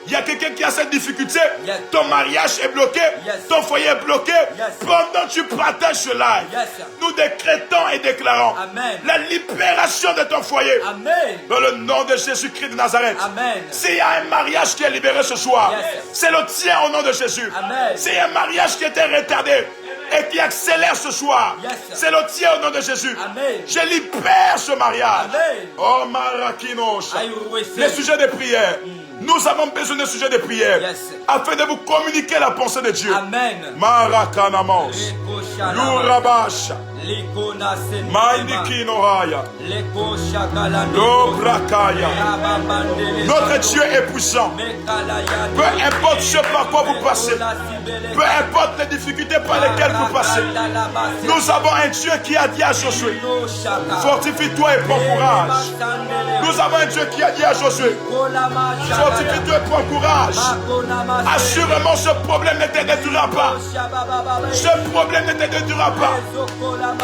il y a quelqu'un qui a cette difficulté, Yes. ton mariage est bloqué, Yes. ton foyer est bloqué, Yes. pendant que tu partages ce live, Yes. nous décrétons et déclarons Amen. la libération de ton foyer. Amen. Dans le nom de Jésus-Christ de Nazareth. Amen. S'il y a un mariage qui est libéré ce soir, Yes. c'est le tien au nom de Jésus. Amen. S'il y a un mariage qui était retardé et qui accélère ce soir, Yes. c'est le tien au nom de Jésus. Amen. Je libère ce mariage. Amen. Oh Marakinos. I will receive. Les sujets de prière. Nous avons besoin de sujets de prière Yes. afin de vous communiquer la pensée de Dieu. Amen. Marakanamos. Leko shalama. Lourabash. Leko nasenema. Maïnikinoraya. Leko shakala. Lobrakaya. Rababandele. Notre Dieu est puissant. Mekalaya. Peu importe ce par quoi vous passez, peu importe les difficultés par lesquelles vous passez, nous avons un Dieu qui a dit à Josué, fortifie-toi et prends courage. Nous avons un Dieu qui a dit à Josué, fortifie-toi et prends courage. Assurément, ce problème ne te détruira pas. Ce problème ne te détruira pas.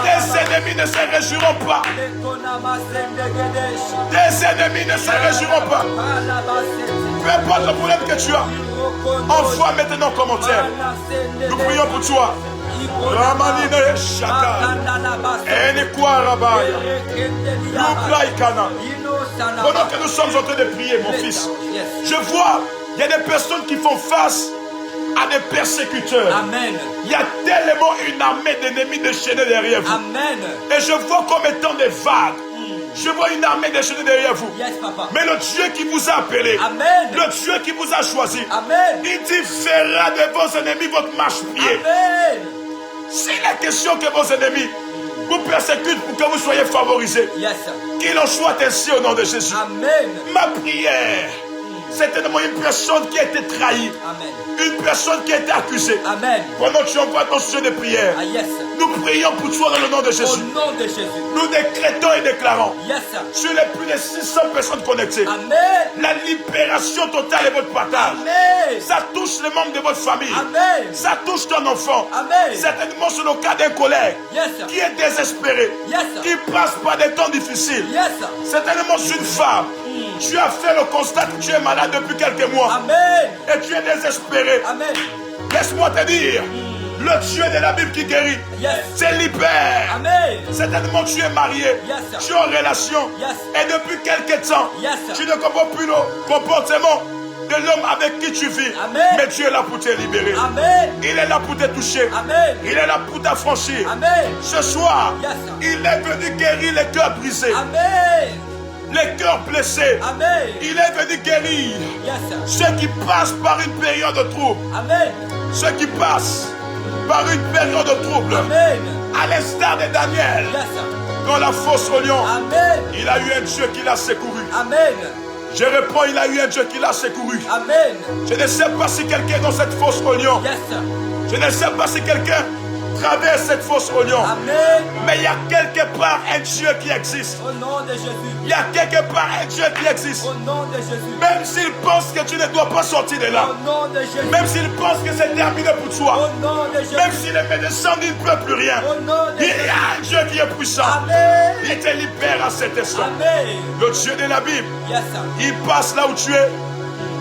Tes ennemis ne se réjouiront pas. Tes ennemis ne se réjouiront pas. Peu importe le problème que tu as, envoie maintenant un commentaire. Nous prions pour toi. Ramanine Shaka. Enikwa Rabaya. Lubraikana. Pendant que nous sommes en train de prier, mon fils, je vois, il y a des personnes qui font face à des persécuteurs. Amen. Il y a tellement une armée d'ennemis déchaînés derrière vous. Amen. Et je vois comme étant des vagues. Je vois une armée déchaînée derrière vous. Yes, papa. Mais le Dieu qui vous a appelé, Amen. le Dieu qui vous a choisi, Amen. il dit fera de vos ennemis votre marche-pied. Amen. C'est la question que vos ennemis vous persécutent pour que vous soyez favorisés. Yes. Qu'il en soit ainsi au nom de Jésus. Amen. Ma prière, Certainement une personne qui a été trahie. Amen. Une personne qui a été accusée. Amen. Pendant que tu envoies ton sujet de prière, Ah, yes. nous prions pour toi dans le nom de Au Jésus. nom de Jésus. Nous décrétons et déclarons Yes. sur les plus de 600 personnes connectées Amen. la libération totale de votre partage. Amen. Ça touche les membres de votre famille. Amen. Ça touche ton enfant. Amen. Certainement sur le cas d'un collègue Yes. qui est désespéré, Yes. qui passe par des temps difficiles. Yes. Certainement sur une femme. Tu as fait le constat que tu es malade depuis quelques mois Amen. et tu es désespéré. Amen. Laisse-moi te dire, le Dieu de la Bible qui guérit, Yes. c'est libère. Amen. Certainement tu es marié, Yes. tu es en relation Yes. et depuis quelque temps, Yes. tu ne comprends plus le comportement de l'homme avec qui tu vis. Amen. Mais Dieu est là pour te libérer. Amen. Il est là pour te toucher. Amen. Il est là pour t'affranchir. Amen. Ce soir, Yes. il est venu guérir les cœurs brisés, Amen. les cœurs blessés. Amen. Il est venu guérir Yes. ceux qui passent par une période de trouble. Amen. Ceux qui passent par une période de trouble. Amen. À l'instar de Daniel, Yes. dans la fosse au lion, Amen. il a eu un Dieu qui l'a secouru. Amen. Je réponds, il a eu un Dieu qui l'a secouru. Amen. Je ne sais pas si quelqu'un est dans cette fosse au lion. Yes. Je ne sais pas si quelqu'un traverse cette fosse au lion. Amen. Mais il y a quelque part un Dieu qui existe. Au nom de Jésus. Il y a quelque part un Dieu qui existe. Au nom de Jésus. Même s'il pense que tu ne dois pas sortir de là. Au nom de Jésus. Même s'il pense que c'est terminé pour toi. Au nom de Jésus. Même si les médecins ne peuvent plus rien. Au nom de Il Jésus. y a un Dieu qui est puissant. Amen. Il te libère à cet instant. Amen. Le Dieu de la Bible, Yes. il passe là où tu es.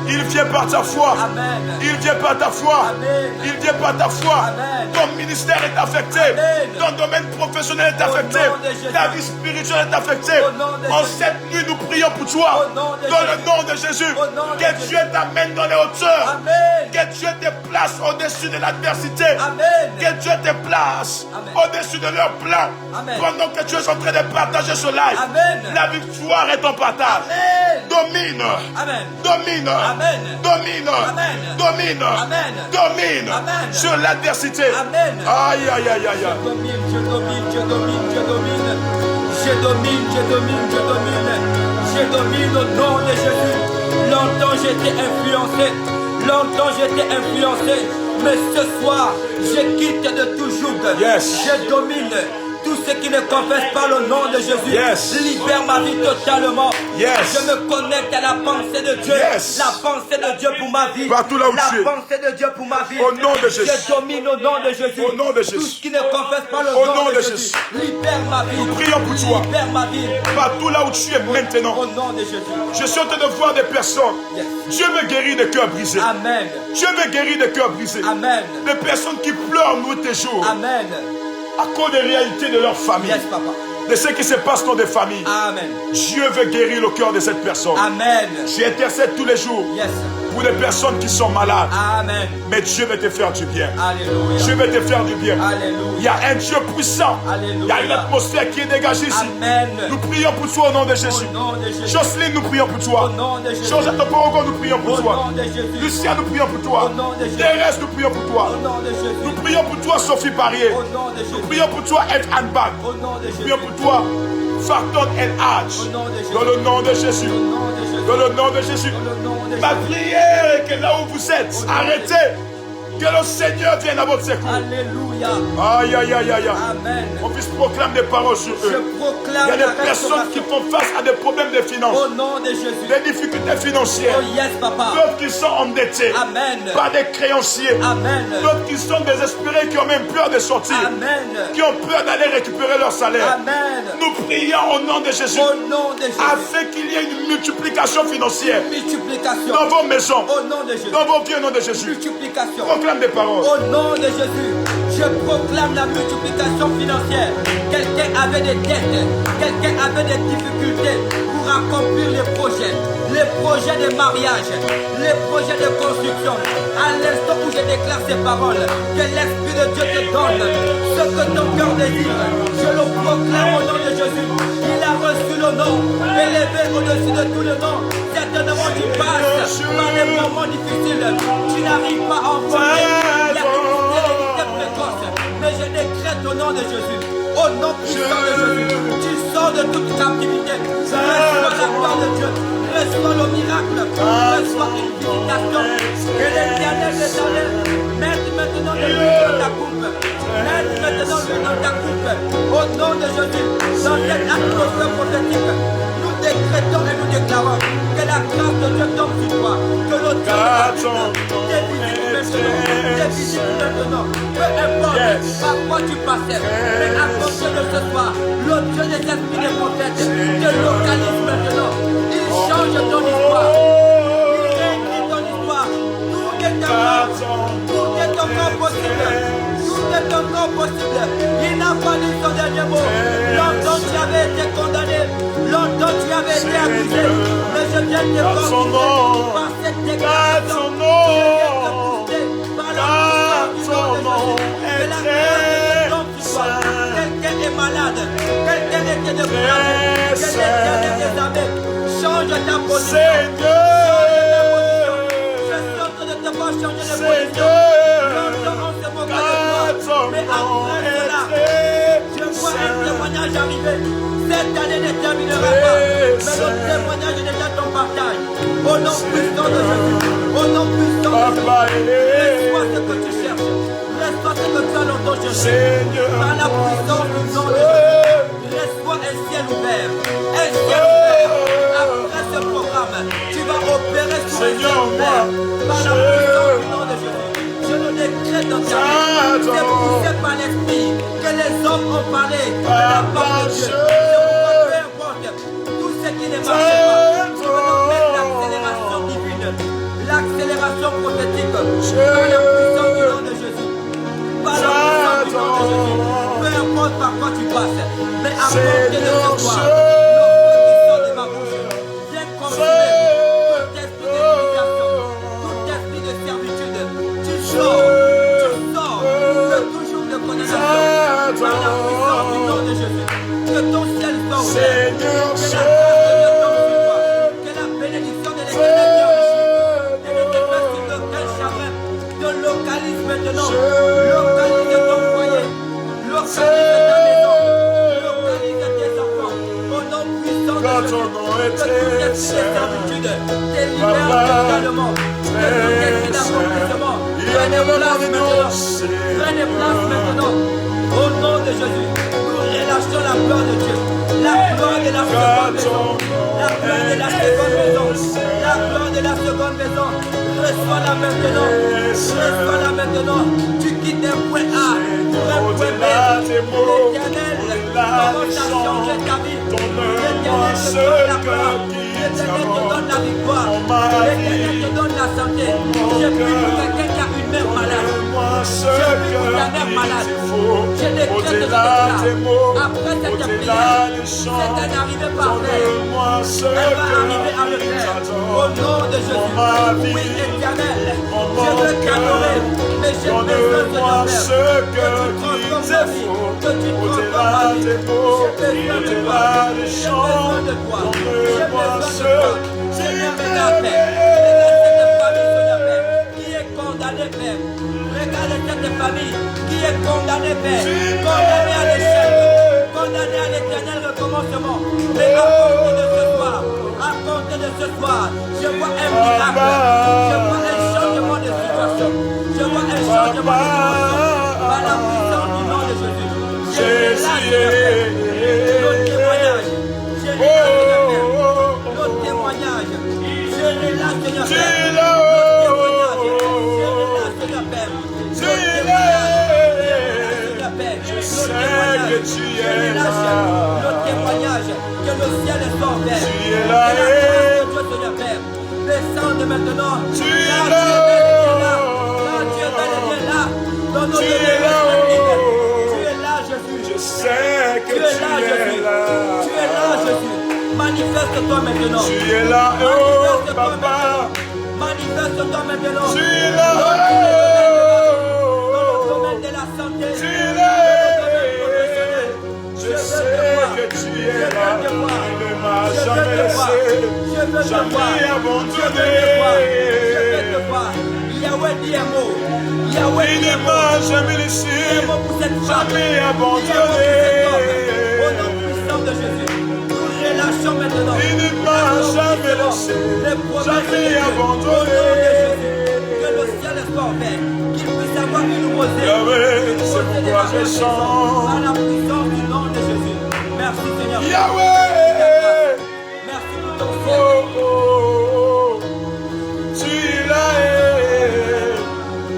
Il vient par ta foi. Amen. Il vient par ta foi. Amen. Il vient par ta foi. Amen. Ton ministère est affecté. Amen. Ton domaine professionnel est affecté. nom de Jésus. Ta vie spirituelle est affectée. Au nom de En Jésus. cette nuit, nous prions pour toi. Au nom de Dans Jésus. le nom de Jésus. Au nom de Que Jésus. Dieu t'amène dans les hauteurs. Amen. Que Dieu te place au-dessus de l'adversité. Amen. Que Dieu te place Amen. au-dessus de leur plan. Amen. Pendant que tu es en train de partager ce live. Amen. La victoire est en partage. Amen. Domine. Amen. Domine. Amen. Domine. Amen. Domine. Amen. Domine. Amen. Sur l'adversité. Amen. Aïe, aïe, aïe, aïe, Je aïe. domine, je domine, je domine, je domine. Je domine, je domine, je domine. Je domine au nom de Jésus. Longtemps j'étais influencé. Longtemps j'étais influencé. Mais ce soir, je quitte de tout joug. Yes. Je domine. Tous ceux qui ne confessent pas le nom de Jésus, Yes. libère ma vie totalement. Yes. Je me connecte à la pensée de Dieu. Yes. La pensée de Dieu pour ma vie. Partout là où la tu es. pensée de Dieu pour ma vie. Au nom de Jésus. Je domine au nom de Jésus. Au nom de Jésus. Tous qui ne confessent pas le Au nom nom de de Jésus. Jésus. Libère ma vie. Nous prions pour toi. Libère ma vie. Partout là où tu es maintenant. Au nom de Jésus. Je suis en train de voir des personnes. Yes. Dieu veut guérir des cœurs brisés. Amen. Dieu veut guérir des cœurs brisés. Amen. Des personnes qui pleurent nuit et jour Amen. à cause des réalités de leur famille. Yes, papa. De ce qui se passe dans des familles. Amen. Dieu veut guérir le cœur de cette personne. Amen. J'intercède tous les jours Yes. pour les personnes qui sont malades. Amen. Mais Dieu veut te faire du bien. Alléluia. Dieu veut te faire du bien. Alléluia. Il y a un Dieu puissant. Alléluia. Il y a une atmosphère qui est dégagée ici. Amen. Nous prions pour toi au nom de Jésus. Au nom de Jésus. Jocelyne, nous prions pour toi. Au nom de Jésus. Georges Atoporogo, nous prions pour Au toi. nom de Jésus. Lucien, nous prions pour toi. Au nom de Jésus. Thérèse, nous prions pour toi. Au nom de Jésus. Nous prions pour toi, Sophie Parier. Au nom de Nous Jésus. prions pour toi, Ed Anbach. Au nom de Nous Jésus. prions pour toi, Farton El Hadj. Au nom de Jésus. Dans le nom de Jésus. Au nom de Jésus. Dans le nom de Jésus. Dans le nom de Ma Jésus. prière est que là où vous êtes, arrêtez. Que le Seigneur vienne à votre secours. Alléluia. Aïe, aïe, aïe, aïe. Amen. On puisse proclamer des paroles sur Je eux. proclame Il y a la des personnes qui restauration. font face à des problèmes de finances, Au nom de Jésus. des difficultés financières, Oh yes, papa. d'autres qui sont endettés Amen. par des créanciers, Amen. d'autres qui sont désespérés, qui ont même peur de sortir, Amen. qui ont peur d'aller récupérer leur salaire. Amen. Nous prions au nom de Jésus Au nom de Jésus. afin qu'il y ait une multiplication financière Multiplication. dans vos maisons, Au nom de Jésus. dans vos vies au nom de Jésus. Multiplication. Proclame des paroles. Au nom de Jésus, je proclame la multiplication financière. Quelqu'un avait des dettes, quelqu'un avait des difficultés pour accomplir les projets de mariage, les projets de construction. À l'instant où je déclare ces paroles, que l'Esprit de Dieu te donne ce que ton cœur désire. Je le proclame au nom de Jésus. Il a reçu le nom, élevé au-dessus de tout le nom. Certainement tu passes par des moments difficiles. Tu n'arrives pas à envoyer. Il y a une stérilité précoce. Mais je décrète au nom de Jésus. Au nom puissant de Jésus. Tu sors de toute captivité. Reçois la gloire de Dieu. Reçois reçois le miracle, reçois une visitation. Que l'Éternel des armées mette maintenant le vin dans ta coupe. Mette maintenant le vin dans ta coupe. Au nom de Jésus, dans cette atmosphère prophétique, nous décrétons et nous déclarons que la grâce de Dieu tombe sur toi. Que le Dieu te visite maintenant. Peu importe par quoi tu passais, mais à compter de ce soir, le Dieu des esprits des prophètes te localise maintenant. Il change ton histoire. Il réécrit ton histoire. Tout est encore possible. Tout est encore possible. Il n'a pas dit son dernier mot. Longtemps tu avais été condamné. Longtemps tu avais été accusé. Mais je viens te confirmer par cette déclaration. Quelqu'un est malade, quelqu'un était de malade, quelqu'un est désarmé. Change ta position. Je suis en train de te voir changer de position. Longtemps on se moquait de toi, mais après cela, je vois un témoignage arriver. Cette année ne terminera pas, mais le témoignage est déjà ton partage. Au nom puissant de Jésus, au nom puissant de Jésus, reçois ce que tu cherches. Reçois ce que tu as longtemps cherché. Par la puissance du nom de Jésus, reçois un ciel ouvert. Un ciel ouvert. Après ce programme, tu vas opérer sur un ciel ouvert. Par la puissance du nom de Jésus, je le décrète dans ta vie. C'est poussé par l'esprit que les hommes ont parlé de la part de Dieu. Peu importe tout ce qui ne marche pas, tu veux mettre l'accélération divine, l'accélération prophétique par la puissance du nom de Jésus. Par la puissance du nom de Jésus. Peu importe par quoi tu passes, mais à compter de ce soir, le feu qui sort de ma bouche vient consumer tout esprit de limitation, tout esprit de servitude. Tu sors de toujours de condamnation par la puissance du nom de Jésus. Que ton ciel soit ouvert, que la grâce de Dieu tombe sur toi, que la bénédiction de l'Éternel t'enrichisse et ne te fasse sur aucun chagrin. Te localise maintenant, localise ton foyer, localise ta maison, localise tes enfants. Au nom puissant de Jésus, que tout esprit de servitude te libère totalement, que tout esprit d'accomplissement prenne place maintenant, prenne place maintenant. Au nom de Jésus, nous relâchons la gloire de Dieu, la gloire de la seconde maison, la gloire de la seconde maison, la gloire de la seconde maison. Reçois-la maintenant, reçois-la maintenant. Tu quittes un point A pour un point B. L'Éternel commence à changer ta vie. L'Éternel te donne la gloire. L'Éternel te donne la victoire. L'Éternel te donne la santé. Je prie pour quelqu'un qui a une mère malade. Je prie pour ta mère malade. Je décrète de déclare. Après cette prière, c'est un arrivé parfait. Elle va arriver à le faire. Au nom de Jésus. Oui, Éternel, je veux t'adorer, mais j'ai besoin de te faire. Que tu transformes ma vie, que tu transformes ma vie. J'ai besoin de toi, j'ai besoin de toi, j'ai besoin de toi. Seigneur, regarde, Père, regarde cette famille, Seigneur, Père, qui est condamnée, Père. Regarde cette famille qui est condamnée, Père, condamnée à l'échec, condamnée à l'éternel recommencement. Mais à compter de ce soir, à compter de ce soir, je vois un miracle, je vois un changement de situation, je vois un changement de situation par la puissance du nom de Jésus. Je relâche le témoignage, je relâche le témoignage, je relâche le témoignage. Le témoignage que le ciel est ouvert. Que la grâce de Dieu te le Père descende maintenant. Tu es là. Tu es bel et bien là. Dans nos tu es là, Jésus. Je sais que tu es là. Tu es là, Jésus. Manifeste-toi maintenant. Tu es là, oh papa. Manifeste-toi maintenant. Tu es là, dans le domaine de la santé. Tu es là. Je sais que tu es là. Il ne m'a jamais laissé, jamais abandonné. Je veux te voir. Yahweh dit un mot. Yahweh Il dit ne un mot. m'a jamais laissé, Un mot pour cette femme. jamais Un mot pour abandonné. cet homme. Au nom puissant de Jésus, nous relâchons maintenant. Il ne m'a jamais laissé. laissé, les promesses jamais de Dieu. abandonné. Au nom de Jésus, que le ciel soit ouvert, qu'il puisse avoir une nouveauté. Yahweh, c'est pourquoi je chante. À la puissance du nom de Jésus. Merci Seigneur. Yahweh, Merci pour ton oh, ciel. oh, tu es là,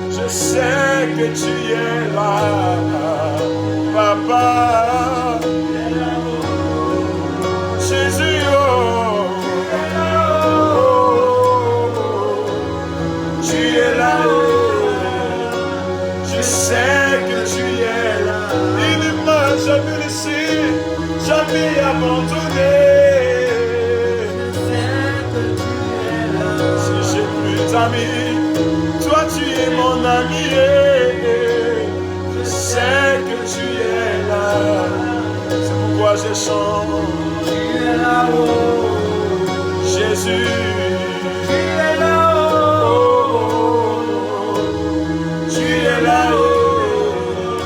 je sais que tu es là, Papa. Jésus, oh, tu es là, je sais que tu es là. Il ne m'a jamais laissé, jamais abandonné. Si j'ai plus d'amis, toi tu es mon ami. Je sais que tu es là, c'est pourquoi je chante. Tu es là-haut, Jésus. Tu es là-haut, tu es là-haut.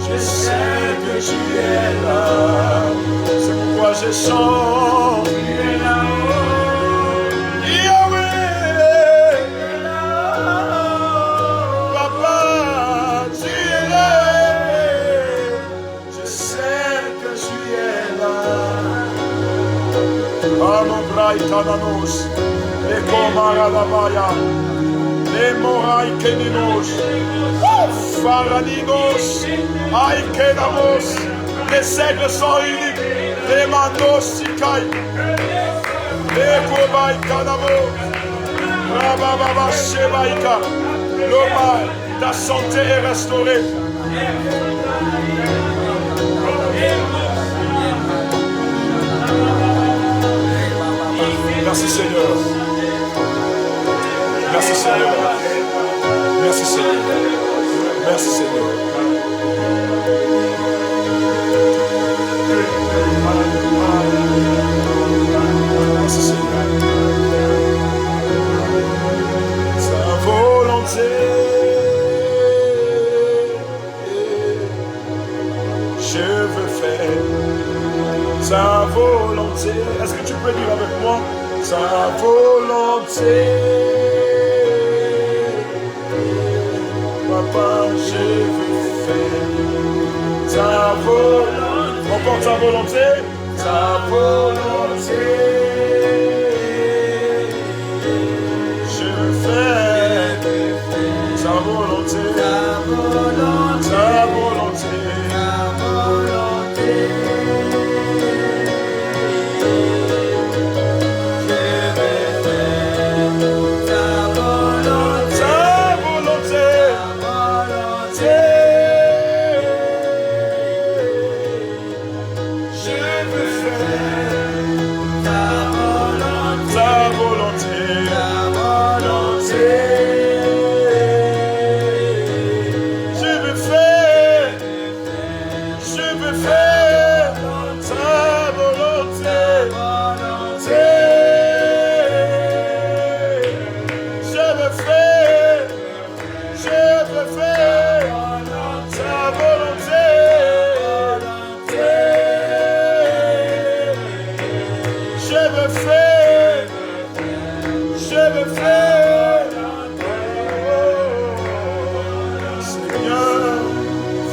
Je sais que tu es là, c'est pourquoi je chante. Tu es là-haut, Yahweh. Papa, tu es là. Je sais que tu es là. Amobrai Kananos, les Komaradabaya, les Morai Keninos, Faraninos, Aikenamos, les aigles sont uniques, les Manos Sikai, les Kobai Kanamo, Rabababa Shebaika, Loma, ta santé est restaurée. Merci Seigneur. Merci Seigneur. Merci Seigneur. Merci Seigneur. Merci Seigneur. Sa volonté, je veux faire sa volonté. Est-ce que tu peux dire avec moi? Sa volonté, Papa, je veux faire sa volonté. On porte sa volonté, sa volonté. Je veux faire sa volonté, sa volonté, sa volonté.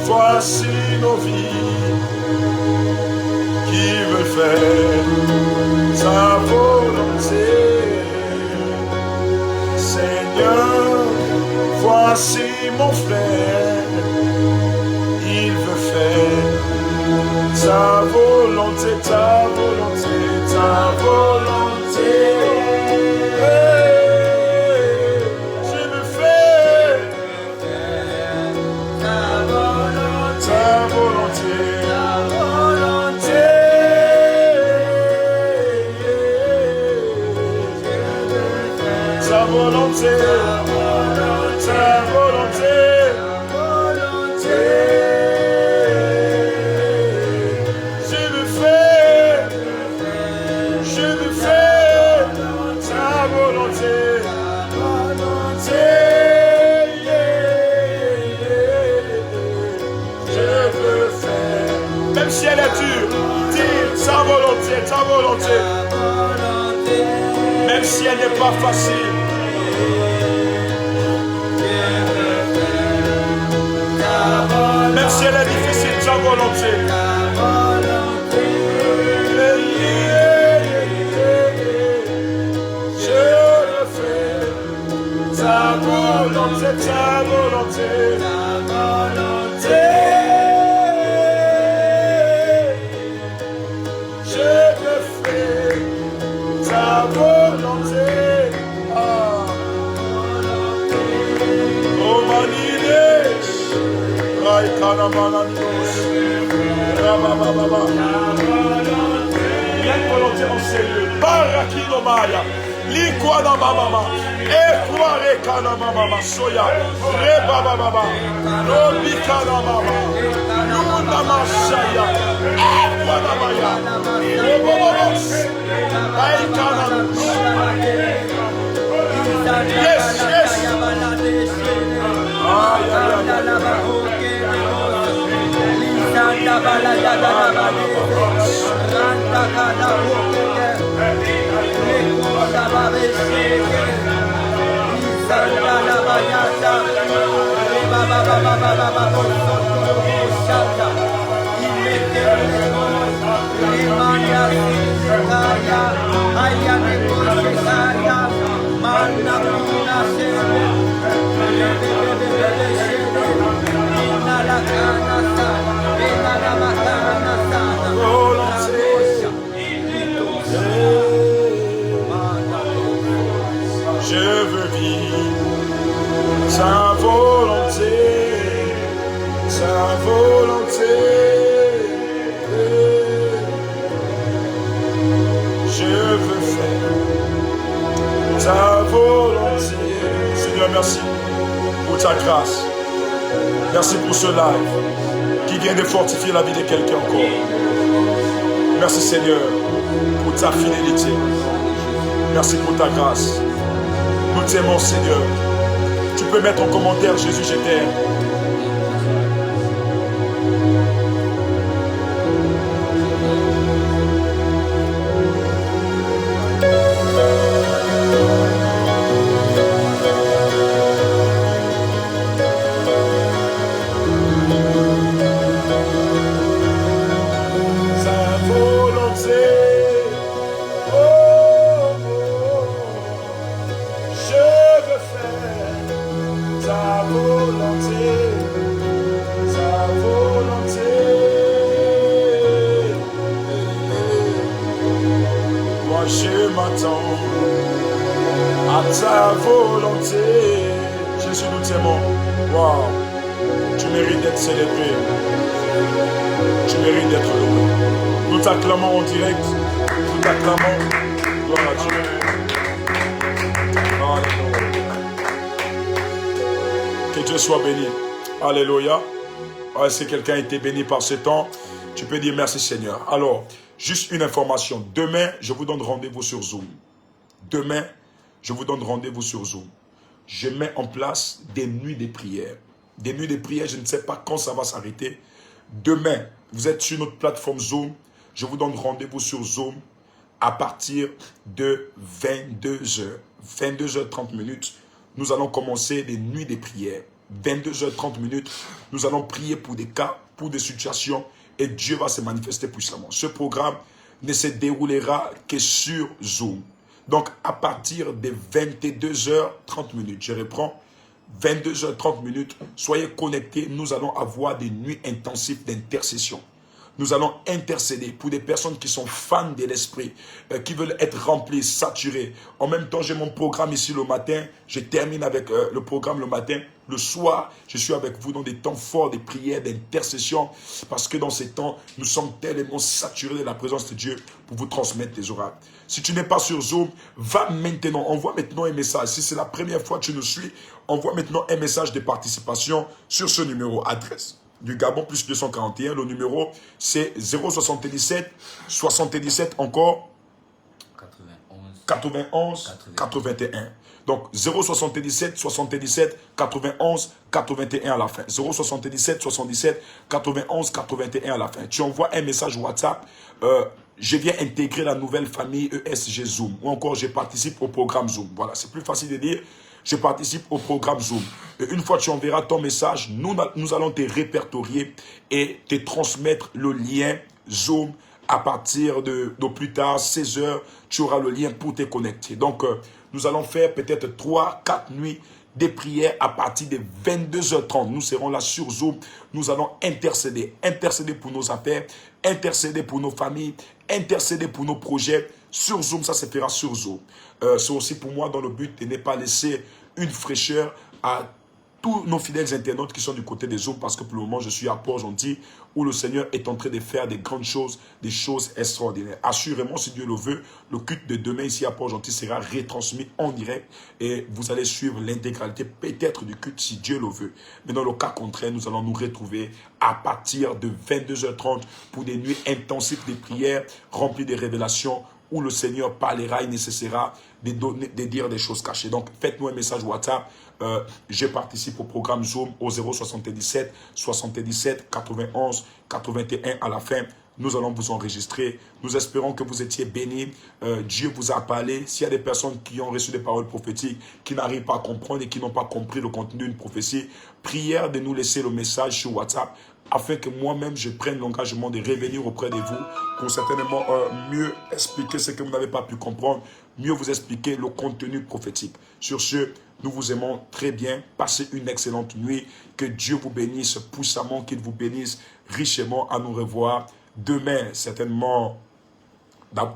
Voici nos vies qui veulent faire sa volonté. Seigneur, voici mon frère, il veut faire sa volonté, ta volonté, ta volonté. Ta volonté, ta volonté, volonté. Je veux faire ta volonté, je veux faire. Même si elle est dure, dis ta volonté, ta volonté. Même si elle n'est pas facile. Même si elle est difficile, ta volonté. Je le fais. Ta volonté, ta volonté. Je le fais. Ta volonté. Oh Manides. Raikana Mananios. Rabababa. Il y a une volonté en cellule. Barakino Maya. Likwana Mama. Ekware Kana Mama. Soya. Rebababa. Robikana Mama. Luna Mashaya. Ekwana Maya. Robobos. Raikana. Yes, yes. Je veux vivre sa volonté, sa volonté. Je veux faire ta volonté. Seigneur, merci pour ta grâce. Merci pour ce live qui vient de fortifier la vie de quelqu'un encore. Merci Seigneur pour ta fidélité. Merci pour ta grâce. Nous t'aimons Seigneur. Tu peux mettre en commentaire Jésus, je t'aime. Je m'attends à ta volonté. Jésus, nous t'aimons. Wow. Tu mérites d'être célébré. Tu mérites d'être loué. Nous t'acclamons en direct. Nous t'acclamons. Gloire à Dieu. Alléluia. Que Dieu soit béni. Alléluia. Est-ce que quelqu'un a été béni par ce temps? Tu peux dire merci Seigneur. Alors, juste une information. Demain, je vous donne rendez-vous sur Zoom. Demain, je vous donne rendez-vous sur Zoom. Je mets en place des nuits de prière. Des nuits de prière, je ne sais pas quand ça va s'arrêter. Demain, vous êtes sur notre plateforme Zoom. Je vous donne rendez-vous sur Zoom à partir de 22h. 22h30 minutes. Nous allons commencer des nuits de prière. 22h30 minutes. Nous allons prier pour des cas, pour des situations. Et Dieu va se manifester puissamment. Ce programme ne se déroulera que sur Zoom. Donc, à partir de 22h30 minutes, je reprends, 22h30 minutes, soyez connectés. Nous allons avoir des nuits intensives d'intercession. Nous allons intercéder pour des personnes qui sont fans de l'esprit, qui veulent être remplies, saturées. En même temps, j'ai mon programme ici le matin. Je termine avec le programme le matin. Le soir, je suis avec vous dans des temps forts de prière, d'intercession. Parce que dans ces temps, nous sommes tellement saturés de la présence de Dieu pour vous transmettre des oracles. Si tu n'es pas sur Zoom, va maintenant, envoie maintenant un message. Si c'est la première fois que tu nous suis, envoie maintenant un message de participation sur ce numéro. Adresse du Gabon plus 241. Le numéro, c'est 077 77 encore 91 81. Donc 077 77 91 81 à la fin. 077 77 91 81 à la fin. Tu envoies un message WhatsApp. Je viens intégrer la nouvelle famille ESG Zoom. Ou encore, je participe au programme Zoom. Voilà, c'est plus facile de dire. Je participe au programme Zoom. Et une fois que tu enverras ton message, nous allons te répertorier et te transmettre le lien Zoom. À partir de plus tard, 16 h, tu auras le lien pour te connecter. Donc, nous allons faire peut-être 3-4 nuits des prières à partir de 22h30. Nous serons là sur Zoom. Nous allons intercéder. Intercéder pour nos affaires, intercéder pour nos familles, intercéder pour nos projets. Sur Zoom, ça se fera sur Zoom. C'est aussi pour moi dans le but de ne pas laisser une fraîcheur à tous nos fidèles internautes qui sont du côté des Zoom, parce que pour le moment, je suis à Port-Gentil, où le Seigneur est en train de faire des grandes choses, des choses extraordinaires. Assurément, si Dieu le veut, le culte de demain ici à Port-Gentil sera retransmis en direct et vous allez suivre l'intégralité peut-être du culte si Dieu le veut. Mais dans le cas contraire, nous allons nous retrouver à partir de 22h30 pour des nuits intensives de prières remplies de révélations, où le Seigneur parlera, il nécessitera de dire des choses cachées. Donc, faites-nous un message WhatsApp. Je participe au programme Zoom au 077 77 91 81 à la fin. Nous allons vous enregistrer. Nous espérons que vous étiez bénis. Dieu vous a parlé. S'il y a des personnes qui ont reçu des paroles prophétiques, qui n'arrivent pas à comprendre et qui n'ont pas compris le contenu d'une prophétie, prière de nous laisser le message sur WhatsApp, afin que moi-même je prenne l'engagement de revenir auprès de vous pour certainement mieux expliquer ce que vous n'avez pas pu comprendre, mieux vous expliquer le contenu prophétique. Sur ce, nous vous aimons très bien. Passez une excellente nuit. Que Dieu vous bénisse puissamment, qu'il vous bénisse richement. À nous revoir demain, certainement.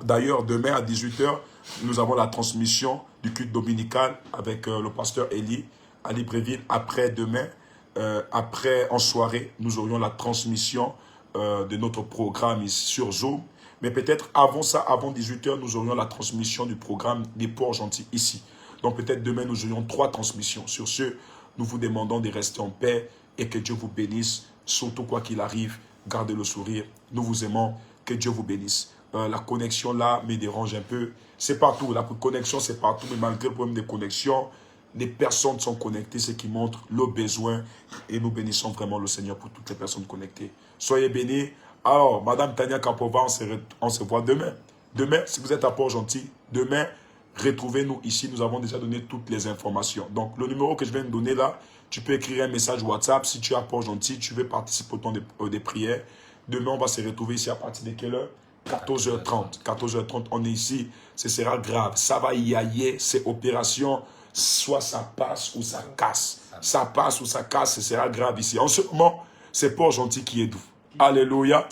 D'ailleurs, demain à 18 h, nous avons la transmission du culte dominical avec le pasteur Eli à Libreville. Après-demain, en soirée, nous aurions la transmission de notre programme sur Zoom. Mais peut-être avant ça, avant 18 h, nous aurions la transmission du programme des Port-Gentil ici. Donc peut-être demain, nous aurions 3 transmissions. Sur ce, nous vous demandons de rester en paix et que Dieu vous bénisse. Surtout quoi qu'il arrive, gardez le sourire. Nous vous aimons. Que Dieu vous bénisse. La connexion là me dérange un peu. C'est partout. La connexion, c'est partout. Mais malgré le problème de connexion, les personnes sont connectées, ce qui montre le besoin. Et nous bénissons vraiment le Seigneur pour toutes les personnes connectées. Soyez bénis. Alors, Madame Tania Kapova, on se voit demain. Demain, si vous êtes à Port-Gentil, demain, retrouvez-nous ici. Nous avons déjà donné toutes les informations. Donc, le numéro que je viens de donner là, tu peux écrire un message WhatsApp. Si tu es à Port-Gentil, tu veux participer au temps des prières. Demain, on va se retrouver ici à partir de quelle heure? 14h30. 14h30, on est ici. Ce sera grave. Ça va y aller. C'est opération. Soit ça passe ou ça casse. Ça passe ou ça casse. Ce sera grave ici. En ce moment, c'est Port-Gentil qui est doux. Alléluia.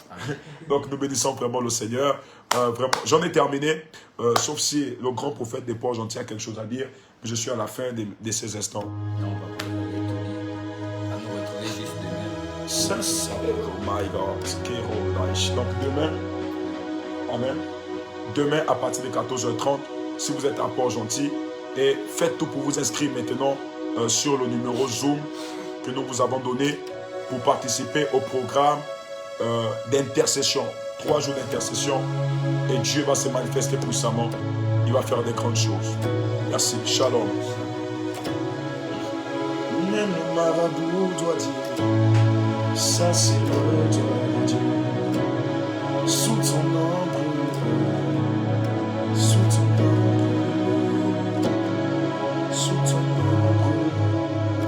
Donc, nous bénissons vraiment le Seigneur. Vraiment, j'en ai terminé. Sauf si le grand prophète des Port-Gentil a quelque chose à dire. Je suis à la fin de ces instants. Non, on va pas nous retrouver juste demain. Ça, c'est oh my God. Donc, demain, amen. Demain, à partir de 14h30, si vous êtes à Port-Gentil, et faites tout pour vous inscrire maintenant sur le numéro Zoom que nous vous avons donné pour participer au programme d'intercession. 3 jours d'intercession. Et Dieu va se manifester puissamment. Il va faire des grandes choses. Merci. Shalom. Même le marabout doit dire, ça c'est le Dieu.